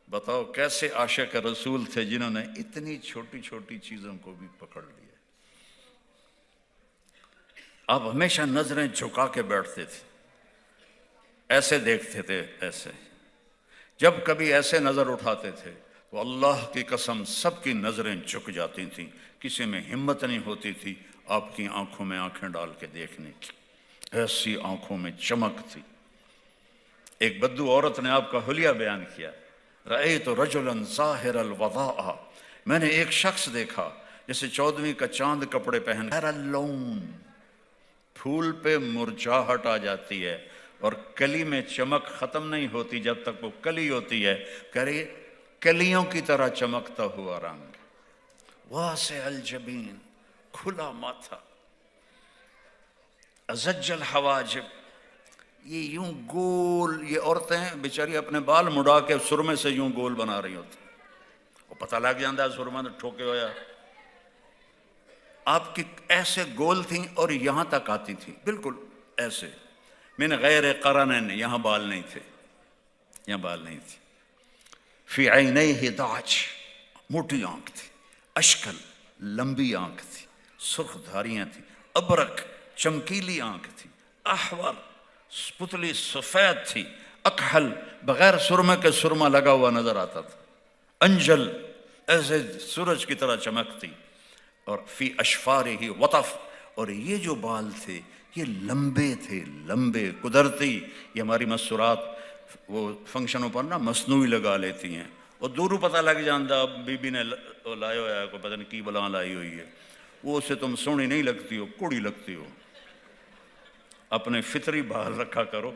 بتاؤ کیسے عاشق رسول تھے جنہوں نے اتنی چھوٹی چھوٹی چیزوں کو بھی پکڑ لیا. آپ ہمیشہ نظریں جھکا کے بیٹھتے تھے, ایسے دیکھتے تھے ایسے. جب کبھی ایسے نظر اٹھاتے تھے تو اللہ کی قسم سب کی نظریں جھک جاتی تھیں. کسی میں ہمت نہیں ہوتی تھی آپ کی آنکھوں میں آنکھیں ڈال کے دیکھنے کی, ایسی آنکھوں میں چمک تھی. ایک بدو عورت نے آپ کا حلیہ بیان کیا, رأیت رجلا ظاہر الوضاء, میں نے ایک شخص دیکھا جیسے 14ویں کا چاند کپڑے پہن غیر اللون، پھول پہ مرجھاہٹ آ جاتی ہے اور کلی میں چمک ختم نہیں ہوتی جب تک وہ کلی ہوتی ہے، کرے کلیوں کی طرح چمکتا ہوا رنگ، واسع الجبین، کھلا ماتھا، ازج الحواجب، یہ یوں گول، یہ عورتیں بیچاری اپنے بال مڑا کے سرمے سے یوں گول بنا رہی ہوتی، وہ پتہ لگ جاتا ہے سرما نے ٹھوکے ہویا، آپ کی ایسے گول تھیں اور یہاں تک آتی تھی بالکل ایسے، من غیر قرن، یہاں بال نہیں تھے، یہاں بال نہیں تھے، فی عینیہ داج، موٹی آنکھ تھی، اشکل، لمبی آنکھ تھی، سرخ دھاریاں تھی، ابرک، چمکیلی آنکھ تھی، احور، پتلی سفید تھی، اکحل، بغیر سرمے کے سرما لگا ہوا نظر آتا تھا، انجل، ایسے سورج کی طرح چمکتی، اور فی اشفارہ وطف، اور یہ جو بال تھے یہ لمبے تھے، لمبے قدرتی، یہ ہماری مستورات وہ فنکشنوں پر نا مصنوعی لگا لیتی ہیں، اور دورو پتہ لگ جاندہ اب بی بی نے لائے ہویا ہے، کوئی پتہ نہیں کی بلان لائی ہوئی ہے، وہ اسے تم سونی نہیں لگتی ہو، کوڑی لگتی ہو، اپنے فطری بال رکھا کرو،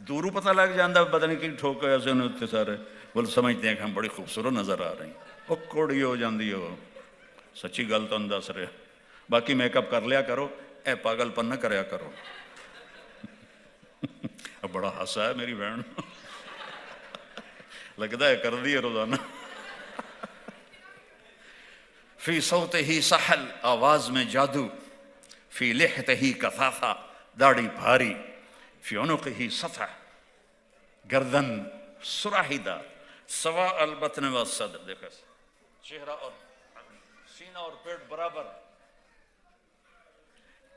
دورو پتہ لگ جاندہ پتہ نہیں کی ٹھوکے ایسے انہیں اتنے سارے، بول سمجھتے ہیں کہ ہم بڑی خوبصورت نظر آ رہی ہیں، وہ کوڑی ہو جاندی ہو، سچی گل تو انداز رہے، باقی میک اپ کر لیا کرو، اے پاگل پن نہ کریا کرو، اب بڑا ہنسا ہے میری بہن، لگتا ہے کر دی ہے روزانہ، فی صوت ہی سحل، آواز میں جادو، فی لحت ہی کثافہ، داڑھی بھاری، فی عنق ہی سطح، گردن سراہیدہ، سوا البطن والصدر، دیکھو چہرہ اور سینہ اور پیٹ برابر،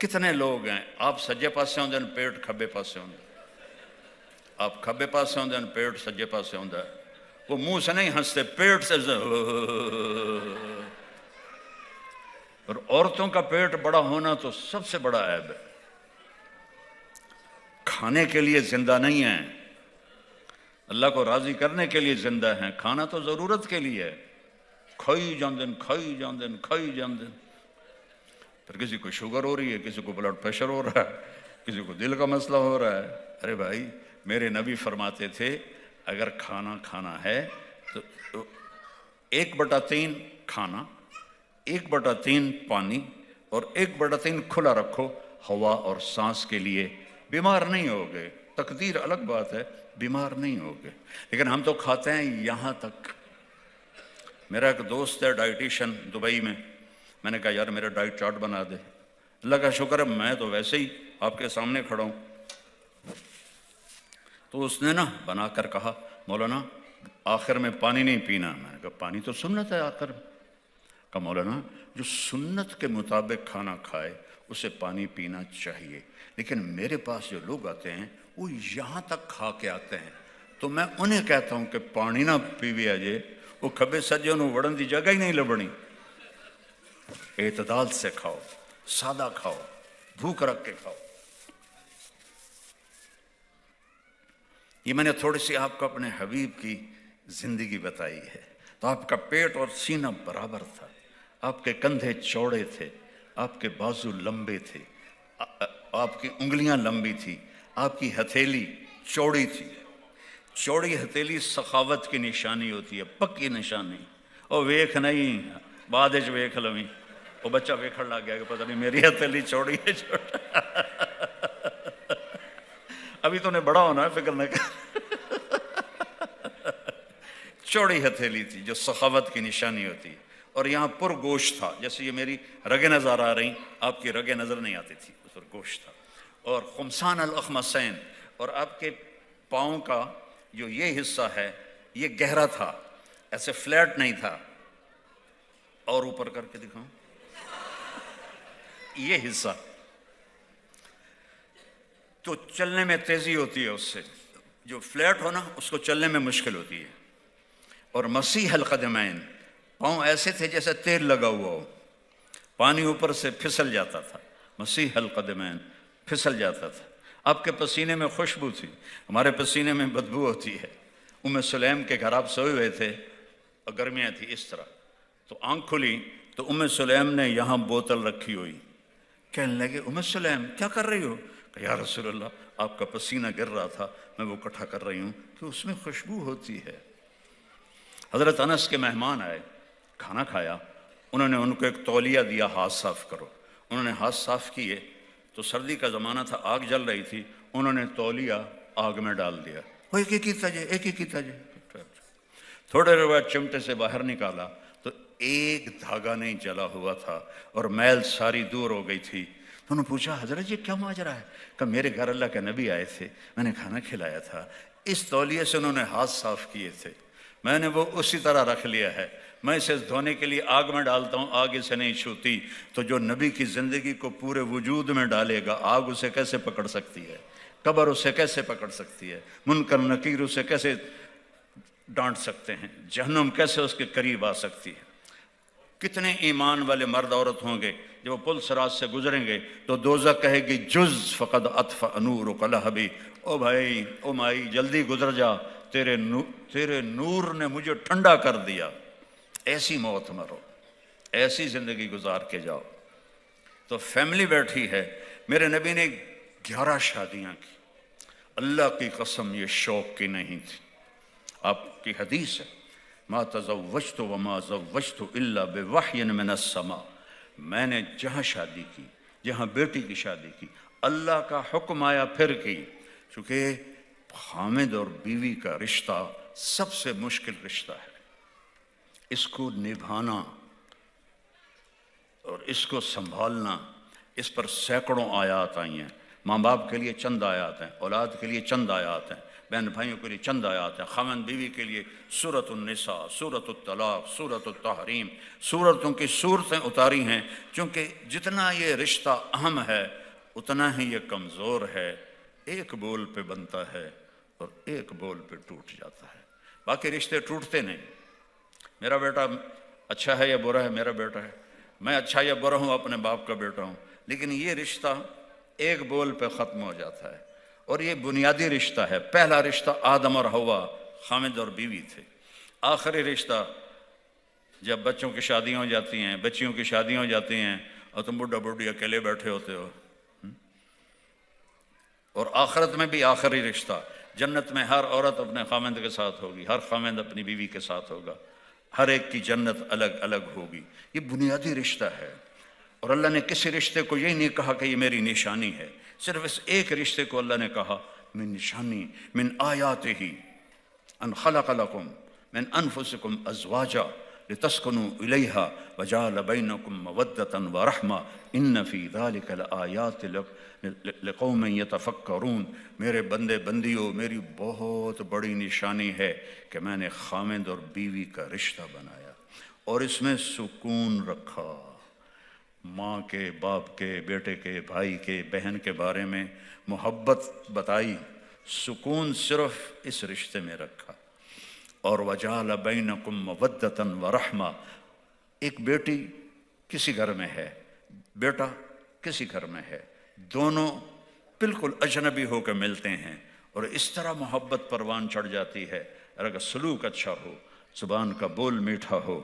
کتنے لوگ ہیں، آپ سجے پاسے ہوندے ہیں پیٹ کھبے پاسے ہوندے، آپ کھبے پاسے ہوندے ہیں پیٹ سجے پاسے ہوندے، وہ منہ سے نہیں ہنستے، پیٹ سے، اور عورتوں کا پیٹ بڑا ہونا تو سب سے بڑا عیب ہے، کھانے کے لیے زندہ نہیں ہیں، اللہ کو راضی کرنے کے لیے زندہ ہیں، کھانا تو ضرورت کے لیے ہے، کھائی جاندن، کھائی جاندن، کھائی جاندن، پھر کسی کو شوگر ہو رہی ہے، کسی کو بلڈ پریشر ہو رہا ہے، کسی کو دل کا مسئلہ ہو رہا ہے، ارے بھائی میرے نبی فرماتے تھے اگر کھانا کھانا ہے تو 1/3 کھانا، 1/3 پانی اور 1/3 کھلا رکھو ہوا اور سانس کے لیے، بیمار نہیں ہوگے، تقدیر الگ بات ہے، بیمار نہیں ہوگے، لیکن ہم تو کھاتے ہیں یہاں تک۔ میرا ایک دوست ہے ڈائٹیشن دبئی میں نے کہا یار میرا ڈائٹ چارٹ بنا دے، اللہ کا شکر ہے میں تو ویسے ہی آپ کے سامنے کھڑا ہوں، تو اس نے نا بنا کر کہا مولانا آخر میں پانی نہیں پینا، میں نے کہا پانی تو سنت ہے آخر میں، کہا مولانا جو سنت کے مطابق کھانا کھائے اسے پانی پینا چاہیے، لیکن میرے پاس جو لوگ آتے ہیں وہ یہاں تک کھا کے آتے ہیں تو میں انہیں کہتا ہوں کہ پانی نہ پیوی آجے، وہ کھبے سجے انہوں وڑن دی جگہ ہی نہیں لبنی، اعتدال سے کھاؤ، سادہ کھاؤ، بھوک رکھ کے کھاؤ۔ یہ میں نے تھوڑی سی آپ کو اپنے حبیب کی زندگی بتائی ہے، تو آپ کا پیٹ اور سینہ برابر تھا، آپ کے کندھے چوڑے تھے، آپ کے بازو لمبے تھے، آپ کی انگلیاں لمبی تھی، آپ کی ہتھیلی چوڑی تھی، چوڑی ہتھیلی سخاوت کی نشانی ہوتی ہے، پکی نشانی، اور ویکھ نہیں بعد وچ ویکھ لویں، وہ بچہ ویکھڑ لگ گیا کہ پتہ نہیں میری ہتھیلی چوڑی ہے چھوٹا، ابھی تو نے بڑا ہونا ہے فکر نہ کر، چوڑی ہتھیلی تھی جو سخاوت کی نشانی ہوتی ہے، اور یہاں پر گوشت تھا، جیسے یہ میری رگیں نظر آ رہی، آپ کی رگیں نظر نہیں آتی تھی، اس پر گوشت تھا، اور خمسان الاخمسین، اور آپ کے پاؤں کا جو یہ حصہ ہے یہ گہرا تھا، ایسے فلیٹ نہیں تھا، اور اوپر کر کے دکھاؤں یہ حصہ، تو چلنے میں تیزی ہوتی ہے، اس سے جو فلیٹ ہونا اس کو چلنے میں مشکل ہوتی ہے، اور مسیح القدمین، پاؤں ایسے تھے جیسے تیل لگا ہوا ہو، پانی اوپر سے پھسل جاتا تھا، مسیح القدمین پھسل جاتا تھا، آپ کے پسینے میں خوشبو تھی، ہمارے پسینے میں بدبو ہوتی ہے، ام سلیم کے گھر آپ سوئے ہوئے تھے اور گرمیاں تھی اس طرح، تو آنکھ کھلی تو ام سلیم نے یہاں بوتل رکھی ہوئی، کہنے لگے ام سلیم کیا کر رہی ہو؟ کہ یا رسول اللہ آپ کا پسینہ گر رہا تھا، میں وہ اکٹھا کر رہی ہوں کہ اس میں خوشبو ہوتی ہے۔ حضرت انس کے مہمان آئے، کھانا کھایا، انہوں نے ان کو ایک تولیہ دیا، ہاتھ صاف کرو۔ انہوں نے ہاتھ صاف کیے تو سردی کا زمانہ تھا، آگ جل رہی تھی، انہوں نے تولیہ آگ میں ڈال دیا، وہ ایک ایک تجے ایک ایک تجے۔ تھوڑے دیر بعد چمٹے سے باہر نکالا تو ایک دھاگا نہیں جلا ہوا تھا اور میل ساری دور ہو گئی تھی۔ تو انہوں نے پوچھا حضرت یہ کیا ماجرا ہے؟ کہ میرے گھر اللہ کے نبی آئے تھے، میں نے کھانا کھلایا تھا، اس تولیے سے انہوں نے ہاتھ صاف کیے تھے، میں نے وہ اسی طرح رکھ لیا ہے، میں اسے دھونے کے لیے آگ میں ڈالتا ہوں، آگ اسے نہیں چھوتی۔ تو جو نبی کی زندگی کو پورے وجود میں ڈالے گا، آگ اسے کیسے پکڑ سکتی ہے؟ قبر اسے کیسے پکڑ سکتی ہے؟ منکر نکیر اسے کیسے ڈانٹ سکتے ہیں؟ جہنم کیسے اس کے قریب آ سکتی ہے؟ کتنے ایمان والے مرد عورت ہوں گے جب وہ پل صراط سے گزریں گے تو دوزخ کہے گی جز فقد اطفأ نورک لہبی، او بھائی او مائی جلدی گزر جا، تیرے نور نے مجھے ٹھنڈا کر دیا۔ ایسی موت مرو، ایسی زندگی گزار کے جاؤ۔ تو فیملی بیٹھی ہے، میرے نبی نے 11 شادیاں کی، اللہ کی قسم یہ شوق کی نہیں تھی۔ آپ کی حدیث ہے ما تزوجت وما زوجت الا بوحی من السماء، میں نے جہاں شادی کی، جہاں بیٹی کی شادی کی، اللہ کا حکم آیا پھر کی، چونکہ خامد اور بیوی کا رشتہ سب سے مشکل رشتہ ہے، اس کو نبھانا اور اس کو سنبھالنا، اس پر سینکڑوں آیات آئی ہیں۔ ماں باپ کے لیے چند آیات ہیں، اولاد کے لیے چند آیات ہیں، بہن بھائیوں کے لیے چند آیات ہیں، خاوند بیوی کے لیے سورۃ النساء، سورۃ الطلاق، سورۃ التحریم، سورتوں کی صورتیں اتاری ہیں، چونکہ جتنا یہ رشتہ اہم ہے اتنا ہی یہ کمزور ہے، ایک بول پہ بنتا ہے اور ایک بول پہ ٹوٹ جاتا ہے، باقی رشتے ٹوٹتے نہیں۔ میرا بیٹا اچھا ہے یا برا ہے، میرا بیٹا ہے، میں اچھا یا برا ہوں اپنے باپ کا بیٹا ہوں، لیکن یہ رشتہ ایک بول پہ ختم ہو جاتا ہے، اور یہ بنیادی رشتہ ہے۔ پہلا رشتہ آدم اور حوا، خامد اور بیوی تھے۔ آخری رشتہ جب بچوں کی شادیاں ہو جاتی ہیں، بچیوں کی شادیاں ہو جاتی ہیں اور تم بڈھا بڈھی اکیلے بیٹھے ہوتے ہو۔ اور آخرت میں بھی آخری رشتہ، جنت میں ہر عورت اپنے خامند کے ساتھ ہوگی، ہر خامند اپنی بیوی کے ساتھ ہوگا، ہر ایک کی جنت الگ الگ ہوگی۔ یہ بنیادی رشتہ ہے، اور اللہ نے کسی رشتے کو یہ نہیں کہا کہ یہ میری نشانی ہے، صرف اس ایک رشتے کو اللہ نے کہا من نشانی من آیاتہ ان خلق لکم من انفسکم ازواجا لتسکنوا الیہا وجعل بینکم مودۃ ورحمہ ان فی ذلک لآیات لقوم یتفکرون۔ میرے بندے بندیوں، میری بہت بڑی نشانی ہے کہ میں نے خامد اور بیوی کا رشتہ بنایا اور اس میں سکون رکھا، ماں کے، باپ کے، بیٹے کے، بھائی کے، بہن کے بارے میں محبت بتائی، سکون صرف اس رشتے میں رکھا۔ اور وجعل بینکم مودۃ ورحمہ، ایک بیٹی کسی گھر میں ہے، بیٹا کسی گھر میں ہے، دونوں بالکل اجنبی ہو کے ملتے ہیں اور اس طرح محبت پروان چڑھ جاتی ہے۔ اگر سلوک اچھا ہو، زبان کا بول میٹھا ہو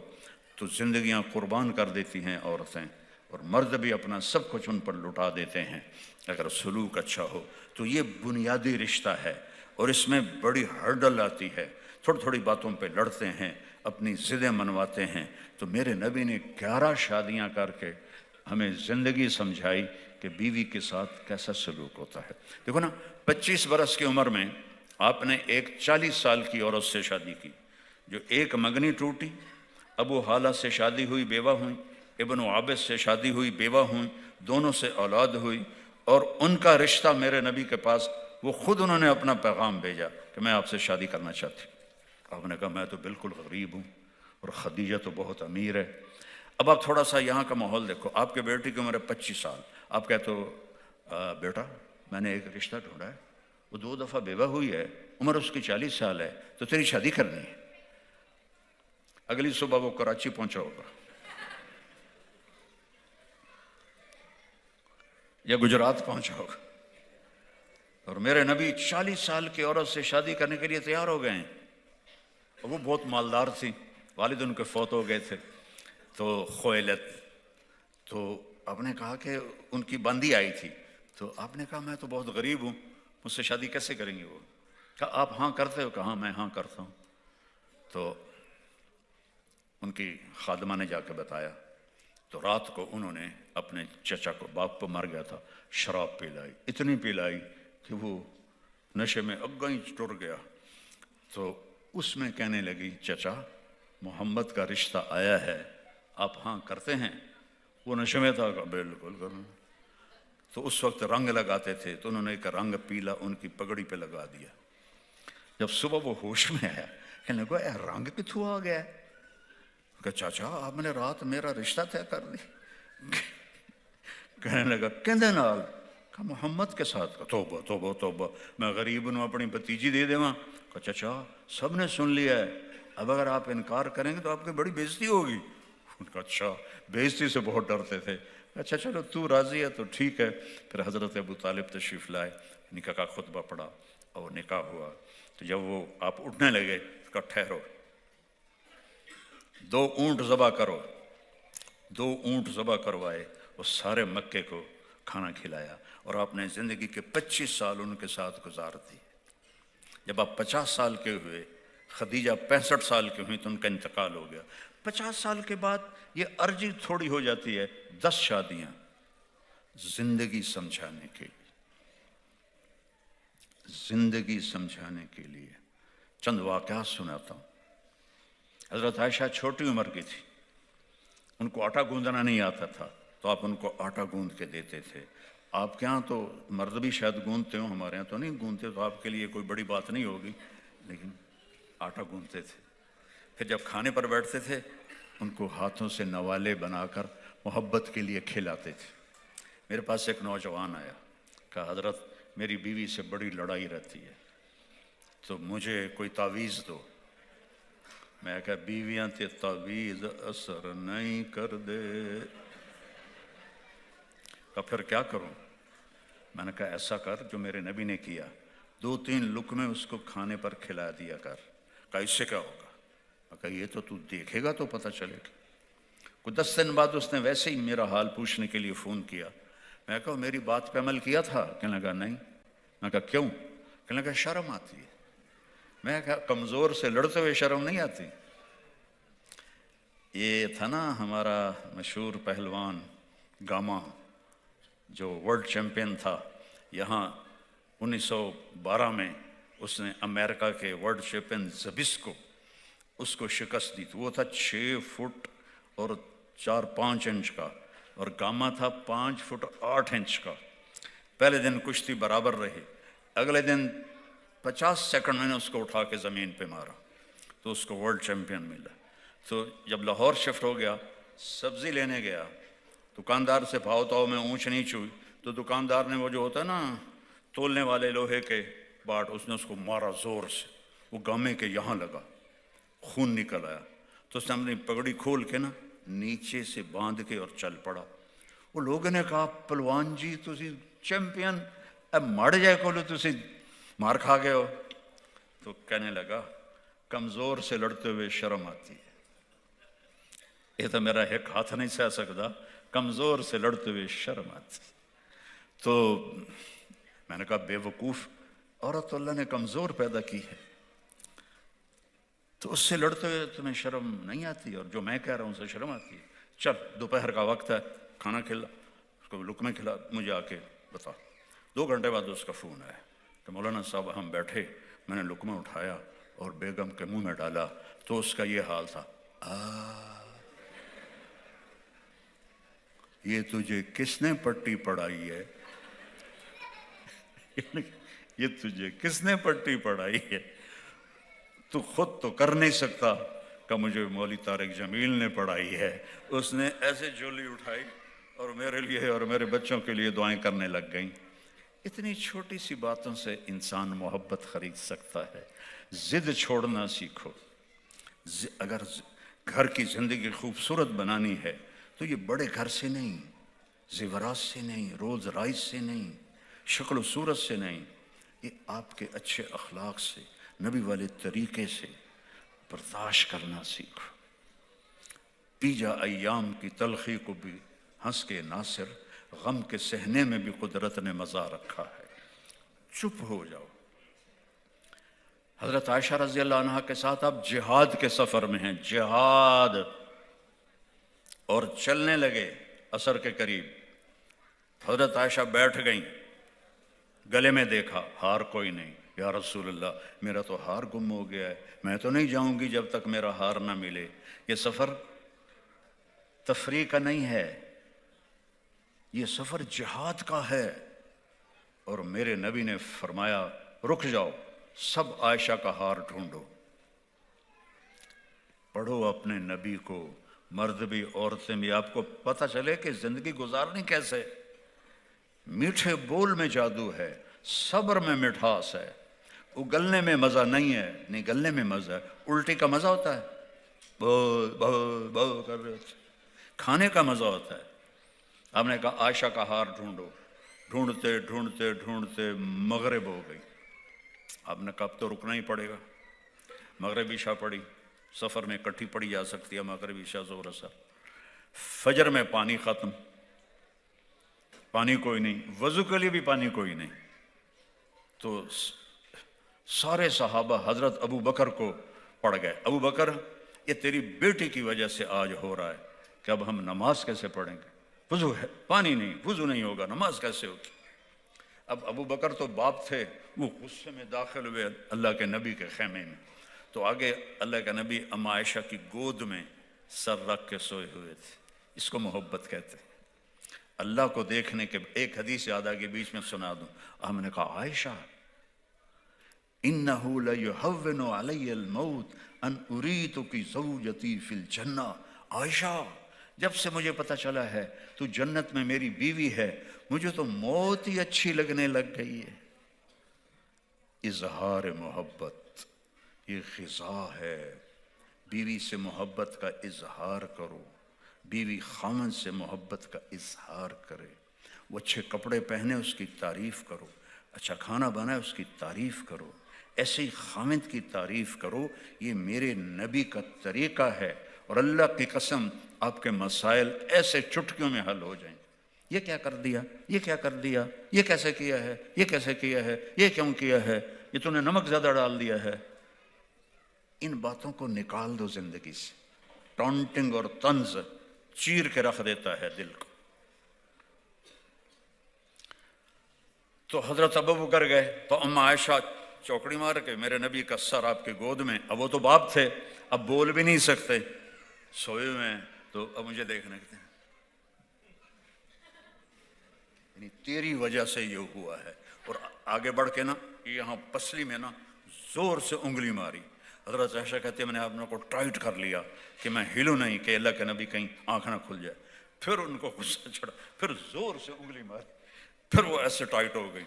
تو زندگیاں قربان کر دیتی ہیں عورتیں، اور مرد بھی اپنا سب کچھ ان پر لٹا دیتے ہیں اگر سلوک اچھا ہو۔ تو یہ بنیادی رشتہ ہے، اور اس میں بڑی ہرڈل آتی ہے، تھوڑی تھوڑی باتوں پہ لڑتے ہیں، اپنی ضدیں منواتے ہیں۔ تو میرے نبی نے 11 شادیاں کر کے ہمیں زندگی سمجھائی کہ بیوی کے ساتھ کیسا سلوک ہوتا ہے۔ دیکھو نا، 25 برس کی عمر میں آپ نے ایک 40 سال کی عورت سے شادی کی، جو ایک منگنی ٹوٹی، ابو حالہ سے شادی ہوئی بیوہ ہوئی، ابن عابس سے شادی ہوئی بیوہ ہوئی، دونوں سے اولاد ہوئی، اور ان کا رشتہ میرے نبی کے پاس، وہ خود انہوں نے اپنا پیغام بھیجا کہ میں آپ سے شادی کرنا چاہتی ہوں۔ آپ نے کہا میں تو بالکل غریب ہوں اور خدیجہ تو بہت امیر ہے۔ اب آپ تھوڑا سا یہاں کا ماحول دیکھو، آپ کے بیٹی کی عمر ہے 25 سال، آپ کہتے ہو بیٹا میں نے ایک رشتہ ڈھونڈا ہے، وہ 2 دفعہ بیوہ ہوئی ہے، عمر اس کی 40 سال ہے، تو تیری شادی کرنی ہے۔ اگلی صبح وہ کراچی پہنچا ہوگا یا گجرات پہنچا ہوگا، اور میرے نبی 40 سال کی عورت سے شادی کرنے کے لیے تیار ہو گئے ہیں، اور وہ بہت مالدار تھی، والد ان کے فوت ہو گئے تھے، تو خویلد، تو آپ نے کہا کہ ان کی باندی آئی تھی، تو آپ نے کہا میں تو بہت غریب ہوں، مجھ سے شادی کیسے کریں گے؟ وہ کہا آپ ہاں کرتے ہو؟ کہا میں ہاں کرتا ہوں۔ تو ان کی خادمہ نے جا کے بتایا، تو رات کو انہوں نے اپنے چچا کو، باپ کو مر گیا تھا، شراب پلائی، اتنی پلائی کہ وہ نشے میں اگیں ٹر گیا۔ تو اس میں کہنے لگی چچا محمد کا رشتہ آیا ہے، آپ ہاں کرتے ہیں؟ وہ نشے میں تھا، کہا بالکل کروں۔ تو اس وقت رنگ لگاتے تھے، تو انہوں نے ایک رنگ پیلا ان کی پگڑی پہ لگا دیا۔ جب صبح وہ ہوش میں آیا، کہنے لگا اے رنگ کتھوں آ گیا ہے؟ کہ چاچا آپ نے رات میرا رشتہ طے کر دی۔ کہنے لگا کہندے نال؟ کہ محمد کے ساتھ۔ کہ توبہ توبہ توبہ، میں غریب نوں اپنی بتیجی دے دیواں؟ کہ چچا سب نے سن لیا ہے، اب اگر آپ انکار کریں گے تو آپ کی بڑی بےزتی ہوگی۔ ان کا اچھا، بےزتی سے بہت ڈرتے تھے۔ اچھا چلو تو راضی ہے تو ٹھیک ہے۔ پھر حضرت ابو طالب تشریف لائے، نکاح کا خطبہ پڑھا اور نکاح ہوا۔ تو جب وہ آپ اٹھنے لگے، کہا ٹھہرو، 2 اونٹ ذبح کرو۔ 2 اونٹ ذبح کروائے، وہ سارے مکے کو کھانا کھلایا، اور آپ نے زندگی کے 25 سال ان کے ساتھ گزار دی۔ جب آپ 50 سال کے ہوئے، خدیجہ 65 سال کی ہوئی تو ان کا انتقال ہو گیا۔ 50 سال کے بعد یہ عرضی تھوڑی ہو جاتی ہے، 10 شادیاں زندگی سمجھانے کے لیے، زندگی سمجھانے کے لیے۔ چند واقعات سناتا ہوں۔ حضرت عائشہ چھوٹی عمر کی تھی، ان کو آٹا گوندنا نہیں آتا تھا، تو آپ ان کو آٹا گوندھ کے دیتے تھے۔ آپ کے ہاں تو مرد بھی شاید گوندتے ہوں، ہمارے ہاں تو نہیں گوندتے، تو آپ کے لیے کوئی بڑی بات نہیں ہوگی، لیکن آٹا گوندتے تھے۔ پھر جب کھانے پر بیٹھتے تھے، ان کو ہاتھوں سے نوالے بنا کر محبت کے لیے کھلاتے تھے۔ میرے پاس ایک نوجوان آیا، کہا حضرت میری بیوی سے بڑی لڑائی رہتی ہے، تو مجھے کوئی تعویذ دو۔ میں کہا بیویاں تے تعویذ اثر نہیں کر دے۔ کہا پھر کیا کروں؟ میں نے کہا ایسا کر جو میرے نبی نے کیا، 2-3 لقمے اس کو کھانے پر کھلا دیا کر۔ کہا اس سے کیا ہوگا؟ میں کہا یہ تو دیکھے گا تو پتہ چلے گا۔ کچھ 10 دن بعد اس نے ویسے ہی میرا حال پوچھنے کے لیے فون کیا۔ میں کہا میری بات پہ عمل کیا تھا؟ کہنے لگا نہیں۔ میں کہا کیوں؟ کہنے لگا شرم آتی ہے۔ میں کہا کمزور سے لڑتے ہوئے شرم نہیں آتی؟ یہ تھا نا ہمارا مشہور پہلوان گاما، جو ورلڈ چیمپئن تھا، یہاں 1912 میں اس نے امریکہ کے ورلڈ چیمپئن زبسکو، اس کو شکست دی۔ تو وہ تھا 6 فٹ اور 4-5 انچ کا، اور گاما تھا 5 فٹ 8 انچ کا۔ پہلے دن کشتی برابر رہی، اگلے دن 50 سیکنڈ میں نے اس کو اٹھا کے زمین پہ مارا، تو اس کو ورلڈ چیمپئن ملا۔ تو جب لاہور شفٹ ہو گیا، سبزی لینے گیا، دکاندار سے بھاؤ تاؤ میں اونچ نیچ ہوئی، تو دکاندار نے وہ جو ہوتا ہے نا تولنے والے لوہے کے باٹ، اس نے اس کو مارا زور سے، وہ گامے کے یہاں لگا، خون نکل آیا۔ تو اس نے اپنی پگڑی کھول کے نا نیچے سے باندھ کے اور چل پڑا۔ وہ لوگوں نے کہا پلوان جی تسی چیمپئن، اب مڑ جائے کولو تسی مار کھا گئے ہو۔ تو کہنے لگا کمزور سے لڑتے ہوئے شرم آتی ہے، یہ تو میرا ایک ہاتھ نہیں سہ سکتا، کمزور سے لڑتے ہوئے شرم آتی۔ تو میں نے کہا بے وقوف عورت اللہ نے کمزور پیدا کی ہے، تو اس سے لڑتے ہوئے تمہیں شرم نہیں آتی، اور جو میں کہہ رہا ہوں اسے شرم آتی ہے؟ چل دوپہر کا وقت ہے، کھانا کھلا، اس کو لقمے کھلا، مجھے آ کے بتا۔ 2 گھنٹے بعد اس کا فون آیا کہ مولانا صاحب ہم بیٹھے، میں نے لقمہ اٹھایا اور بیگم کے منہ میں ڈالا تو اس کا یہ حال تھا، یہ تجھے کس نے پٹی پڑھائی ہے؟ یہ تجھے کس نے پٹی پڑھائی ہے؟ تو خود تو کر نہیں سکتا۔ کہ مجھے مولوی طارق جمیل نے پڑھائی ہے۔ اس نے ایسے جھولی اٹھائی اور میرے لیے اور میرے بچوں کے لیے دعائیں کرنے لگ گئیں۔ اتنی چھوٹی سی باتوں سے انسان محبت خرید سکتا ہے۔ ضد چھوڑنا سیکھو۔ اگر گھر کی زندگی خوبصورت بنانی ہے تو یہ بڑے گھر سے نہیں، زیورات سے نہیں، روز رائج سے نہیں، شکل و صورت سے نہیں، یہ آپ کے اچھے اخلاق سے، نبی والے طریقے سے برداشت کرنا سیکھو۔ پی جا ایام کی تلخی کو بھی ہنس کے ناصر، غم کے سہنے میں بھی قدرت نے مزہ رکھا ہے، چپ ہو جاؤ۔ حضرت عائشہ رضی اللہ عنہا کے ساتھ آپ جہاد کے سفر میں ہیں، جہاد، اور چلنے لگے عصر کے قریب۔ حضرت عائشہ بیٹھ گئیں، گلے میں دیکھا ہار کوئی نہیں۔ یا رسول اللہ، میرا تو ہار گم ہو گیا ہے، میں تو نہیں جاؤں گی جب تک میرا ہار نہ ملے۔ یہ سفر تفریح کا نہیں ہے، یہ سفر جہاد کا ہے۔ اور میرے نبی نے فرمایا رک جاؤ، سب عائشہ کا ہار ڈھونڈو، پڑھو اپنے نبی کو، مرد بھی عورتیں بھی، آپ کو پتہ چلے کہ زندگی گزارنی کیسے۔ میٹھے بول میں جادو ہے، صبر میں مٹھاس ہے۔ اگلنے میں مزہ نہیں ہے، نگلنے میں مزہ ہے۔ الٹی کا مزہ ہوتا ہے، بہت بہت بہت کر رہے ہوتے، کھانے کا مزہ ہوتا ہے۔ آپ نے کہا عائشہ کا ہار ڈھونڈو، ڈھونڈتے ڈھونڈتے ڈھونڈتے مغرب ہو گئی۔ آپ نے کہا اب تو رکنا ہی پڑے گا۔ مغرب عشاء پڑی، سفر میں اکٹھی پڑی جا سکتی ہے مغرب عشاء ظہر اثر۔ فجر میں پانی ختم، پانی کوئی نہیں، وضو کے لیے بھی پانی کوئی نہیں۔ تو سارے صحابہ حضرت ابو بکر کو پڑ گئے، ابو بکر یہ تیری بیٹی کی وجہ سے آج ہو رہا ہے کہ اب ہم نماز کیسے پڑھیں گے، وضو ہے، پانی نہیں، وضو نہیں ہوگا، نماز کیسے ہوگی۔ اب ابو بکر تو باپ تھے، وہ غصے میں داخل ہوئے اللہ کے نبی کے خیمے میں۔ تو آگے اللہ کے نبی اما عائشہ کی گود میں سر رکھ کے سوئے ہوئے تھے۔ اس کو محبت کہتے ہیں۔ اللہ کو دیکھنے کے ایک حدیث یاد آگے بیچ میں سنا دوں۔ ہم نے کہا عائشہ انہو لیہون علی الموت ان اریتک زوجتی فی الجنہ، عائشہ جب سے مجھے پتہ چلا ہے تو جنت میں میری بیوی ہے، مجھے تو موت ہی اچھی لگنے لگ گئی ہے۔ اظہار محبت یہ غذا ہے، بیوی سے محبت کا اظہار کرو، بیوی خامن سے محبت کا اظہار کرے، وہ اچھے کپڑے پہنے اس کی تعریف کرو، اچھا کھانا بنائے اس کی تعریف کرو، ایسے ہی خامد کی تعریف کرو۔ یہ میرے نبی کا طریقہ ہے، اور اللہ کی قسم آپ کے مسائل ایسے چٹکیوں میں حل ہو جائیں۔ یہ کیا کر دیا، یہ کیا کر دیا، یہ کیسے کیا ہے، یہ کیسے کیا ہے، یہ کیوں کیا ہے، یہ تو نے نمک زیادہ ڈال دیا ہے۔ ان باتوں کو نکال دو زندگی سے۔ ٹانٹنگ اور طنز چیر کے رکھ دیتا ہے دل کو۔ تو حضرت ابو بکر گئے تو اما عائشہ چوکڑی مار کے میرے نبی کا سر آپ کے گود میں، اب وہ تو باپ تھے، اب بول بھی نہیں سکتے، سوئے ہوئے ہیں، تو اب مجھے دیکھنے کے یعنی تیری وجہ سے یہ ہوا ہے۔ اور آگے بڑھ کے نا یہاں پسلی میں نا زور سے انگلی ماری۔ حضرت عائشہ کہتے ہیں میں نے اپنے کو ٹائٹ کر لیا کہ میں ہلوں نہیں کہ اللہ کے نبی کہیں آنکھ نہ کھل جائے۔ پھر ان کو غصہ چڑھا، پھر زور سے انگلی ماری، پھر وہ ایسے ٹائٹ ہو گئی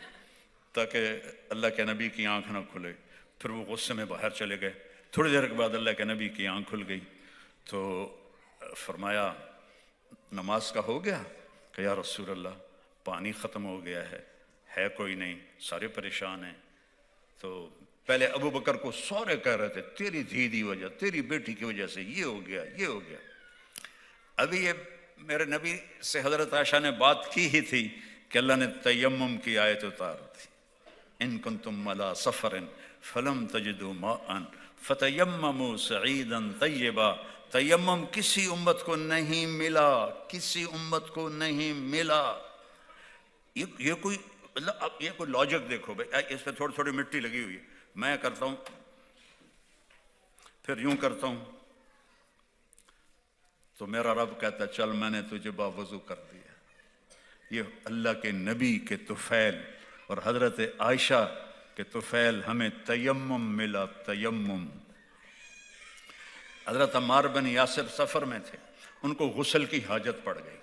تاکہ اللہ کے نبی کی آنکھ نہ کھلے۔ پھر وہ غصے میں باہر چلے گئے۔ تھوڑی دیر کے بعد اللہ کے نبی کی آنکھ کھل گئی تو فرمایا نماز کا ہو گیا؟ کہ یا رسول اللہ پانی ختم ہو گیا ہے کوئی نہیں، سارے پریشان ہیں۔ تو پہلے ابو بکر کو سارے کہہ رہے تھے تیری دھی دی وجہ، تیری بیٹی کی وجہ سے یہ ہو گیا، یہ ہو گیا۔ ابھی یہ میرے نبی سے حضرت عائشہ نے بات کی ہی تھی کہ اللہ نے تیمم کی آیت اتار تھی، ان کنتم علی سفر فلم تجدوا ماء فتیمموا صعیدا طیبا۔ تیمم کسی امت کو نہیں ملا، کسی امت کو نہیں ملا۔ یہ کوئی لاجک دیکھو بھائی، اس پہ تھوڑی تھوڑی مٹی لگی ہوئی ہے، میں کرتا ہوں پھر یوں کرتا ہوں تو میرا رب کہتا ہے چل میں نے تجھے باوضو کر دیا۔ یہ اللہ کے نبی کے طفیل اور حضرت عائشہ کے طفیل ہمیں تیمم ملا، تیمم۔ حضرت عمار بن یاسر سفر میں تھے، ان کو غسل کی حاجت پڑ گئی،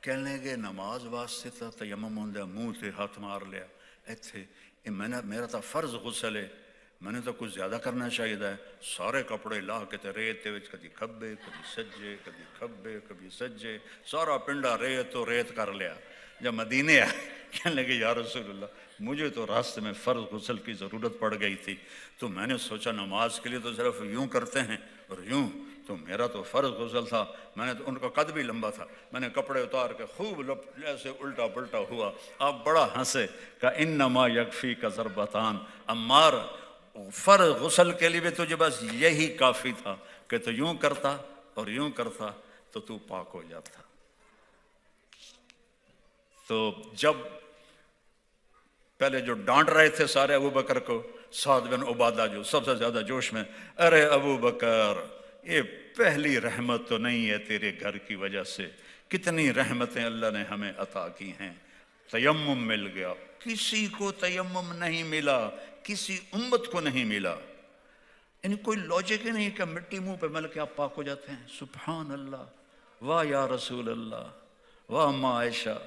کہنے لگے نماز واسطے تھا تیمم ہوندہ، منہ تے ہاتھ مار لیا، ایتھے میرا تا فرض غسل ہے، میں نے تو کچھ زیادہ کرنا چاہیے تھا۔ سارے کپڑے لا کے تے ریت تے وچ کدی کھبے کدی سجے، کدی کھبے کدی سجے، سارا پنڈا ریت تو ریت کر لیا۔ جب مدینے آئے کہنے لگے یا رسول اللہ مجھے تو راستے میں فرض غسل کی ضرورت پڑ گئی تھی، تو میں نے سوچا نماز کے لیے تو صرف یوں کرتے ہیں اور یوں، تو میرا تو فرض غسل تھا، میں نے تو ان کا قد بھی لمبا تھا، میں نے کپڑے اتار کے خوب ایسے الٹا پلٹا ہوا. آپ بڑا ہنسے کہ انما یکفی کا ضربتان، عمار فرض غسل کے لیے بھی تجھے بس یہی کافی تھا کہ تو یوں کرتا اور یوں کرتا تو پاک ہو جاتا. تو جب پہلے جو ڈانٹ رہے تھے سارے ابو بکر کو، سعد بن عبادہ جو سب سے زیادہ جوش میں، ارے ابو بکر یہ پہلی رحمت تو نہیں ہے تیرے گھر کی وجہ سے، کتنی رحمتیں اللہ نے ہمیں عطا کی ہیں. تیمم مل گیا، کسی کو تیمم نہیں ملا، کسی امت کو نہیں ملا. یعنی کوئی لاجک ہی نہیں کہ مٹی منہ پہ مل کے آپ پاک ہو جاتے ہیں. سبحان اللہ، واہ یا رسول اللہ، واہ اماں عائشہ.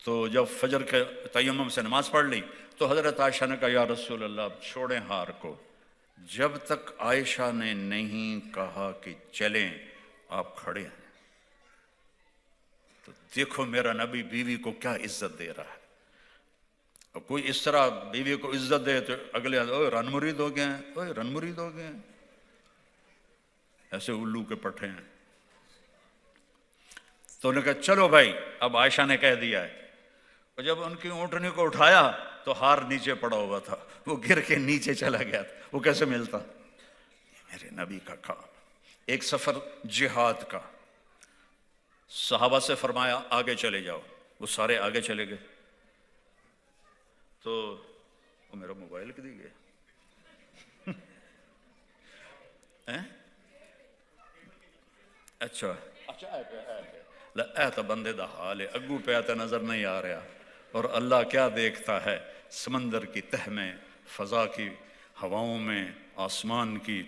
تو جب فجر کے تیمم سے نماز پڑھ لی تو حضرت عائشہ نے کہا یا رسول اللہ چھوڑیں ہار کو. جب تک عائشہ نے نہیں کہا کہ چلیں، آپ کھڑے ہیں. تو دیکھو میرا نبی بیوی کو کیا عزت دے رہا ہے. اور کوئی اس طرح بیوی کو عزت دے تو اگلے اوے رن مرید ہو گئے ہیں، اوے رن مرید ہو گئے ہیں، ایسے الو کے پٹھے ہیں. تو انہوں نے کہا چلو بھائی اب عائشہ نے کہہ دیا ہے. اور جب ان کی اونٹنی کو اٹھایا تو ہار نیچے پڑا ہوا تھا، وہ گر کے نیچے چلا گیا تھا. وہ کیسے ملتا؟ میرے نبی کا کام. ایک سفر جہاد کا، صحابہ سے فرمایا آگے چلے جاؤ، وہ سارے آگے چلے گئے. تو وہ میرا موبائل کدی گیا؟ اچھا اے تو بندے دا حال ہے، اگو پہ تو نظر نہیں آ رہا. اور اللہ کیا دیکھتا ہے، سمندر کی تہ میں، فضا کی ہواؤں میں، آسمان کی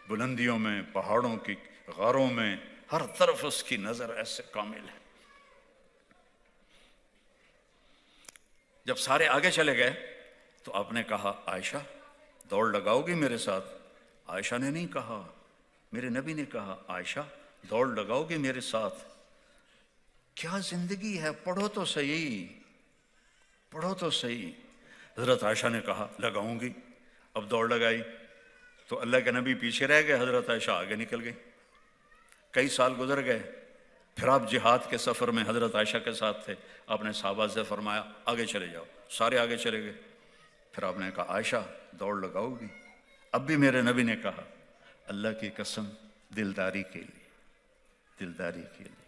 بلندیوں میں، پہاڑوں کی غاروں میں، ہر طرف اس کی نظر ایسے کامل ہے. جب سارے آگے چلے گئے تو آپ نے کہا عائشہ دوڑ لگاؤ گی میرے ساتھ؟ عائشہ نے نہیں کہا، میرے نبی نے کہا عائشہ دوڑ لگاؤ گی میرے ساتھ؟ کیا زندگی ہے، پڑھو تو صحیح، پڑھو تو صحیح. حضرت عائشہ نے کہا لگاؤں گی. اب دوڑ لگائی تو اللہ کے نبی پیچھے رہ گئے، حضرت عائشہ آگے نکل گئی. کئی سال گزر گئے، پھر آپ جہاد کے سفر میں حضرت عائشہ کے ساتھ تھے. آپ نے صحابہ سے فرمایا آگے چلے جاؤ، سارے آگے چلے گئے. پھر آپ نے کہا عائشہ دوڑ لگاؤ گی؟ اب بھی میرے نبی نے کہا اللہ کی قسم دلداری کے لیے، دلداری کے لیے،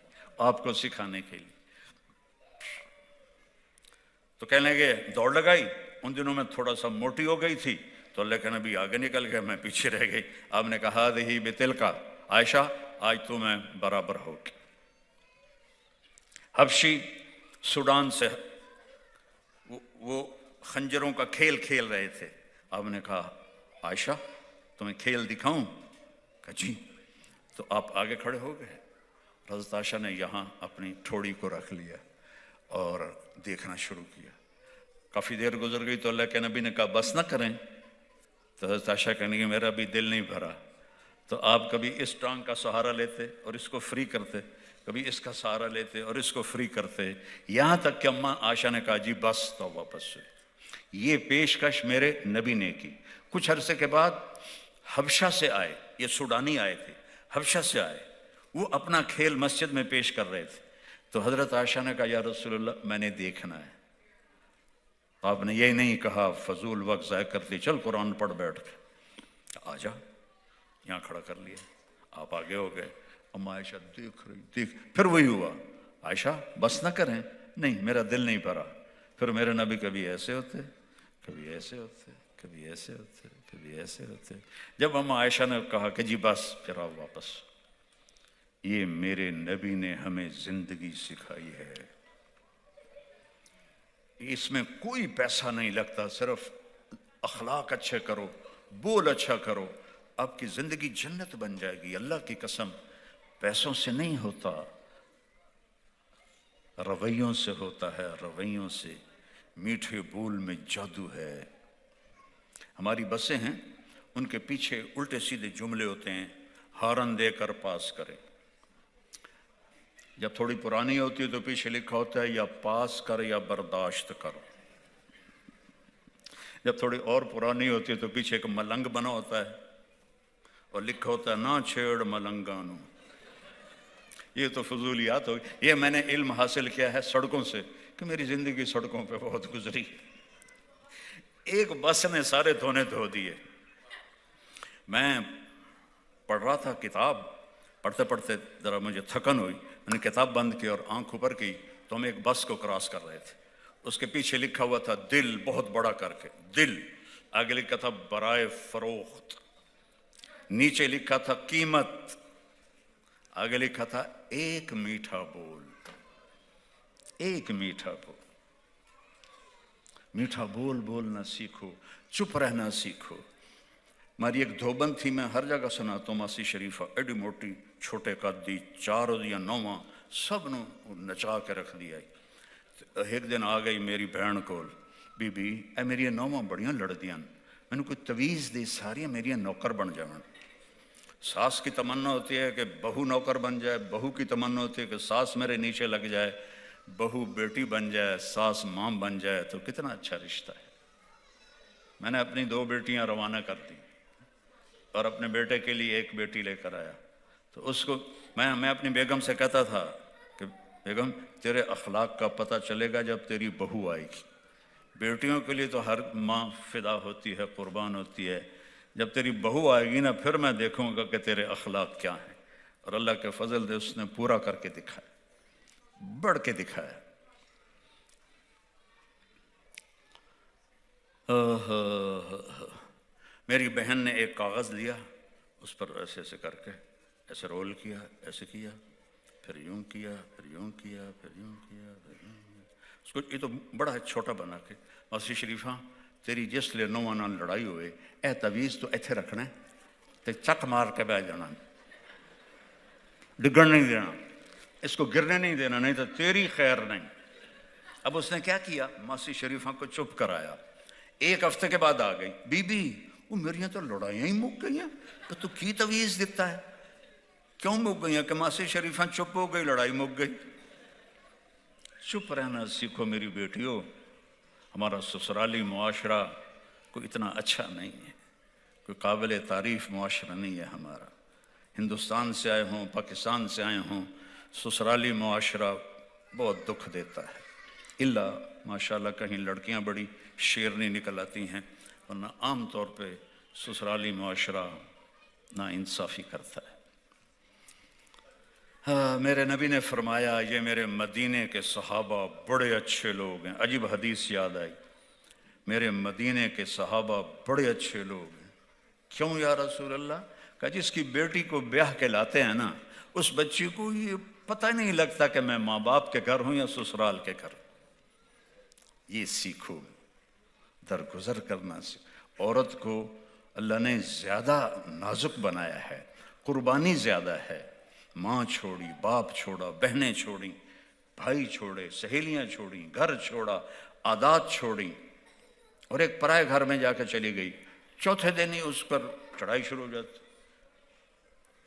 آپ کو سکھانے کے لیے. تو کہنے لگے دوڑ لگائی. ان دنوں میں تھوڑا سا موٹی ہو گئی تھی تو اللہ کے نبی آگے نکل گئے، میں پیچھے رہ گئی. آپ نے کہا ہذہ بتلک عائشہ آج تو میں برابر ہو گئی. حبشی سوڈان سے وہ خنجروں کا کھیل کھیل رہے تھے. آپ نے کہا عائشہ تمہیں کھیل دکھاؤں؟ کہا جی. تو آپ آگے کھڑے ہو گئے. حضرت عائشہ نے یہاں اپنی ٹھوڑی کو رکھ لیا اور دیکھنا شروع کیا. کافی دیر گزر گئی تو اللہ کے نبی نے کہا بس نہ کریں. تو حضرت عائشہ کہنے کہ میرا بھی دل نہیں بھرا. تو آپ کبھی اس ٹانگ کا سہارا لیتے اور اس کو فری کرتے، کبھی اس کا سہارا لیتے اور اس کو فری کرتے، یہاں تک کہ اماں عائشہ نے کہا جی بس تو واپس سے. یہ پیشکش میرے نبی نے کی. کچھ عرصے کے بعد حبشہ سے آئے، یہ سوڈانی آئے تھے، حبشہ سے آئے، وہ اپنا کھیل مسجد میں پیش کر رہے تھے. تو حضرت عائشہ نے کہا یا رسول اللہ میں نے دیکھنا ہے. آپ نے یہ نہیں کہا فضول وقت ضائع کرتی، چل قرآن پڑھ بیٹھ کے، آ جا. یہاں کھڑا کر لیا. آپ آگے ہو گئے. اما عائشہ دیکھ رہی، دیکھ. پھر وہی ہوا عائشہ بس نہ کریں. نہیں میرا دل نہیں بھرا. پھر میرے نبی کبھی ایسے ہوتے، کبھی ایسے ہوتے، کبھی ایسے ہوتے، کبھی ایسے ہوتے. جب اما عائشہ نے کہا کہ جی بس، پھر آؤ واپس. یہ میرے نبی نے ہمیں زندگی سکھائی ہے. اس میں کوئی پیسہ نہیں لگتا، صرف اخلاق اچھے کرو، بول اچھا کرو، آپ کی زندگی جنت بن جائے گی. اللہ کی قسم پیسوں سے نہیں ہوتا، رویوں سے ہوتا ہے، رویوں سے. میٹھے بول میں جادو ہے. ہماری بسیں ہیں، ان کے پیچھے الٹے سیدھے جملے ہوتے ہیں، ہارن دے کر پاس کرے. جب تھوڑی پرانی ہوتی ہے تو پیچھے لکھا ہوتا ہے یا پاس کر یا برداشت کر. جب تھوڑی اور پرانی ہوتی ہے تو پیچھے ایک ملنگ بنا ہوتا ہے، اور لکھا ہوتا ہے نہ چھیڑ ملنگانو. یہ تو فضولیات ہو. یہ میں نے علم حاصل کیا ہے سڑکوں سے کہ میری زندگی سڑکوں پہ بہت گزری. ایک بس نے سارے دھونے دھو دیے. میں پڑھ رہا تھا کتاب، پڑھتے پڑھتے ذرا مجھے تھکن ہوئی، میں نے کتاب بند کی اور آنکھ اوپر کی تو ہم ایک بس کو کراس کر رہے تھے. اس کے پیچھے لکھا ہوا تھا دل، بہت بڑا کر کے دل. آگے لکھا تھا برائے فروخت. نیچے لکھا تھا قیمت. آگے لکھا تھا ایک میٹھا بول. ایک میٹھا بول. میٹھا بول بولنا سیکھو، چپ رہنا سیکھو. ہماری ایک دھوبند تھی، میں ہر جگہ سناتا ہوں، ماسی شریفہ، ایڈی موٹی، چھوٹے قدی، 4 یا 9 سب نو نچا کے رکھ دیا. ایک دن آ گئی میری بہن کول، بی بی اے میری 9 بڑیاں لڑدیاں، میں نے کوئی تویز دی ساری میری نوکر بن جاون. ساس کی تمنا ہوتی ہے کہ بہو نوکر بن جائے، بہو کی تمنا ہوتی ہے کہ ساس میرے نیچے لگ جائے، بہو بیٹی بن جائے، ساس ماں بن جائے، تو کتنا اچھا رشتہ ہے. میں نے اپنی 2 بیٹیاں روانہ کر دی اور اپنے بیٹے کے لیے 1 بیٹی لے کر آیا. تو اس کو میں اپنی بیگم سے کہتا تھا کہ بیگم تیرے اخلاق کا پتہ چلے گا جب تیری بہو آئے گی. بیٹیوں کے لیے تو ہر ماں فدا ہوتی ہے، قربان ہوتی ہے. جب تیری بہو آئے گی نا، پھر میں دیکھوں گا کہ تیرے اخلاق کیا ہیں. اور اللہ کے فضل سے اس نے پورا کر کے دکھایا، بڑھ کے دکھایا. میری بہن نے ایک کاغذ لیا، اس پر ایسے ایسے کر کے ایسے رول کیا، ایسے کیا، پھر یوں کیا، پھر یوں کیا، پھر یوں کیا، پھر یوں کیا. اس کو یہ تو بڑا چھوٹا بنا کے، ماسی شریفہ تیری جس لیے 9 نال لڑائی ہوئے، اے تویز تو ایتھے رکھنا ہے تے چک مار کے بہ جانا، ڈگن نہیں دینا، اس کو گرنے نہیں دینا، نہیں تو تیری خیر نہیں. اب اس نے کیا کیا، ماسی شریفہ کو چپ کرایا. 1 ہفتے کے بعد آ گئی، بی بی وہ میریاں تو لڑائیاں ہی مک گئی ہیں، تو کی تویز دیتا ہے؟ کیوں مک گئی ہیں؟ کہ ماسی شریفہ چپ ہو گئی، لڑائی مک گئی. چپ رہنا سیکھو میری بیٹیوں. ہمارا سسرالی معاشرہ کوئی اتنا اچھا نہیں ہے، کوئی قابل تعریف معاشرہ نہیں ہے ہمارا. ہندوستان سے آئے ہوں، پاکستان سے آئے ہوں، سسرالی معاشرہ بہت دکھ دیتا ہے. الا ماشاءاللہ کہیں لڑکیاں بڑی شیرنی نکل آتی ہیں، ورنہ عام طور پہ سسرالی معاشرہ نا انصافی کرتا ہے. میرے نبی نے فرمایا یہ میرے مدینے کے صحابہ بڑے اچھے لوگ ہیں. عجیب حدیث یاد آئی، میرے مدینے کے صحابہ بڑے اچھے لوگ ہیں. کیوں یا رسول اللہ؟ کہ جس کی بیٹی کو بیاہ کے لاتے ہیں نا، اس بچی کو یہ پتہ نہیں لگتا کہ میں ماں باپ کے گھر ہوں یا سسرال کے گھر. یہ سیکھو، درگزر کرنا سیکھو. عورت کو اللہ نے زیادہ نازک بنایا ہے، قربانی زیادہ ہے. ماں چھوڑی، باپ چھوڑا، بہنیں چھوڑی، بھائی چھوڑے، سہیلیاں چھوڑی، گھر چھوڑا، عادات چھوڑی، اور ایک پرائے گھر میں جا کے چلی گئی. چوتھے دن ہی اس پر چڑھائی شروع ہو جاتی.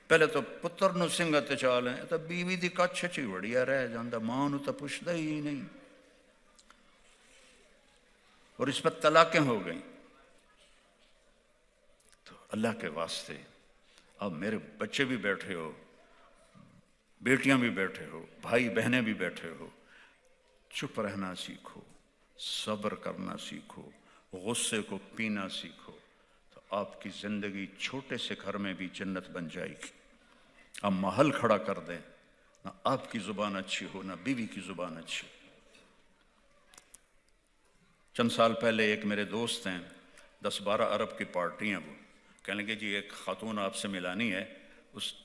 پہلے تو پتر نو سنگت چال ہے، تو بیوی دی کچھ چی وڑیا رہ جاندہ، ماں نو تو پوچھتا ہی نہیں. اور اس پر طلاقیں ہو گئیں. تو اللہ کے واسطے اب میرے بچے بھی بیٹھے ہو، بیٹیاں بھی بیٹھے ہو، بھائی بہنیں بھی بیٹھے ہو، چپ رہنا سیکھو، صبر کرنا سیکھو، غصے کو پینا سیکھو، تو آپ کی زندگی چھوٹے سے گھر میں بھی جنت بن جائے گی. آپ محل کھڑا کر دیں، نہ آپ کی زبان اچھی ہو نہ بیوی کی زبان اچھی ہو. چند سال پہلے ایک میرے دوست ہیں، 10-12 ارب کی پارٹی ہیں. وہ کہنے لگے جی ایک خاتون آپ سے ملانی ہے،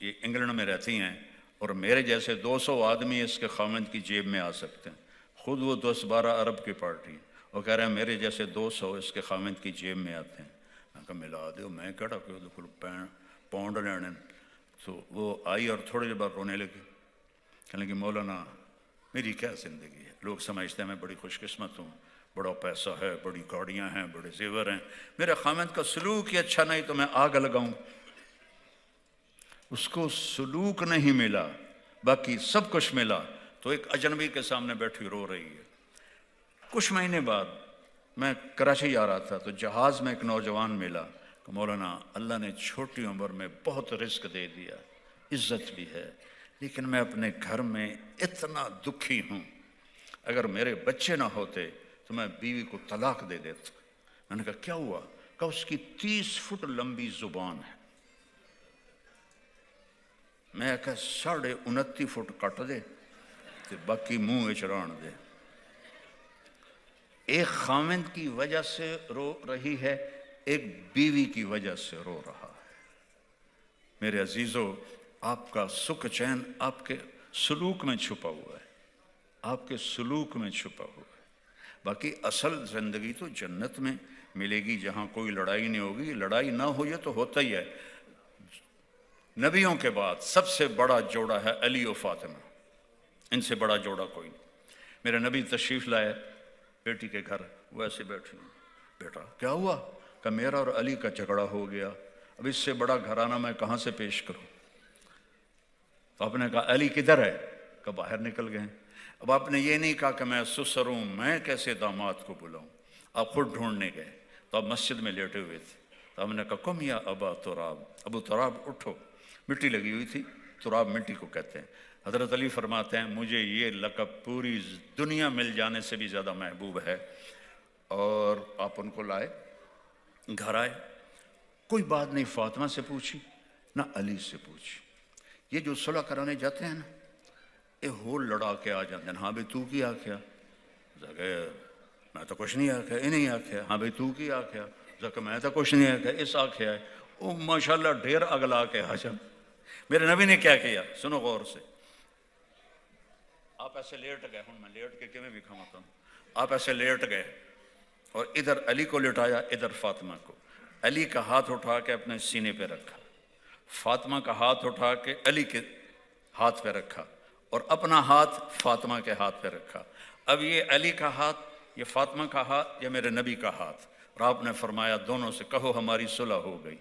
یہ انگلینڈ میں رہتی ہیں، اور میرے جیسے 200 آدمی اس کے خاوند کی جیب میں آ سکتے ہیں. خود وہ 10-12 ارب کی پارٹی، وہ کہہ رہے ہیں میرے جیسے 200 اس کے خاوند کی جیب میں آتے ہیں. میں کہا ملا دو، میں کہڑا کہ پاؤنڈ لینے. تو وہ آئی اور تھوڑے دیر بعد رونے لگی. کہنے لگی مولانا میری کیا زندگی ہے، لوگ سمجھتے ہیں میں بڑی خوش قسمت ہوں، بڑا پیسہ ہے، بڑی گاڑیاں ہیں، بڑے زیور ہیں، میرے خاوند کا سلوک ہی اچھا نہیں تو میں آگ لگاؤں. اس کو سلوک نہیں ملا، باقی سب کچھ ملا، تو ایک اجنبی کے سامنے بیٹھی رو رہی ہے. کچھ مہینے بعد میں کراچی جا رہا تھا تو جہاز میں ایک نوجوان ملا. کہ مولانا اللہ نے چھوٹی عمر میں بہت رزق دے دیا، عزت بھی ہے، لیکن میں اپنے گھر میں اتنا دکھی ہوں، اگر میرے بچے نہ ہوتے تو میں بیوی کو طلاق دے دیتا۔ میں نے کہا کیا ہوا؟ کہ اس کی 30 فٹ لمبی زبان ہے۔ میں کہا 29.5 فٹ کٹ دے تو باقی منہ چران دے۔ ایک خاوند کی وجہ سے رو رہی ہے، ایک بیوی کی وجہ سے رو رہا ہے۔ میرے عزیزو، آپ کا سکھ چین آپ کے سلوک میں چھپا ہوا ہے، آپ کے سلوک میں چھپا ہوا ہے۔ باقی اصل زندگی تو جنت میں ملے گی جہاں کوئی لڑائی نہیں ہوگی۔ لڑائی نہ ہو یہ تو ہوتا ہی ہے۔ نبیوں کے بعد سب سے بڑا جوڑا ہے علی و فاطمہ، ان سے بڑا جوڑا کوئی نہیں۔ میرے نبی تشریف لائے بیٹی کے گھر، وہ ایسے بیٹھی، بیٹا کیا ہوا؟ کہ میرا اور علی کا جھگڑا ہو گیا، اب اس سے بڑا گھرانہ میں کہاں سے پیش کروں؟ تو آپ نے کہا علی کدھر ہے؟ کہ باہر نکل گئے۔ اب آپ نے یہ نہیں کہا کہ میں سسر ہوں، میں کیسے داماد کو بلاؤں؟ آپ خود ڈھونڈنے گئے تو آپ مسجد میں لیٹے ہوئے تھے، تو ہم نے کہا کم یا ابا تراب، ابو تراب اٹھو۔ مٹی لگی ہوئی تھی، تراب مٹی کو کہتے ہیں۔ حضرت علی فرماتے ہیں مجھے یہ لقب پوری دنیا مل جانے سے بھی زیادہ محبوب ہے۔ اور آپ ان کو لائے، گھر آئے، کوئی بات نہیں فاطمہ سے پوچھی نہ علی سے پوچھی۔ یہ جو صلح کرانے جاتے ہیں نا، یہ ہو لڑا کے آ جاتے ہیں، ہاں بھئی تو کی آکھیا؟ میں تو کچھ نہیں آکھیا، یہ نہیں آکھیا، ہاں بھئی تو کی آکھیا؟ میں تو کچھ نہیں آکھیا، اس آکھیا ہے۔ وہ ماشاءاللہ ڈھیر اگلا کے آ جا۔ میرے نبی نے کیا کیا؟ سنو غور سے۔ آپ ایسے لیٹ گئے، ہوں میں لیٹ کے کیویں بھی کھماتا ہوں۔ آپ ایسے لیٹ گئے اور ادھر علی کو لٹایا، ادھر فاطمہ کو۔ علی کا ہاتھ اٹھا کے اپنے سینے پہ رکھا، فاطمہ کا ہاتھ اٹھا کے علی کے ہاتھ پہ رکھا، اور اپنا ہاتھ فاطمہ کے ہاتھ پہ رکھا۔ اب یہ علی کا ہاتھ، یہ فاطمہ کا ہاتھ، یہ میرے نبی کا ہاتھ، اور آپ نے فرمایا دونوں سے کہو ہماری صلح ہو گئی۔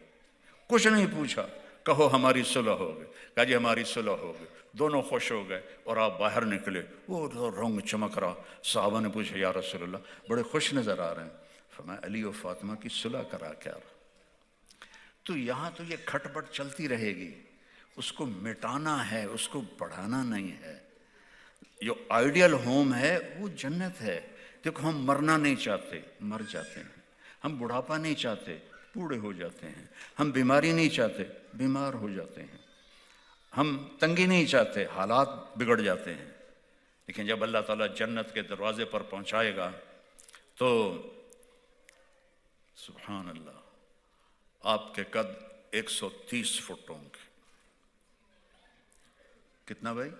کچھ نہیں پوچھا، کہو ہماری صلح ہو گئی۔ کہا جی ہماری صلح ہو گئی۔ دونوں خوش ہو گئے اور آپ باہر نکلے، وہ رنگ چمک رہا۔ صحابہ نے پوچھا یا رسول اللہ بڑے خوش نظر آ رہے ہیں۔ فرمایا علی و فاطمہ کی صلح کرا کیا رہا۔ تو یہاں تو یہ کھٹ پٹ چلتی رہے گی، اس کو مٹانا ہے، اس کو بڑھانا نہیں ہے۔ جو آئیڈیل ہوم ہے وہ جنت ہے۔ دیکھو ہم مرنا نہیں چاہتے، مر جاتے ہیں۔ ہم بڑھاپا نہیں چاہتے، بوڑھے ہو جاتے ہیں۔ ہم بیماری نہیں چاہتے، بیمار ہو جاتے ہیں۔ ہم تنگی نہیں چاہتے، حالات بگڑ جاتے ہیں۔ لیکن جب اللہ تعالیٰ جنت کے دروازے پر پہنچائے گا تو سبحان اللہ، آپ کے قد 130 فٹ ہوں گے۔ کتنا بھائی؟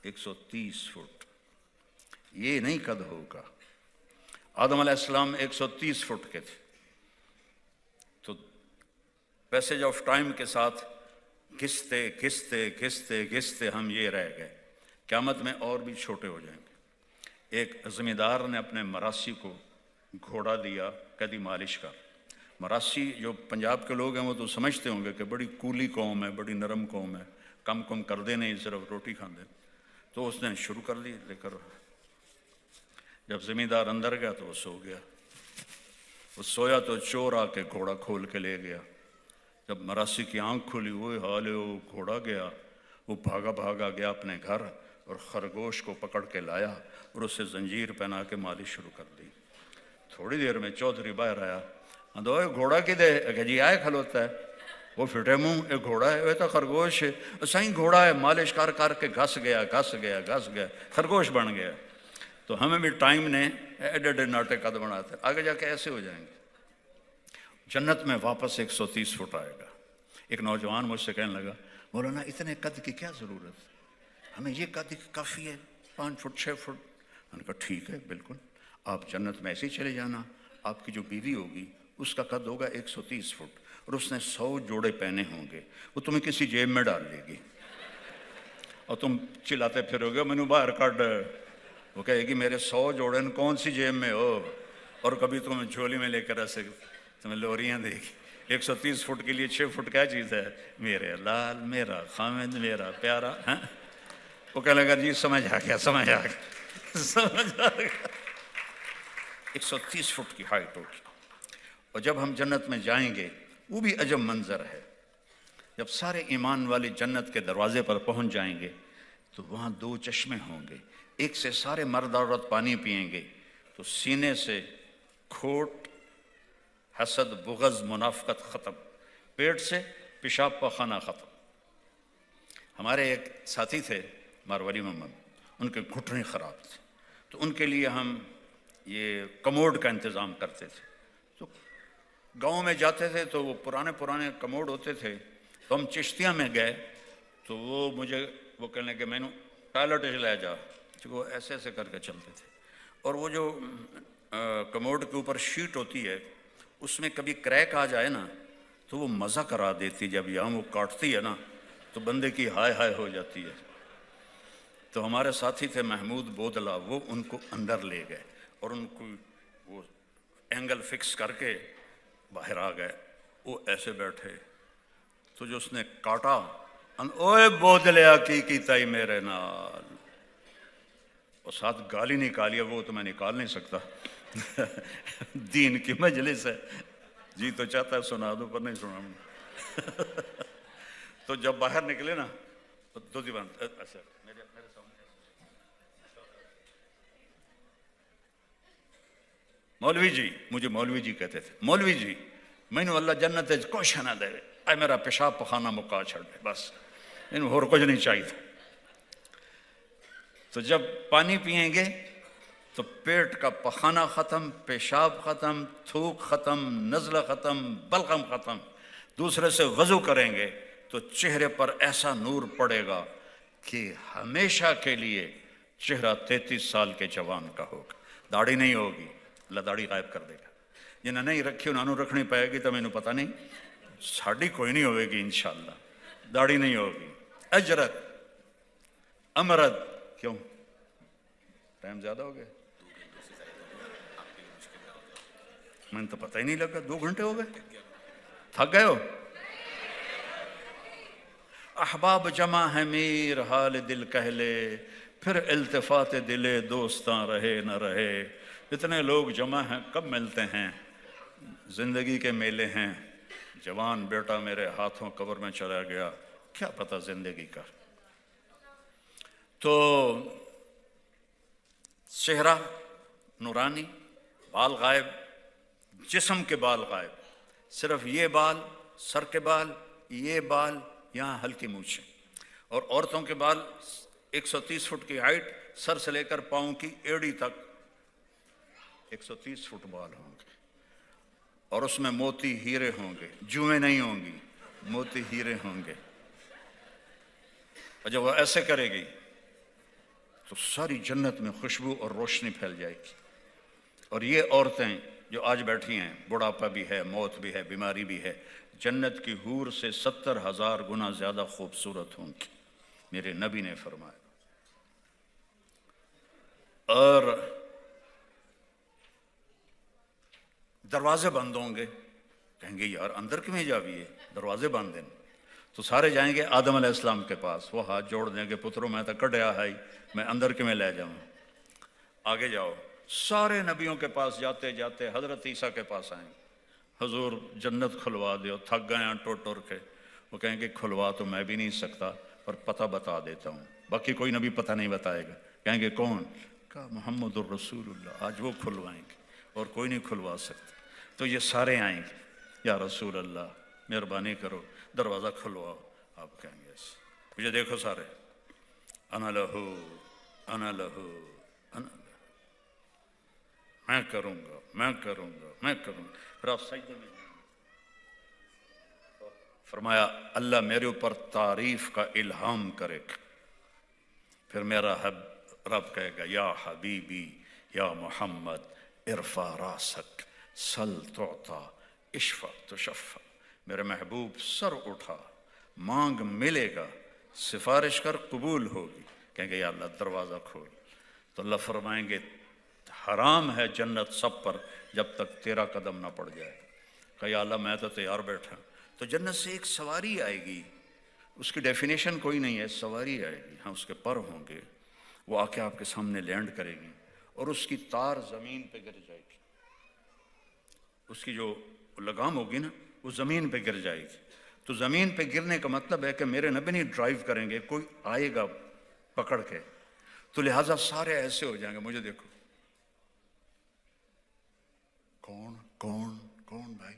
130 فٹ۔ یہ نہیں قد ہوگا۔ آدم علیہ السلام 130 فٹ کے تھے، تو پیسیج آف ٹائم کے ساتھ گھستے گھستے گھستے گھستے ہم یہ رہ گئے۔ قیامت میں اور بھی چھوٹے ہو جائیں گے۔ ایک زمیندار نے اپنے مراسی کو گھوڑا دیا، کدی مالش کر۔ مراسی جو پنجاب کے لوگ ہیں وہ تو سمجھتے ہوں گے کہ بڑی کولی قوم ہے، بڑی نرم قوم ہے، کم کر دے نہیں، صرف روٹی کھاندے۔ تو اس نے شروع کر دی لے کر۔ جب زمیندار اندر گیا تو وہ سو گیا۔ وہ سویا تو چور آ کے گھوڑا کھول کے لے گیا۔ جب مراسی کی آنکھ کھلی، وہ حال ہے، وہ گھوڑا گیا۔ وہ بھاگا بھاگا گیا اپنے گھر اور خرگوش کو پکڑ کے لایا اور اسے زنجیر پہنا کے مالش شروع کر دی۔ تھوڑی دیر میں چودھری باہر آیا، دو گھوڑا کدے؟ کہ جی آئے کھلوتا ہے۔ وہ پھٹے منہ، ایک گھوڑا ہے، وہ تو خرگوش ہے۔ سائیں گھوڑا ہے، مالش کر کر کے گھس گیا گھس گیا گھس گیا، خرگوش بن گیا۔ تو ہمیں بھی ٹائم نے ایڈے ایڈے ناٹے قد بناتے، آگے جا کے ایسے ہو جائیں گے۔ جنت میں واپس 130 فٹ آئے گا۔ ایک نوجوان مجھ سے کہنے لگا مولانا اتنے قد کی کیا ضرورت، ہمیں یہ قد کافی ہے، 5 فٹ 6 فٹ۔ میں نے کہا ٹھیک ہے، بالکل آپ جنت میں ایسے ہی چلے جانا۔ آپ کی جو بیوی ہوگی اس کا قد ہوگا 130 فٹ اور اس نے 100 جوڑے پہنے ہوں گے، وہ تمہیں کسی جیب میں ڈال لے گی اور تم چلاتے پھرو گے مینو باہر کڈ۔ وہ کہے گی میرے 100 جوڑے کون سی جیب میں ہو، اور کبھی تمہیں جھولی میں لے کر ایسے تمہیں لوریاں دے گی۔ 130 فٹ کے لیے 6 فٹ کیا چیز ہے؟ میرے لال، میرا خامد، میرا پیارا۔ وہ کہنے لگا جی سمجھ آ گیا، سمجھ آ گیا، سمجھ آ گیا۔ 130 فٹ کی ہائٹ ہوگی. اور جب ہم جنت میں جائیں گے وہ بھی عجب منظر ہے. جب سارے ایمان والے جنت کے دروازے پر پہنچ جائیں گے تو وہاں 2 چشمے ہوں گے. ایک سے سارے مرد عورت پانی پئیں گے تو سینے سے کھوٹ، حسد، بغض، منافقت ختم. پیٹ سے پیشاب پخانہ ختم. ہمارے ایک ساتھی تھے مارولی محمد، ان کے گھٹنے خراب تھے تو ان کے لیے ہم یہ کموڈ کا انتظام کرتے تھے. تو گاؤں میں جاتے تھے تو وہ پرانے کموڈ ہوتے تھے. تو ہم چشتیاں میں گئے تو وہ کہنے کہ میں نے ٹائلٹ لے جا، وہ ایسے ایسے کر کے چلتے تھے. اور وہ جو کموڈ کے اوپر شیٹ ہوتی ہے اس میں کبھی کریک آ جائے نا تو وہ مزہ کرا دیتی. جب یہاں وہ کاٹتی ہے نا تو بندے کی ہائے ہائے ہو جاتی ہے. تو ہمارے ساتھی تھے محمود بودلہ، وہ ان کو اندر لے گئے اور ان کو وہ اینگل فکس کر کے باہر آ گئے. وہ ایسے بیٹھے تو جو اس نے کاٹا، اوے بودلیا کی کیتا ہی میرے نال، اور ساتھ گالی نکالی. وہ تو میں نکال نہیں سکتا دین کی مجلس ہے، جی تو چاہتا ہے سنا دوں پر نہیں سنا. تو جب باہر نکلے نا تو ایسا میرے سامنے مولوی جی، مجھے مولوی جی کہتے تھے، مولوی جی میں نے اللہ جنت کچھ نہ دے، اے میرا پیشاب پخانہ مکا چھڑ دے بس، ان اور کچھ نہیں چاہیے تھا. تو جب پانی پئیں گے تو پیٹ کا پخانہ ختم، پیشاب ختم، تھوک ختم، نزلہ ختم، بلغم ختم. دوسرے سے وضو کریں گے تو چہرے پر ایسا نور پڑے گا کہ ہمیشہ کے لیے چہرہ 33 سال کے جوان کا ہوگا. داڑھی نہیں ہوگی، اللہ داڑھی غائب کر دے گا. جنہیں نہیں رکھی انہوں نے رکھنی پائے گی تو میں نے پتہ نہیں، ساڑھی کوئی نہیں ہوئے گی انشاءاللہ. داڑھی نہیں ہوگی. اجرت امرد. کیوں ٹائم زیادہ ہو گیا؟ میں نے تو پتہ ہی نہیں لگا 2 گھنٹے ہو گئے. تھک گئے ہو؟ احباب جمع ہے میر حال دل کہہ لے، پھر التفات دلے دوستاں رہے نہ رہے. اتنے لوگ جمع ہیں کب ملتے ہیں؟ زندگی کے میلے ہیں. جوان بیٹا میرے ہاتھوں قبر میں چلا گیا، کیا پتہ زندگی کا. تو چہرہ نورانی، بال غائب، جسم کے بال غائب، صرف یہ بال، سر کے بال، یہ بال، یہاں ہلکی مونچھیں. اور عورتوں کے بال 130 فٹ کی ہائٹ، سر سے لے کر پاؤں کی ایڑی تک 130 فٹ بال ہوں گے. اور اس میں موتی ہیرے ہوں گے، جوئیں نہیں ہوں گی، موتی ہیرے ہوں گے. اور جب وہ ایسے کرے گی تو ساری جنت میں خوشبو اور روشنی پھیل جائے گی. اور یہ عورتیں جو آج بیٹھی ہیں، بڑھاپا بھی ہے، موت بھی ہے، بیماری بھی ہے، جنت کی حور سے 70,000 گنا زیادہ خوبصورت ہوں گی، میرے نبی نے فرمایا. اور دروازے بند ہوں گے. کہیں گے یار اندر کیوں جاویے، دروازے بند ہیں. تو سارے جائیں گے آدم علیہ السلام کے پاس. وہ ہاتھ جوڑ دیں گے، پتروں میں تو کڈیا ہے، میں اندر کیوں لے جاؤں. آگے جاؤ. سارے نبیوں کے پاس جاتے جاتے حضرت عیسیٰ کے پاس آئیں. حضور جنت کھلوا دیو، تھک گئے ہیں ٹور ٹور کے. وہ کہیں گے کھلوا تو میں بھی نہیں سکتا پر پتہ بتا دیتا ہوں. باقی کوئی نبی پتہ نہیں بتائے گا. کہیں گے کون؟ کہا محمد الرسول اللہ. آج وہ کھلوائیں گے اور کوئی نہیں کھلوا سکتا. تو یہ سارے آئیں گے، یا رسول اللہ مہربانی کرو دروازہ کھلواؤ. آپ کہیں گے مجھے دیکھو سارے، انا لہو انا لہو انا لہو، میں کروں گا میں کروں گا میں کروں گا. پھر آپ سجدے میں فرمایا اللہ میرے اوپر تعریف کا الہام کرے گا. پھر میرا رب کہے گا یا حبیبی یا محمد ارفع راسک سل تعطا اشفع تشفع. میرے محبوب سر اٹھا، مانگ ملے گا، سفارش کر قبول ہوگی. کہیں گے یا اللہ دروازہ کھول. تو اللہ فرمائیں گے حرام ہے جنت سب پر جب تک تیرا قدم نہ پڑ جائے. کہ یا اللہ میں تو تیار بیٹھا. تو جنت سے ایک سواری آئے گی، اس کی ڈیفینیشن کوئی نہیں ہے، سواری آئے گی. ہاں اس کے پر ہوں گے، وہ آ کے آپ کے سامنے لینڈ کرے گی اور اس کی تار زمین پہ گر جائے گی. اس کی جو لگام ہوگی نا وہ زمین پہ گر جائے گی. تو زمین پہ گرنے کا مطلب ہے کہ میرے نبی نہیں ڈرائیو کریں گے, کوئی آئے گا پکڑ کے, تو لہٰذا سارے ایسے ہو جائیں گے, مجھے دیکھو کون کون کون بھائی,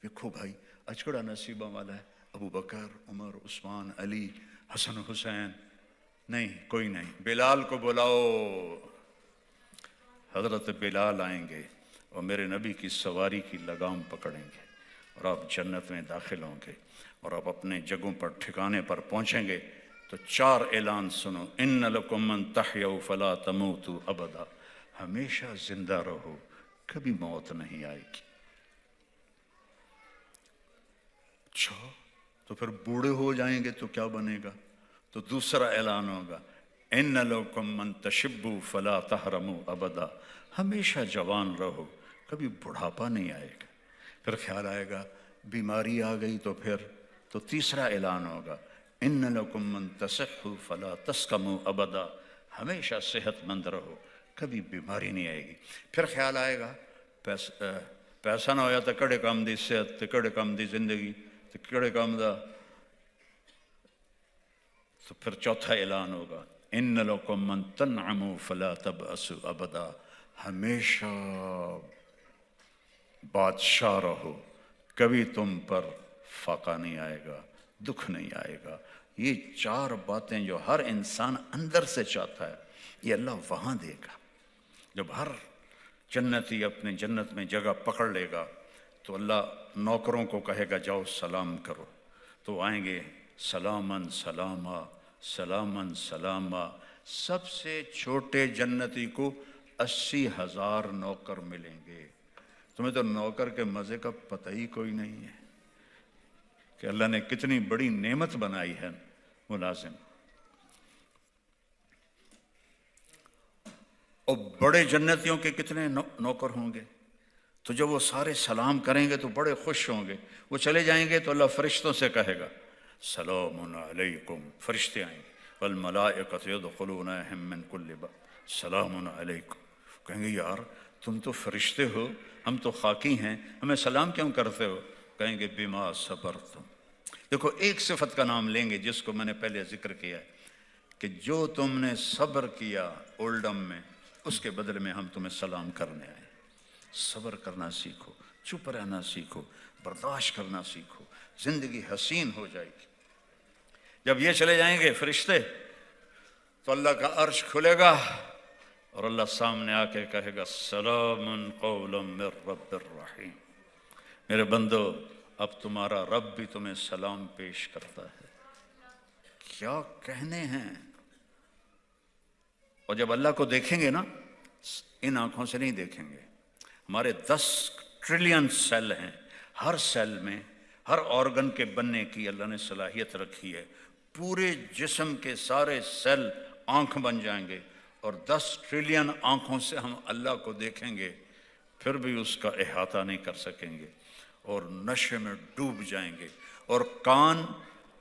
دیکھو بھائی اچکڑا نصیبہ والا ہے, ابو بکر, عمر, عثمان, علی, حسن, حسین, نہیں کوئی نہیں. بلال کو بلاؤ, حضرت بلال آئیں گے اور میرے نبی کی سواری کی لگام پکڑیں گے اور آپ جنت میں داخل ہوں گے اور آپ اپنے جگہوں پر ٹھکانے پر پہنچیں گے. تو 4 اعلان سنو, ان لکم من تحیوا فلا تموتوا ابدا, ہمیشہ زندہ رہو, کبھی موت نہیں آئے گی. اچھا تو پھر بوڑھے ہو جائیں گے تو کیا بنے گا؟ تو دوسرا اعلان ہوگا, ان لکم من تشبوا فلا تحرموا ابدا, ہمیشہ جوان رہو, کبھی بڑھاپا نہیں آئے گا. پھر خیال آئے گا بیماری آ گئی تو پھر تو تیسرا اعلان ہوگا, ان لکم من تصحوا فلا تسقموا ابدا, ہمیشہ صحت مند رہو, کبھی بیماری نہیں آئے گی. پھر خیال آئے گا پیسہ نہ ہویا تو کڑے کام دی صحت, تو کڑے کام دی زندگی, تو کڑے کام دا. تو پھر چوتھا اعلان ہوگا, ان لکم من تنعموا فلا تبأسوا ابدا, ہمیشہ بادشاہ رہو, کبھی تم پر فاقہ نہیں آئے گا, دکھ نہیں آئے گا. یہ 4 باتیں جو ہر انسان اندر سے چاہتا ہے, یہ اللہ وہاں دے گا. جب ہر جنتی اپنے جنت میں جگہ پکڑ لے گا تو اللہ نوکروں کو کہے گا جاؤ سلام کرو, تو آئیں گے سلامن سلاما سلامن سلاما. سب سے چھوٹے جنتی کو 80,000 نوکر ملیں گے. تمہیں تو نوکر کے مزے کا پتہ ہی کوئی نہیں ہے کہ اللہ نے کتنی بڑی نعمت بنائی ہے ملازم. اور بڑے جنتیوں کے کتنے نوکر ہوں گے, تو جب وہ سارے سلام کریں گے تو بڑے خوش ہوں گے. وہ چلے جائیں گے تو اللہ فرشتوں سے کہے گا سلام علیکم, فرشتے آئیں گے, والملائکۃ یدخلون من کل باب سلام علیکم. کہیں گے یار تم تو فرشتے ہو, ہم تو خاکی ہیں, ہمیں سلام کیوں کرتے ہو؟ کہیں گے بما صبرتم. دیکھو ایک صفت کا نام لیں گے جس کو میں نے پہلے ذکر کیا ہے کہ جو تم نے صبر کیا اولڈم میں, اس کے بدلے میں ہم تمہیں سلام کرنے آئے. صبر کرنا سیکھو, چپ رہنا سیکھو, برداشت کرنا سیکھو, زندگی حسین ہو جائے گی. جب یہ چلے جائیں گے فرشتے تو اللہ کا عرش کھلے گا اور اللہ سامنے آ کے کہے گا سلام قولا من رب الرحیم. میرے بندو اب تمہارا رب بھی تمہیں سلام پیش کرتا ہے. کیا کہنے ہیں. اور جب اللہ کو دیکھیں گے نا, ان آنکھوں سے نہیں دیکھیں گے. ہمارے 10 ٹریلین سیل ہیں, ہر سیل میں ہر آرگن کے بننے کی اللہ نے صلاحیت رکھی ہے. پورے جسم کے سارے سیل آنکھ بن جائیں گے اور 10 ٹریلین آنکھوں سے ہم اللہ کو دیکھیں گے, پھر بھی اس کا احاطہ نہیں کر سکیں گے اور نشے میں ڈوب جائیں گے. اور کان,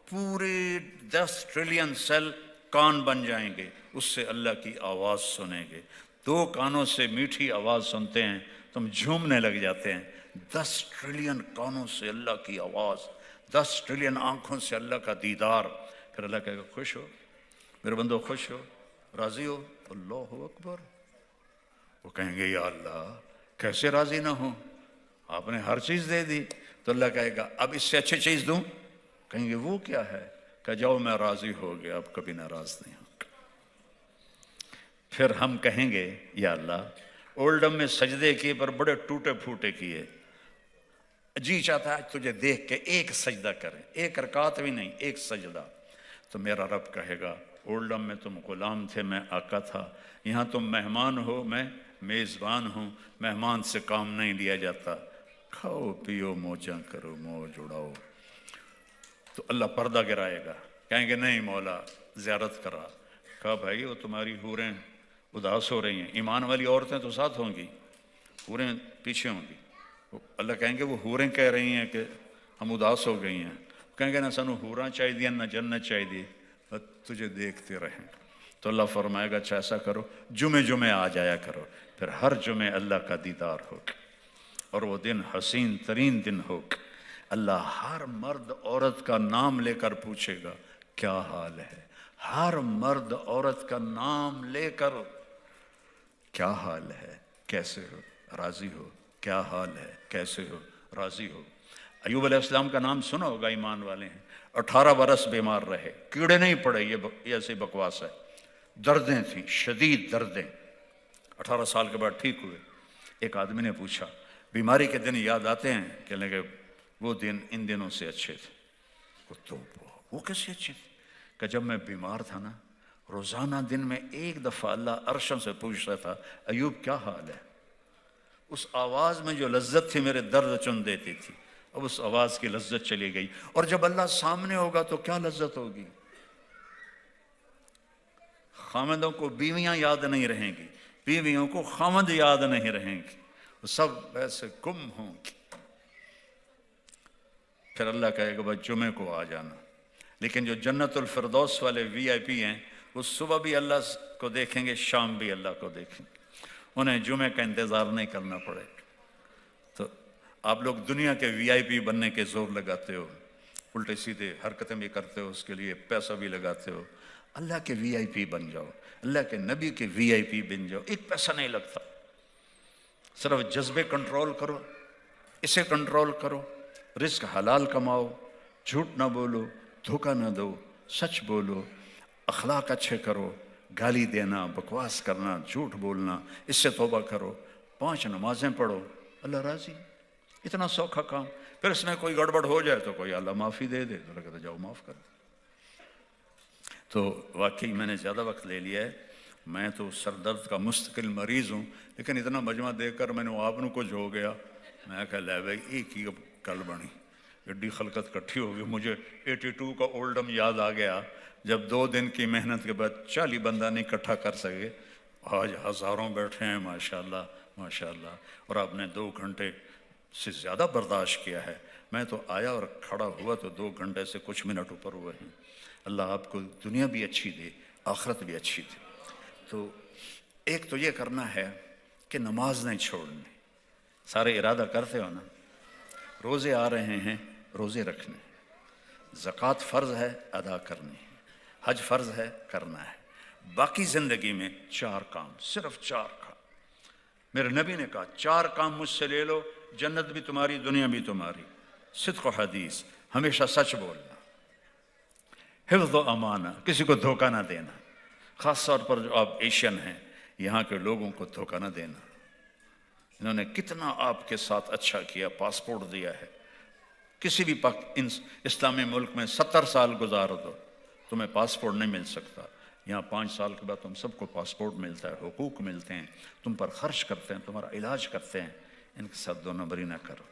پورے 10 ٹریلین سیل کان بن جائیں گے, اس سے اللہ کی آواز سنیں گے. 2 کانوں سے میٹھی آواز سنتے ہیں تم جھومنے لگ جاتے ہیں. 10 ٹریلین کانوں سے اللہ کی آواز, 10 ٹریلین آنکھوں سے اللہ کا دیدار. پھر اللہ کہے گا خوش ہو میرے بندو, خوش ہو, راضی ہو, اللہ اکبر. وہ کہیں گے یا اللہ کیسے راضی نہ ہوں, آپ نے ہر چیز دے دی. تو اللہ کہے گا اب اس سے اچھی چیز دوں. کہیں گے وہ کیا ہے؟ کہ جاؤ میں راضی ہو گیا, اب کبھی ناراض نہیں ہوں. پھر ہم کہیں گے یا اللہ اولڈم میں سجدے کیے پر بڑے ٹوٹے پھوٹے کیے, جی چاہتا ہے تجھے دیکھ کے ایک سجدہ کریں, 1 رکعت بھی نہیں, 1 سجدہ. تو میرا رب کہے گا اولڈم میں تم غلام تھے, میں آقا تھا, یہاں تم مہمان ہو, میں میزبان ہوں, مہمان سے کام نہیں لیا جاتا, کھاؤ پیو موجاں کرو, موج اڑاؤ. تو اللہ پردہ گرائے گا, کہیں گے نہیں مولا زیارت کرا. کہا بھائی وہ تمہاری حوریں اداس ہو رہی ہیں, ایمان والی عورتیں تو ساتھ ہوں گی, حوریں پیچھے ہوں گی. اللہ کہیں گے وہ حوریں کہہ رہی ہیں کہ ہم اداس ہو گئی ہیں. کہیں گے نہ سانو حوراں چاہیے نہ جنت چاہیے, بس تجھے دیکھتے رہیں. تو اللہ فرمائے گا اچھا ایسا کرو جمعے جمعے آ جایا کرو, پھر ہر جمعے اللہ کا دیدار ہوگا. اور وہ دن حسین ترین دن ہوگا۔ اللہ ہر مرد عورت کا نام لے کر پوچھے گا کیا حال ہے، ہر مرد عورت کا نام لے کر کیا حال ہے، کیسے ہو، راضی ہو، کیا حال ہے، کیسے ہو، راضی ہو۔ ایوب علیہ السلام کا نام سنا ہوگا، ایمان والے ہیں، 18 برس بیمار رہے، کیڑے نہیں پڑے، یہ ایسی بکواس ہے، دردیں تھیں، شدید دردیں، 18 سال کے بعد ٹھیک ہوئے۔ ایک آدمی نے پوچھا بیماری کے دن یاد آتے ہیں؟ کہنے کہ وہ دن ان دنوں سے اچھے تھے۔ تو وہ کیسے اچھے تھے؟ کہ جب میں بیمار تھا نا، روزانہ دن میں ایک دفعہ اللہ عرشوں سے پوچھ رہا تھا ایوب کیا حال ہے۔ اس آواز میں جو لذت تھی میرے درد چن دیتی تھی، اب اس آواز کی لذت چلی گئی۔ اور جب اللہ سامنے ہوگا تو کیا لذت ہوگی؟ خامدوں کو بیویاں یاد نہیں رہیں گی، بیویوں کو خامد یاد نہیں رہیں گی، وہ سب ویسے گم ہوں گی۔ پھر اللہ کہے گا بس جمعے کو آ جانا۔ لیکن جو جنت الفردوس والے وی آئی پی ہیں، وہ صبح بھی اللہ کو دیکھیں گے، شام بھی اللہ کو دیکھیں گے، انہیں جمعے کا انتظار نہیں کرنا پڑے گا۔ تو آپ لوگ دنیا کے وی آئی پی بننے کے زور لگاتے ہو، الٹے سیدھے حرکتیں بھی کرتے ہو، اس کے لیے پیسہ بھی لگاتے ہو۔ اللہ کے وی آئی پی بن جاؤ، اللہ کے نبی کے وی آئی پی بن جاؤ، ایک پیسہ نہیں لگتا، صرف جذبے کنٹرول کرو، اسے کنٹرول کرو، رزق حلال کماؤ، جھوٹ نہ بولو، دھوکہ نہ دو، سچ بولو، اخلاق اچھے کرو، گالی دینا، بکواس کرنا، جھوٹ بولنا، اس سے توبہ کرو، 5 نمازیں پڑھو، اللہ راضی۔ اتنا سوکھا کام۔ پھر اس میں کوئی گڑبڑ ہو جائے تو کوئی اللہ معافی دے دے، تو اللہ کہتا جاؤ معاف کر دے۔ تو واقعی میں نے زیادہ وقت لے لیا ہے، میں تو سر درد کا مستقل مریض ہوں، لیکن اتنا مجمع دیکھ کر میں نے آپ کو جو ہو گیا، میں کہا لے بھائی ایک ہی کل بنی، ایڈی خلقت کٹھی ہو گئی۔ مجھے 82 کا اولڈم یاد آ گیا، جب 2 دن کی محنت کے بعد 40 بندہ نہیں اکٹھا کر سکے، آج ہزاروں بیٹھے ہیں ماشاءاللہ ماشاءاللہ، اور آپ نے 2 گھنٹے سے زیادہ برداشت کیا ہے۔ میں تو آیا اور کھڑا ہوا تو 2 گھنٹے سے کچھ منٹ اوپر ہوئے ہیں۔ اللہ آپ کو دنیا بھی اچھی دے، آخرت بھی اچھی دے۔ تو ایک تو یہ کرنا ہے کہ نماز نہیں چھوڑنی، سارے ارادہ کرتے ہو نا، روزے آ رہے ہیں، روزے رکھنے، زکوٰۃ فرض ہے ادا کرنی ہے، حج فرض ہے کرنا ہے، باقی زندگی میں 4 کام، صرف 4 کام۔ میرے نبی نے کہا 4 کام مجھ سے لے لو، جنت بھی تمہاری، دنیا بھی تمہاری۔ صدق و حدیث، ہمیشہ سچ بولنا، حفظ و امانہ، کسی کو دھوکہ نہ دینا، خاص طور پر جو آپ ایشین ہیں، یہاں کے لوگوں کو دھوکہ نہ دینا۔ انہوں نے کتنا آپ کے ساتھ اچھا کیا، پاسپورٹ دیا ہے۔ کسی بھی اسلامی ملک میں 70 سال گزار دو، تمہیں پاسپورٹ نہیں مل سکتا۔ یہاں 5 سال کے بعد تم سب کو پاسپورٹ ملتا ہے، حقوق ملتے ہیں، تم پر خرچ کرتے ہیں، تمہارا علاج کرتے ہیں۔ ان کے ساتھ 2 نمبری نہ کرو۔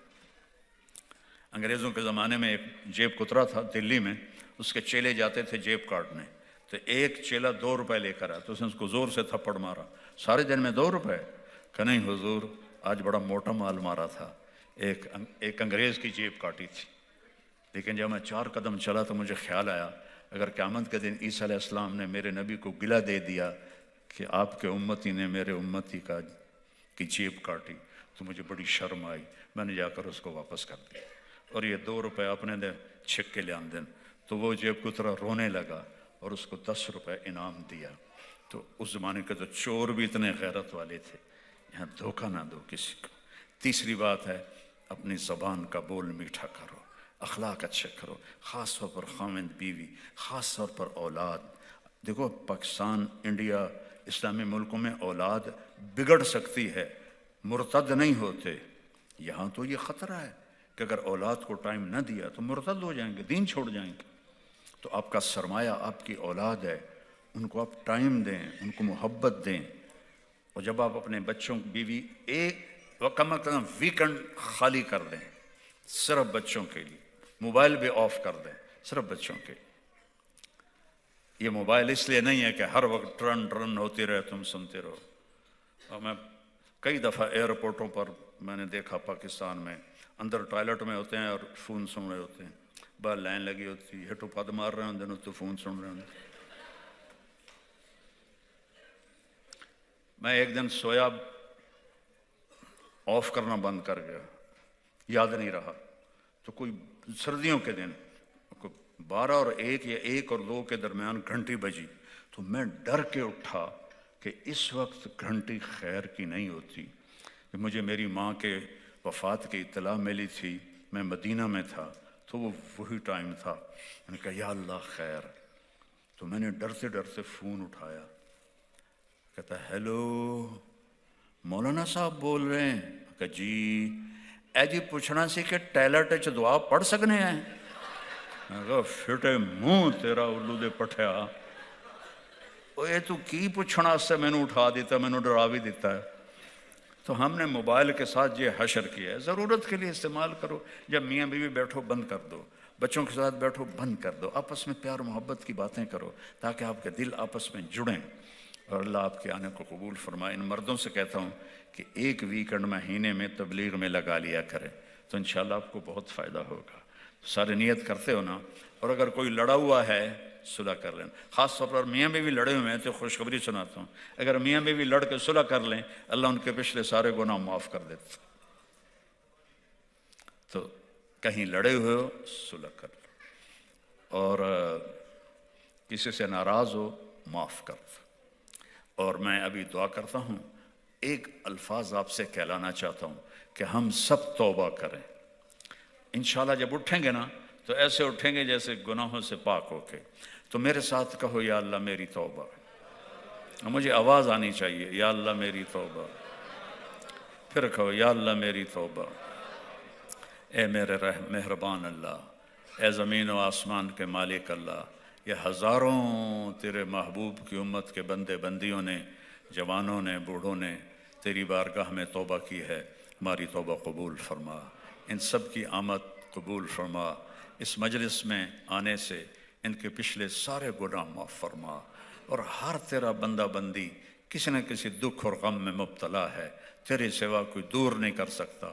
انگریزوں کے زمانے میں ایک جیب کترا تھا دلی میں، اس کے چیلے جاتے تھے جیب کاٹنے، تو ایک چیلا 2 روپے لے کر آیا، تو اس نے اس کو زور سے تھپڑ مارا۔ سارے دن میں 2 روپے؟ کہ نہیں حضور، آج بڑا موٹا مال مارا تھا، ایک انگریز کی جیب کاٹی تھی۔ لیکن جب میں 4 قدم چلا تو مجھے خیال آیا، اگر قیامت کے دن عیسیٰ علیہ السلام نے میرے نبی کو گلہ دے دیا کہ آپ کے امتی نے میرے امتی کی جیب کاٹی، تو مجھے بڑی شرم آئی، میں نے جا کر اس کو واپس کر دیا، اور یہ 2 روپے اپنے دے چھک کے لے آندن۔ تو وہ جیب کترا رونے لگا اور اس کو 10 روپے انعام دیا۔ تو اس زمانے کے تو چور بھی اتنے غیرت والے تھے۔ یہاں دھوکہ نہ دو کسی کو۔ تیسری بات ہے اپنی زبان کا بول میٹھا کرو، اخلاق اچھے کرو، خاص طور پر خاوند بیوی، خاص طور پر اولاد۔ دیکھو پاکستان، انڈیا، اسلامی ملکوں میں اولاد بگڑ سکتی ہے، مرتد نہیں ہوتے۔ یہاں تو یہ خطرہ ہے کہ اگر اولاد کو ٹائم نہ دیا تو مرتد ہو جائیں گے، دین چھوڑ جائیں گے۔ تو آپ کا سرمایہ آپ کی اولاد ہے، ان کو آپ ٹائم دیں، ان کو محبت دیں۔ اور جب آپ اپنے بچوں بیوی ایک کم از کم ویکنڈ خالی کر دیں، صرف بچوں کے لیے، موبائل بھی آف کر دیں، صرف بچوں کے لیے۔ یہ موبائل اس لیے نہیں ہے کہ ہر وقت ٹرن ہوتی رہے تم سنتے رہو۔ اور میں کئی دفعہ ایئرپورٹوں پر میں نے دیکھا پاکستان میں، اندر ٹوائلٹ میں ہوتے ہیں اور فون سن رہے ہوتے ہیں، باہر لائن لگی ہوتی ہے، ہٹو پد مار رہے ہیں تو فون سن رہے ہیں۔ میں ایک دن سویا، آف کرنا بند کر گیا، یاد نہیں رہا۔ تو کوئی سردیوں کے دن 12 اور 1 یا 1 اور 2 کے درمیان گھنٹی بجی، تو میں ڈر کے اٹھا کہ اس وقت گھنٹی خیر کی نہیں ہوتی، کہ مجھے میری ماں کے وفات کی اطلاع ملی تھی، میں مدینہ میں تھا، تو وہ وہی ٹائم تھا۔ میں نے کہا یا اللہ خیر۔ تو میں نے ڈرتے ڈرتے فون اٹھایا، کہتا ہیلو مولانا صاحب بول رہے ہیں؟ کہ جی اے جی پوچھنا سی کہ ٹائلٹ وچ دعا پڑھ سکنے ہیں؟ میں کہا فٹے منہ تیرا الو دے پٹھیا، اے تو کی پوچھنا سے میں نے اٹھا دیتا، میں نے ڈرا بھی دیتا ہے۔ تو ہم نے موبائل کے ساتھ یہ حشر کیا ہے، ضرورت کے لیے استعمال کرو، جب میاں بیوی بیٹھو بند کر دو، بچوں کے ساتھ بیٹھو بند کر دو، آپس میں پیار محبت کی باتیں کرو تاکہ آپ کے دل آپس میں جڑیں، اور اللہ آپ کے آنے کو قبول فرمائے۔ ان مردوں سے کہتا ہوں کہ ایک ویکنڈ مہینے میں تبلیغ میں لگا لیا کرے تو انشاءاللہ آپ کو بہت فائدہ ہوگا۔ سارے نیت کرتے ہو نا؟ اور اگر کوئی لڑا ہوا ہے صلح کر لیں، خاص طور پر میاں بیوی لڑے ہوئے ہیں تو خوشخبری سناتا ہوں، اگر میاں بیوی لڑ کے صلح کر لیں اللہ ان کے پچھلے سارے گناہ معاف کر دیتا۔ تو کہیں لڑے ہوئے ہو صلح کر لو، اور کسی سے ناراض ہو معاف کر دو۔ اور میں ابھی دعا کرتا ہوں، ایک الفاظ آپ سے کہلانا چاہتا ہوں کہ ہم سب توبہ کریں۔ انشاءاللہ جب اٹھیں گے نا تو ایسے اٹھیں گے جیسے گناہوں سے پاک ہو کے۔ تو میرے ساتھ کہو یا اللہ میری توبہ، مجھے آواز آنی چاہیے، یا اللہ میری توبہ۔ پھر کہو یا اللہ میری توبہ۔ اے میرے مہربان اللہ، اے زمین و آسمان کے مالک اللہ، یہ ہزاروں تیرے محبوب کی امت کے بندے بندیوں نے، جوانوں نے، بوڑھوں نے تیری بارگاہ میں توبہ کی ہے، ہماری توبہ قبول فرما، ان سب کی آمد قبول فرما، اس مجلس میں آنے سے ان کے پچھلے سارے گناہ معاف فرما، اور ہر تیرا بندہ بندی کسی نہ کسی دکھ اور غم میں مبتلا ہے، تیرے سوا کوئی دور نہیں کر سکتا،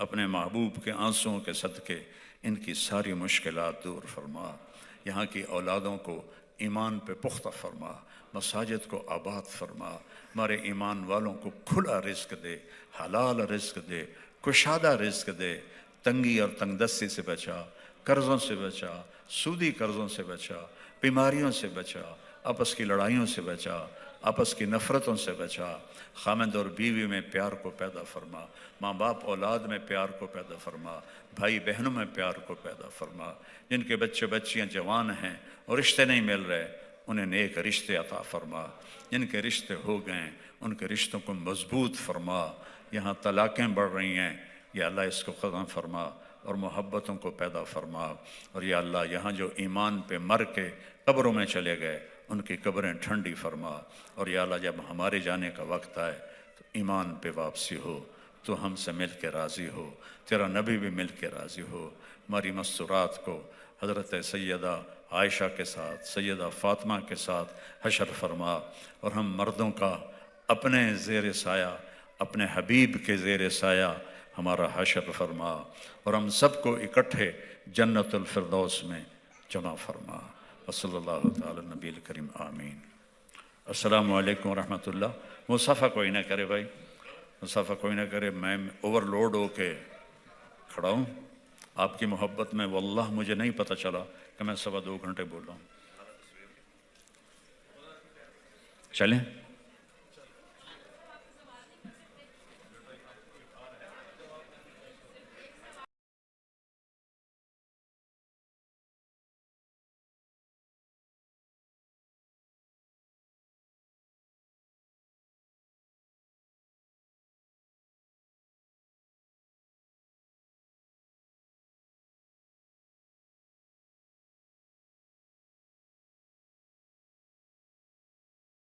اپنے محبوب کے آنسوؤں کے صدقے ان کی ساری مشکلات دور فرما، یہاں کی اولادوں کو ایمان پہ پختہ فرما، مساجد کو آباد فرما، ہمارے ایمان والوں کو کھلا رزق دے، حلال رزق دے، کشادہ رزق دے، تنگی اور تنگ دستی سے بچا، قرضوں سے بچا، سودی قرضوں سے بچا، بیماریوں سے بچا، آپس کی لڑائیوں سے بچا، آپس کی نفرتوں سے بچا، خامند اور بیوی میں پیار کو پیدا فرما، ماں باپ اولاد میں پیار کو پیدا فرما، بھائی بہنوں میں پیار کو پیدا فرما، جن کے بچے بچیاں جوان ہیں اور رشتے نہیں مل رہے انہیں نیک رشتے عطا فرما، جن کے رشتے ہو گئے ان کے رشتوں کو مضبوط فرما، یہاں طلاقیں بڑھ رہی ہیں یا اللہ اس کو ختم فرما اور محبتوں کو پیدا فرما، اور یا اللہ یہاں جو ایمان پہ مر کے قبروں میں چلے گئے ان کی قبریں ٹھنڈی فرما، اور یا اللہ جب ہمارے جانے کا وقت آئے تو ایمان پہ واپسی ہو، تو ہم سے مل کے راضی ہو، تیرا نبی بھی مل کے راضی ہو، ہماری مستورات کو حضرت سیدہ عائشہ کے ساتھ، سیدہ فاطمہ کے ساتھ حشر فرما، اور ہم مردوں کا اپنے زیر سایہ، اپنے حبیب کے زیر سایہ ہمارا حشر فرما، اور ہم سب کو اکٹھے جنت الفردوس میں جمع فرما، وصلی اللہ تعالی نبی الکریم آمین۔ السلام علیکم ورحمۃ اللہ۔ مصافحہ کوئی نہ کرے بھائی، مصافحہ کوئی نہ کرے، میں اوور لوڈ ہو کے کھڑا ہوں آپ کی محبت میں، واللہ مجھے نہیں پتہ چلا کہ میں 2.25 گھنٹے بول رہا ہوں۔ چلیں